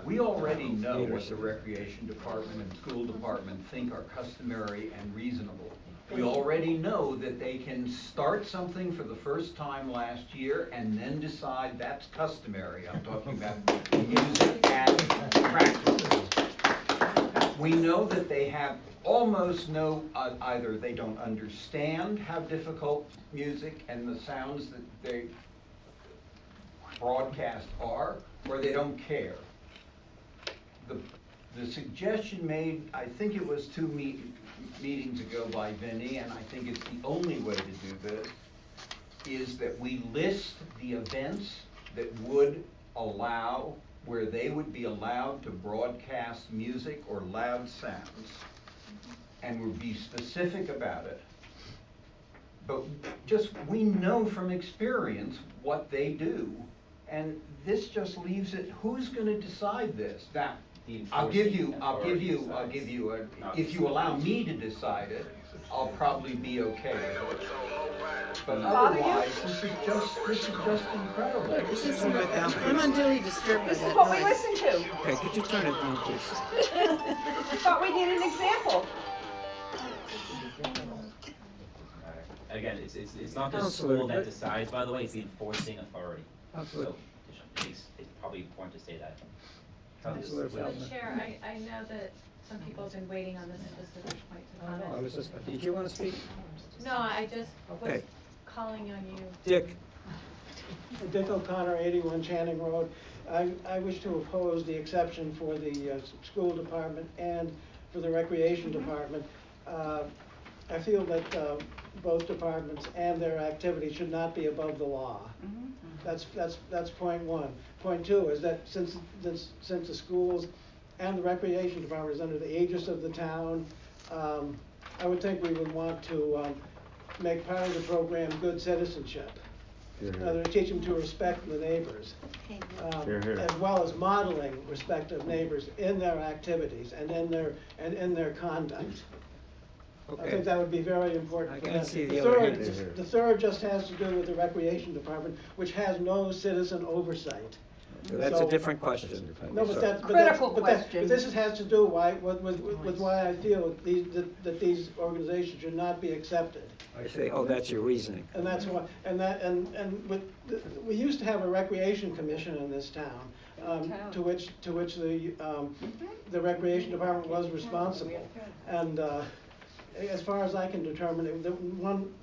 We already know what the recreation department and school department think are customary and reasonable. We already know that they can start something for the first time last year and then decide that's customary. I'm talking about music and practices. We know that they have almost no, either they don't understand how difficult music and the sounds that they broadcast are, or they don't care. The suggestion made, I think it was 2 meetings ago by Vinny, and I think it's the only way to do this, is that we list the events that would allow, where they would be allowed to broadcast music or loud sounds, and we'll be specific about it. But we know from experience what they do, and this just leaves it, who's gonna decide this? Now, if you allow me to decide it, I'll probably be okay with it. But otherwise, this is just incredible. I'm unduly disturbed by This is that what we noise. listen to. Okay, could you turn it down, please? I thought we needed an example. Again, it's not the Counselor, school that but- decides, by the way, it's the enforcing authority. Counselor. So it's probably important to say that. Counselor So, Feldman. Chair, I know that some people have been waiting on this specific point to comment. I was just, did you want to speak? No, I just was Okay. calling on you. Dick? Dick O'Connor, 81 Channing Road. I wish to oppose the exception for the school department and for the recreation department. I feel that both departments and their activities should not be above the law. That's point one. Point two is that since the schools and the recreation department is under the aegis of the town, I would think we would want to make part of the program good citizenship. In other words, teach them to respect the neighbors, as well as modeling respect of neighbors in their activities and in their conduct. I think that would be very important. I for can them. see the other hand. The third just has to do with the recreation department, which has no citizen oversight. That's a different question. No, but that's Critical question. But this has to do with why I feel that these organizations should not be accepted. I say, oh, that's your reasoning. And that's why, we used to have a recreation commission in this town, to which the recreation department was responsible. And as far as I can determine,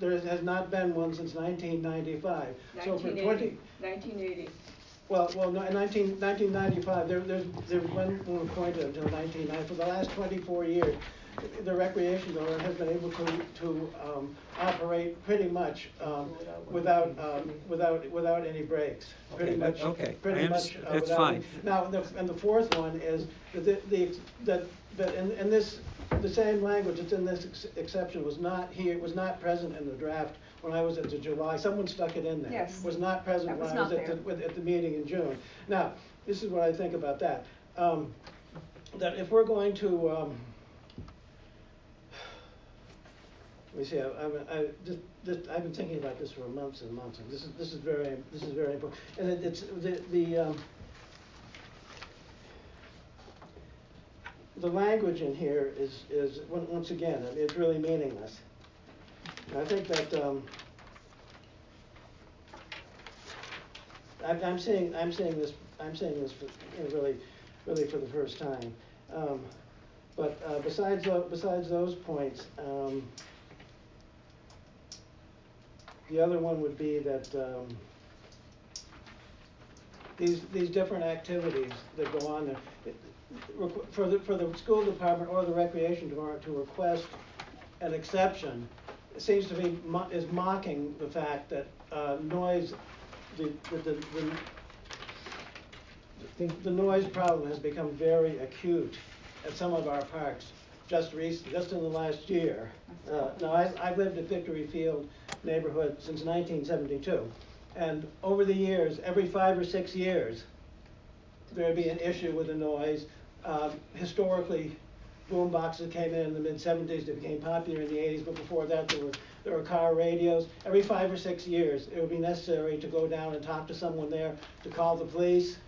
there has not been one since 1995. So for 1980. Well, no, in 1995, there was one appointed until 1990. For the last 24 years, the recreation zone has been able to operate pretty much without any breaks. Pretty Okay, much. okay. Pretty I much. that's without fine. Now, and the fourth one is that in this, the same language that's in this exception was not here, was not present in the draft when I was at the July. Someone stuck it in there. Yes. Was not present That was when I was not at the meeting in June. Now, this is what I think about that. That if we're going to, let me see. I've been thinking about this for months and months, and this is very important. And it's the language in here is once again, I mean, it's really meaningless. And I think that I'm saying this for, really for the first time. But besides those points, the other one would be that these different activities that go on there, for the school department or the recreation department to request an exception, it seems to me is mocking the fact that noise, the noise problem has become very acute at some of our parks just in the last year. Now, I've lived at Victory Field neighborhood since 1972, and over the years, every 5 or 6 years, there'd be an issue with the noise. Historically, boom boxes came in the mid-70s. They became popular in the 80s, but before that, there were car radios. Every 5 or 6 years, it would be necessary to go down and talk to someone there, to call the police.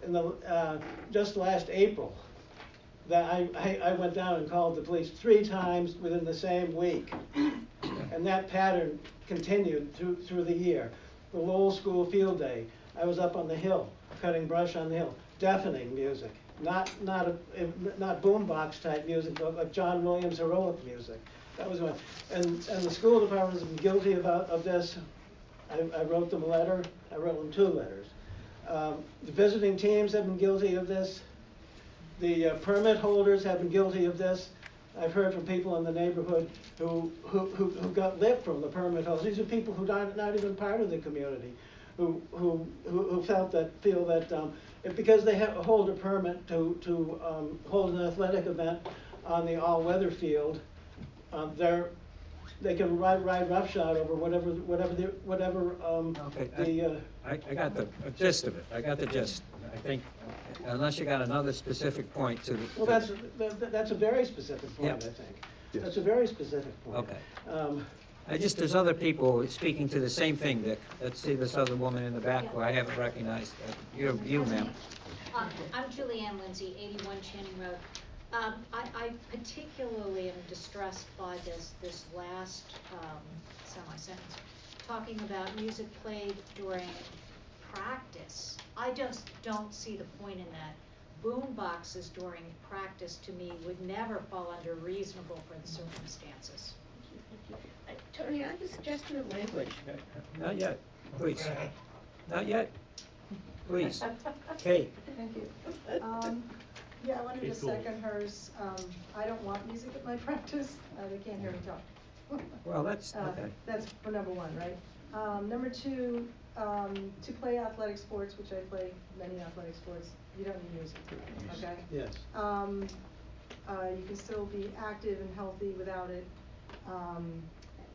And just last April, that I went down and called the police 3 times within the same week, and that pattern continued through the year. The Lowell School Field Day, I was up on the hill, cutting brush on the hill, deafening music, not boombox type music, but like John Williams heroic music. That was one, and the school department has been guilty of this. I wrote them a letter. I wrote them 2 letters. The visiting teams have been guilty of this. The permit holders have been guilty of this. I've heard from people in the neighborhood who got lip from the permit holders. These are people who are not even part of the community, who feel that because they hold a permit to hold an athletic event on the all-weather field, they can ride roughshod over whatever. Okay, I got the gist of it. I got the gist. I think, unless you got another specific point to. Well, that's a very specific point. Yeah. I think that's a very specific point. Okay. There's other people speaking to the same thing, Dick. Let's see this other woman in the back who I haven't recognized. You're you, ma'am. I'm Julianne Lindsay, 81 Channing Road. I particularly am distressed by this last semi-sentence, talking about music played during practice. I just don't see the point in that. Boom boxes during practice, to me, would never fall under reasonable for the circumstances. Tony, I have a suggestion of language. Not yet, please. Not yet. Please. Kate. Thank you. Yeah, I wanted to second hers. I don't want music at my practice. They can't hear me talk. Well, that's, okay. That's for number 1, right? Number 2, to play athletic sports, which I play many athletic sports, you don't need music, okay? Yes. You can still be active and healthy without it.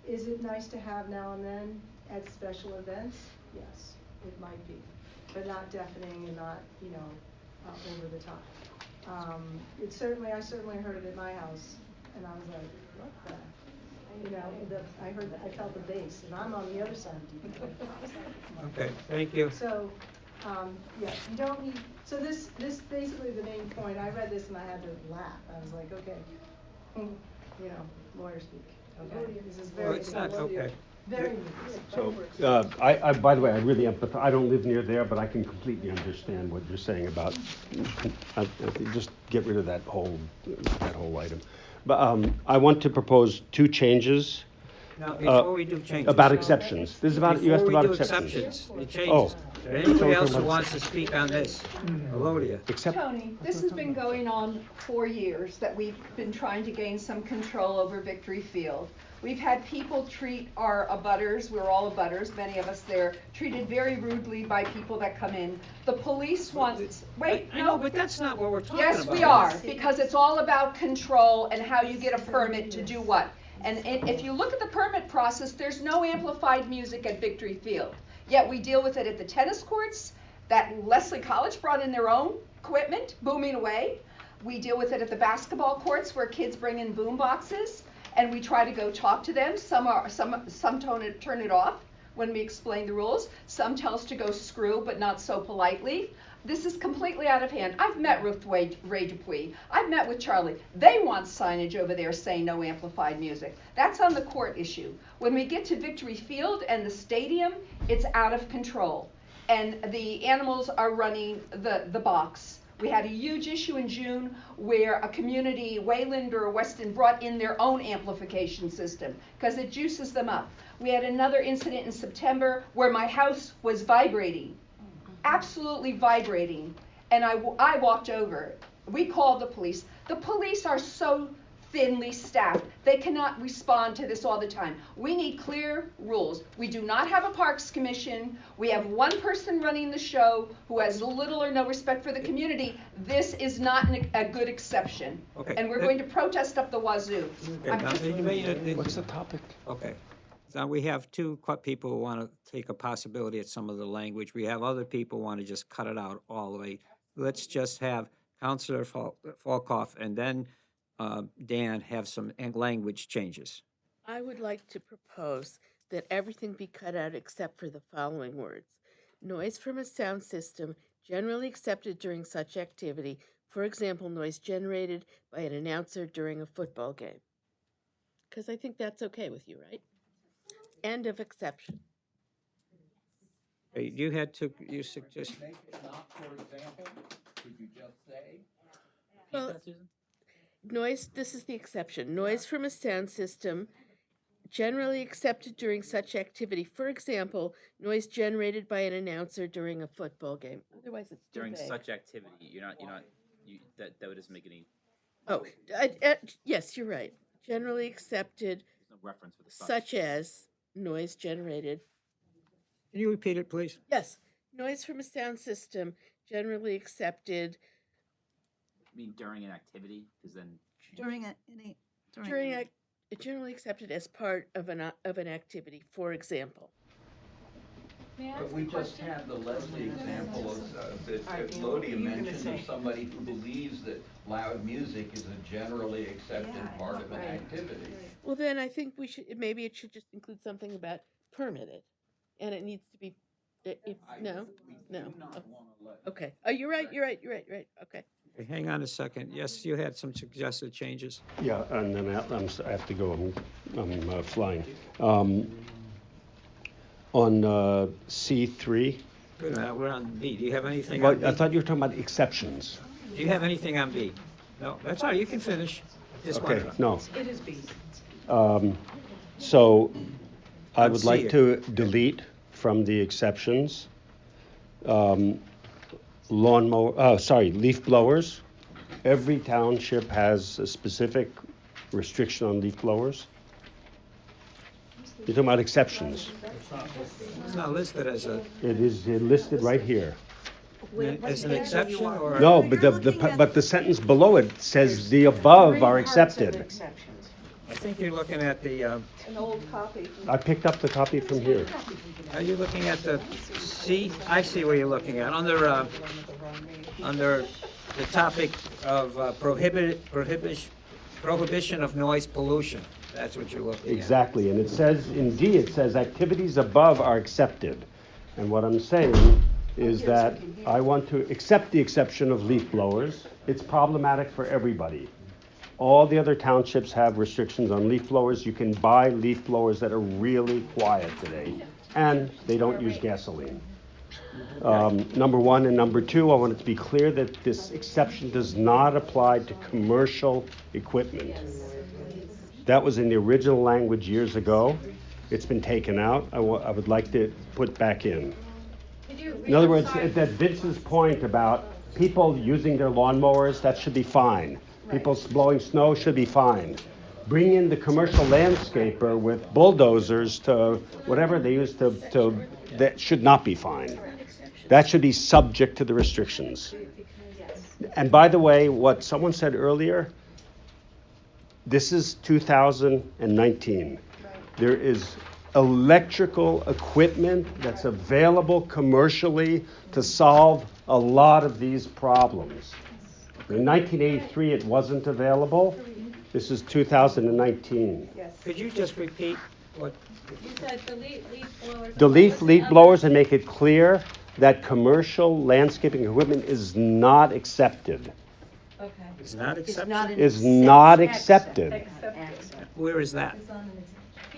Is it nice to have now and then at special events? Yes, it might be, but not deafening and not, over the top. I certainly heard it at my house, and I was like, what the, I felt the bass, and I'm on the other side of the Okay, thank you. So, yeah, you don't need, so this basically the main point, I read this and I had to laugh. I was like, okay, lawyer speak, okay? This is very. Well, it's not, okay. Very. So, I by the way, I really empathize. I don't live near there, but I can completely understand what you're saying about, just get rid of that whole item. But I want to propose 2 changes. Now, before we do changes. About exceptions. This is about, you asked about exceptions. Before we do exceptions, it Oh. changes. Anybody So we're else talking who about wants to speak on this? Elodia. Except, Tony, this has been going on for years, that we've been trying to gain some control over Victory Field. We've had people treat our abutters, we're all abutters, many of us there, treated very rudely by people that come in. The police want, wait, I no. know, but that's not what we're talking about. Yes, we are, because it's all about control and how you get a permit to do what. And if you look at the permit process, there's no amplified music at Victory Field. Yet we deal with it at the tennis courts, that Leslie College brought in their own equipment, booming away. We deal with it at the basketball courts where kids bring in boom boxes, and we try to go talk to them. Some turn it off when we explain the rules. Some tell us to go screw, but not so politely. This is completely out of hand. I've met with Ray Dupuis. I've met with Charlie. They want signage over there saying no amplified music. That's on the court issue. When we get to Victory Field and the stadium, it's out of control. And the animals are running the box. We had a huge issue in June where a community, Wayland or Weston, brought in their own amplification system because it juices them up. We had another incident in September where my house was vibrating. Absolutely vibrating, and I walked over. We called the police. The police are so thinly staffed, they cannot respond to this all the time. We need clear rules. We do not have a parks commission. We have one person running the show who has little or no respect for the community. This is not a good exception. Okay. And we're going to protest up the wazoo. Okay, now, you made it- what's the topic? Okay. Now, we have two people who want to take a possibility at some of the language. We have other people who want to just cut it out all the way. Let's just have Counselor Falkoff and then Dan have some language changes. I would like to propose that everything be cut out except for the following words. Noise from a sound system generally accepted during such activity, for example, noise generated by an announcer during a football game. Because I think that's okay with you, right? End of exception. Hey, you suggest. Make it not, for example, could you just say? Well, noise, this is the exception. Noise from a sound system generally accepted during such activity. For example, noise generated by an announcer during a football game. Otherwise, it's too During vague. such activity, that doesn't make any. Oh, yes, you're right. Generally accepted, There's no reference for the such as noise generated. Can you repeat it, please? Yes, noise from a sound system generally accepted I mean, during an activity, because then. generally accepted as part of an activity. For example. May I But ask we a just question? had the Leslie example of, that Lodia mentioned of somebody who believes that loud music is a generally accepted part of an activity. Well, then I think maybe it should just include something about permitted, and it needs to be. No. Okay. Oh, you're right. Okay. Okay, hang on a second. Yes, you had some suggested changes. Yeah, and then I have to go. I'm flying. On C3. Wait a minute, we're on B. Do you have anything Well, on B? I thought you were talking about exceptions. Do you have anything on B? No, that's all right, you can finish. Just Okay, wanted- no. It is B. So I On would C. like to delete from the exceptions leaf blowers. Every township has a specific restriction on leaf blowers. You're talking about exceptions. It's not listed as a, It is listed right here. as an exception or? No, but the sentence below it says the above are accepted. I think you're looking at the, An old copy. I picked up the copy from here. are you looking at the C? I see where you're looking at. Under the topic of prohibition of noise pollution. That's what you're looking at. Exactly, and it says, in D, it says activities above are accepted. And what I'm saying is that I want to accept the exception of leaf blowers. It's problematic for everybody. All the other townships have restrictions on leaf blowers. You can buy leaf blowers that are really quiet today, and they don't use gasoline. Number one, and number two, I want it to be clear that this exception does not apply to commercial equipment. That was in the original language years ago. It's been taken out. I would like to put back in. In other words, that Vince's point about people using their lawnmowers, that should be fine. People blowing snow should be fine. Bring in the commercial landscaper with bulldozers to whatever they use to that should not be fine. That should be subject to the restrictions. And by the way, what someone said earlier, this is 2019. There is electrical equipment that's available commercially to solve a lot of these problems. In 1983, it wasn't available. This is 2019. Could you just repeat what? You said delete leaf blowers. Delete leaf blowers and make it clear that commercial landscaping equipment is not accepted. Okay. It's not accepted? Is not accepted. Where is that?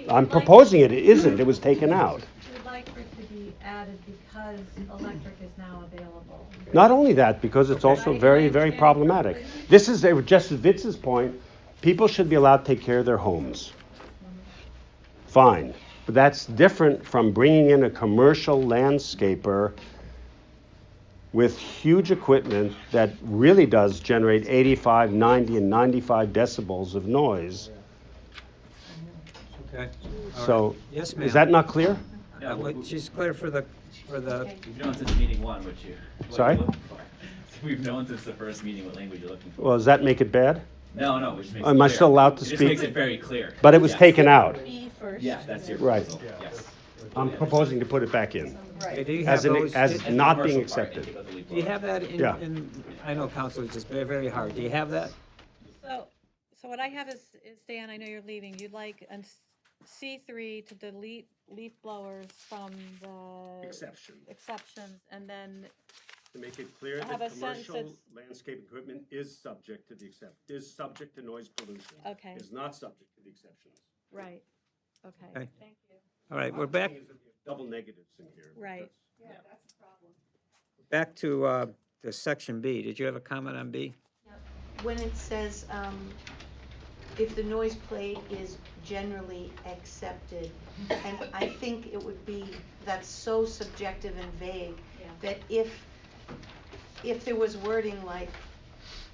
I'm proposing it. It isn't. It was taken out. We'd like for it to be added because electric is now available. Not only that, because it's also very, very problematic. This is, just as Vince's point, people should be allowed to take care of their homes. Fine. But that's different from bringing in a commercial landscaper with huge equipment that really does generate 85, 90, and 95 decibels of noise. Okay. All So, right. Yes, ma'am. is that not clear? She's clear for the. We've known since meeting one what Sorry? you're looking for. We've known since the first meeting what language you're looking for. Well, does that make it bad? No, it just makes it Am I clear. still allowed to It just speak? makes it very clear. But it was taken out. Yeah, that's your Right. proposal, yes. I'm proposing to put it back in. Okay, do you As, have an, those- as did- not being accepted. Do you have that in, Yeah. I know council is just very, very hard. Do you have that? So what I have is Dan, I know you're leaving. You'd like on C3 to delete leaf blowers from the exceptions, and then To make it clear I have that a sentence commercial landscape equipment is subject to the is subject to noise pollution. Okay. Is not subject to the exceptions. right. Okay. Okay. Thank you. All right, we're back. Double negatives in here. Right. Back to section B. Did you have a comment on B? When it says, if the noise played is generally accepted, and I think it would be, that's so subjective and vague, that if there was wording like,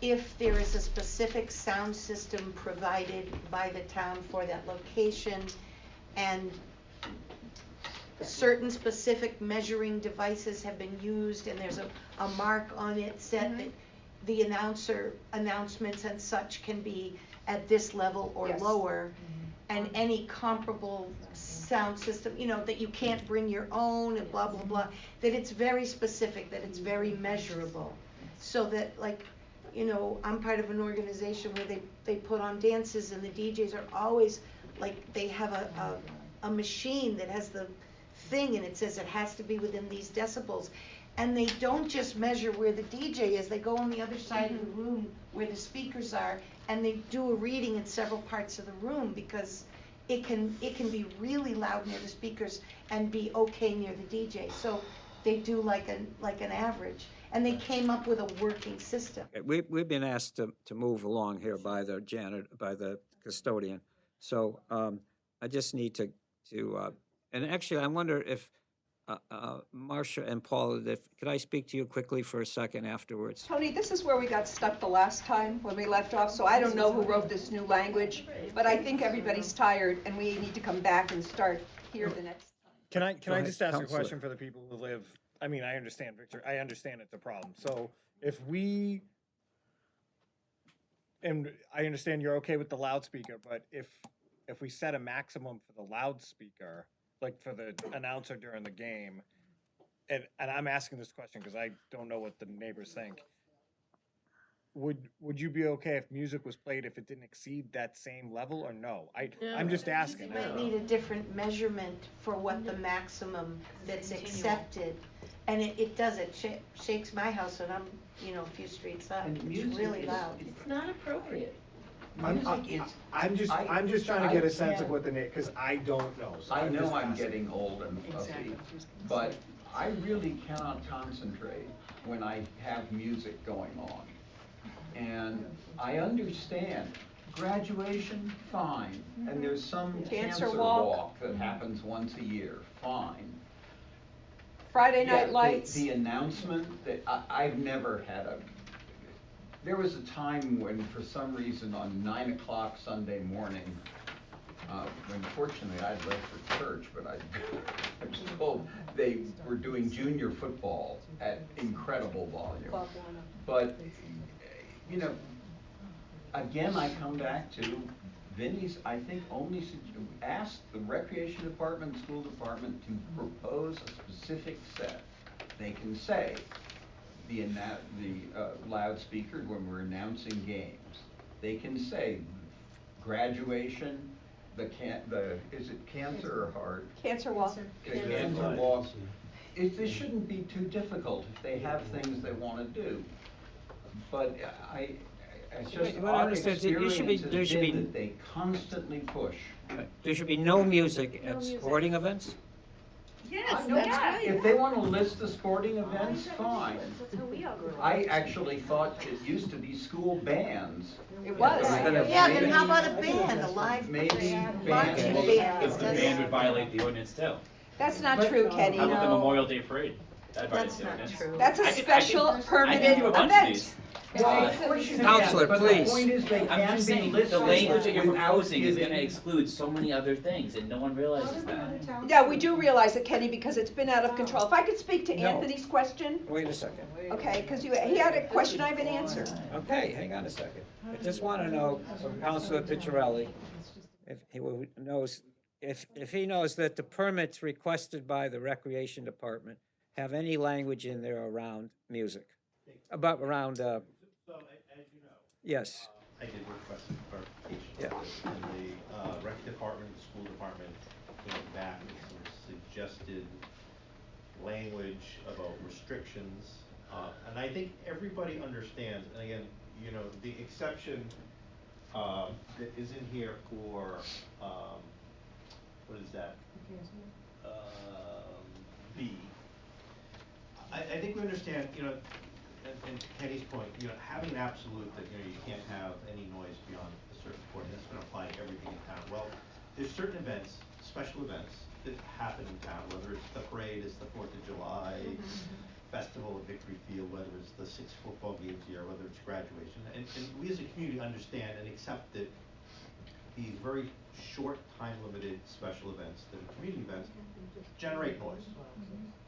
if there is a specific sound system provided by the town for that location, and certain specific measuring devices have been used, and there's a mark on it set that the announcements and such can be at this level or lower, and any comparable sound system, that you can't bring your own and blah, blah, blah, that it's very specific, that it's very measurable. So that, I'm part of an organization where they put on dances, and the DJs are always, they have a machine that has the thing, and it says it has to be within these decibels. And they don't just measure where the DJ is, they go on the other side of the room where the speakers are, and they do a reading in several parts of the room, because it can be really loud near the speakers and be okay near the DJ. So they do like an average, and they came up with a working system. Okay, we've been asked to move along here by the custodian. So I just need to and actually, I wonder if Marcia and Paula, could I speak to you quickly for a second afterwards? Tony, this is where we got stuck the last time when we left off, so I don't know who wrote this new language, but I think everybody's tired and we need to come back and start here the next time. Can I just ask a Counselor. question for the people who live, I understand, Victor, I understand it's a problem. So if we, and I understand you're okay with the loudspeaker, but if we set a maximum for the loudspeaker, like for the announcer during the game, and I'm asking this question because I don't know what the neighbors think, would you be okay if music was played if it didn't exceed that same level, or no? I'm just asking. You might need a different measurement for what the maximum that's accepted. And it does, it shakes my house when I'm, a few streets up. It's really loud. It's not appropriate. I'm just trying to get a sense of what the because I don't know. So I know just I'm asking. getting old and puffy, but I really cannot concentrate when I have music going on. And I understand Graduation, fine, and there's some Cancer cancer walk. walk that happens once a year, fine. Friday Yeah, night lights. The announcement, that I've never had there was a time when, for some reason, on 9 o'clock Sunday morning, when fortunately I'd left for church, but I was told they were doing junior football at incredible volume. But, you know, again, I come back to Vinnie's, I think, only asked the recreation department, school department to propose a specific set. They can say the loudspeaker when we're announcing games. They can say graduation, is it cancer or heart? Cancer walk. Cancer walk. This shouldn't be too difficult if they have things they want to do. But it's just Well, our understand, experience there has should be- been that they constantly push. There should be no music at sporting events? Yes, No, that's right. If they want to list the sporting events, fine. That's how we all grew up. I actually thought it used to be school bands. It was. Yeah, then how about a band, a live Maybe band? band. Marching band. The band would violate the ordinance too. That's not But- true, Kenny. How about the No. Memorial Day parade? That violates That's the not ordinance. true. That's a special I permitted can do a bunch of event. these. Counselor, But please. the point is they I'm can just be saying, listed the language that you're without proposing is gonna giving- exclude so many other things, and no one realizes that. Yeah, we do realize it, Kenny, because it's been out of control. If I could speak to No. Anthony's question, Wait a second. okay, because he had a question, I have an answer. Okay, hang on a second. I just want to know from Councilor Picciarelli if he knows, if he knows that the permits requested by the Recreation Department have any language in there around music, around, So, as you know, yes. I did request some clarification. Yeah. on this, and the rec department, the school department came back with some suggested language about restrictions. And I think everybody understands, and again, you know, the exception that is in here for, what is that? B. I think we understand, you know, and to Kenny's point, you know, having an absolute that, you know, you can't have any noise beyond a certain point, that's gonna apply to everything in town. Well, there's certain events, special events, that happen in town, whether it's the parade, it's the 4th of July, Festival of Victory Field, whether it's the 6 football games a year, whether it's graduation. And we as a community understand and accept that these very short, time-limited special events, that are community events, generate noise.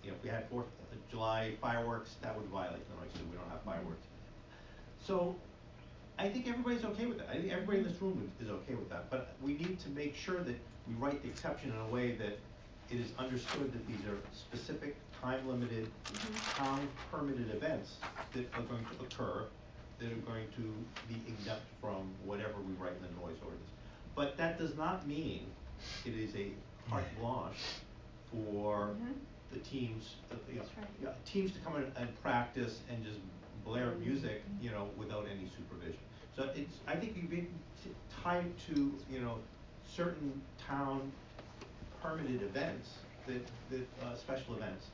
You know, if we had 4th of July fireworks, that would violate the noise, so we don't have fireworks. So, I think everybody's okay with that. I think everybody in this room is okay with that. But we need to make sure that we write the exception in a way that it is understood that these are specific, time-limited, town-permitted events that are going to occur, that are going to be exempt from whatever we write in the noise ordinance. But that does not mean it is a carte blanche for the teams, teams to come in and practice and just blare music, you know, without any supervision. So it's, I think you've been tied to, you know, certain town permitted events that special events.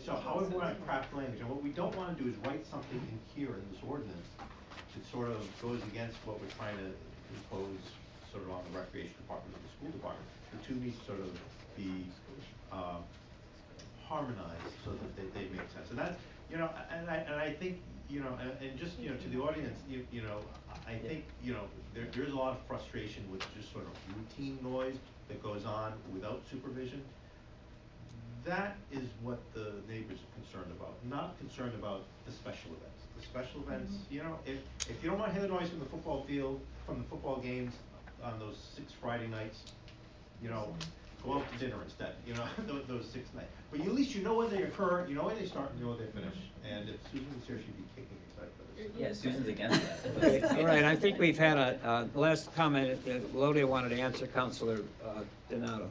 So however we want to craft language, and what we don't want to do is write something in here in this ordinance that sort of goes against what we're trying to impose sort of on the recreation department and the school department. The two need to sort of be harmonized so that they make sense. And that's, you know, and I think, you know, and just, you know, to the audience, you know, I think, you know, there's a lot of frustration with just sort of routine noise that goes on without supervision. That is what the neighbors are concerned about, not concerned about the special events. The special events, you know, if you don't want to hear the noise from the football field, from the football games on those 6 Friday nights, you know, go out to dinner instead, you know, those 6 nights. But at least you know when they occur, you know when they start, and you know when they finish. And if Susan was here, she'd be kicking excited for this. Yeah, Susan's against that. Okay, all right, I think we've had a last comment. Lodi wanted to answer Councilor Donato.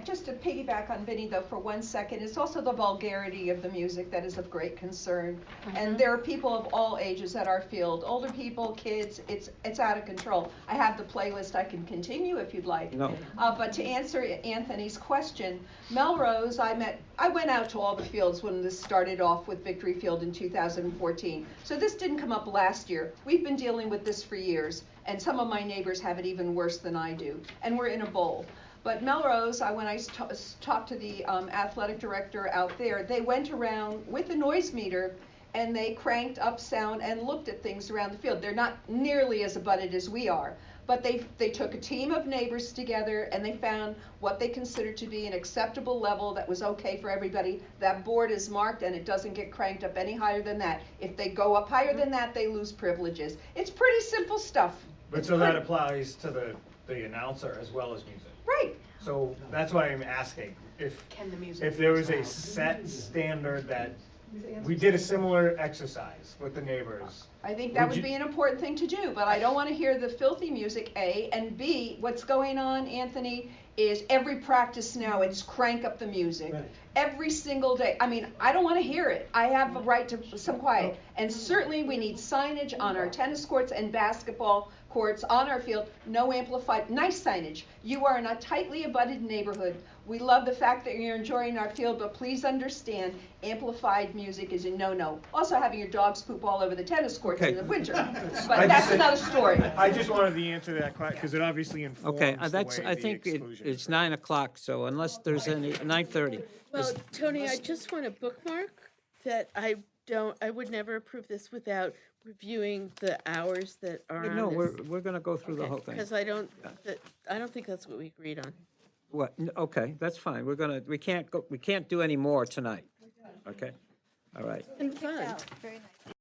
Just to piggyback on Vinny though for 1 second, it's also the vulgarity of the music that is of great concern. And there are people of all ages at our field, older people, kids, it's out of control. I have the playlist, I can continue if you'd like. No. But to answer Anthony's question, Melrose, I went out to all the fields when this started off with Victory Field in 2014. So this didn't come up last year. We've been dealing with this for years, and some of my neighbors have it even worse than I do. And we're in a bowl. But Melrose, when I talked to the athletic director out there, they went around with a noise meter and they cranked up sound and looked at things around the field. They're not nearly as abutted as we are, but they took a team of neighbors together and they found what they considered to be an acceptable level that was okay for everybody. That board is marked and it doesn't get cranked up any higher than that. If they go up higher than that, they lose privileges. It's pretty simple stuff. But so that applies to the announcer as well as music. Right. So that's why I'm asking, if there was a set standard that, we did a similar exercise with the neighbors. I think that would be an important thing to do, but I don't want to hear the filthy music, A, and B, what's going on, Anthony, is every practice now, it's crank up the music. Right. Every single day. I mean, I don't want to hear it. I have a right to some quiet. And certainly we need signage on our tennis courts and basketball courts on our field. No amplified, nice signage. You are in a tightly abutted neighborhood. We love the fact that you're enjoying our field, but please understand, amplified music is a no-no. Also having your dogs poop all over the tennis courts in the winter. But that's another story. I just wanted the answer to that question, because it obviously informs Okay, the that's, way I the think exclusion it's is 9 o'clock, so unless there's any, 9:30. Well, Tony, I just want to bookmark that I would never approve this without reviewing the hours that are on No, this. we're gonna go through the whole thing. Because I don't think that's what we agreed on. What, okay, that's fine, we can't do any more tonight, okay? All right. And fun. Very nice.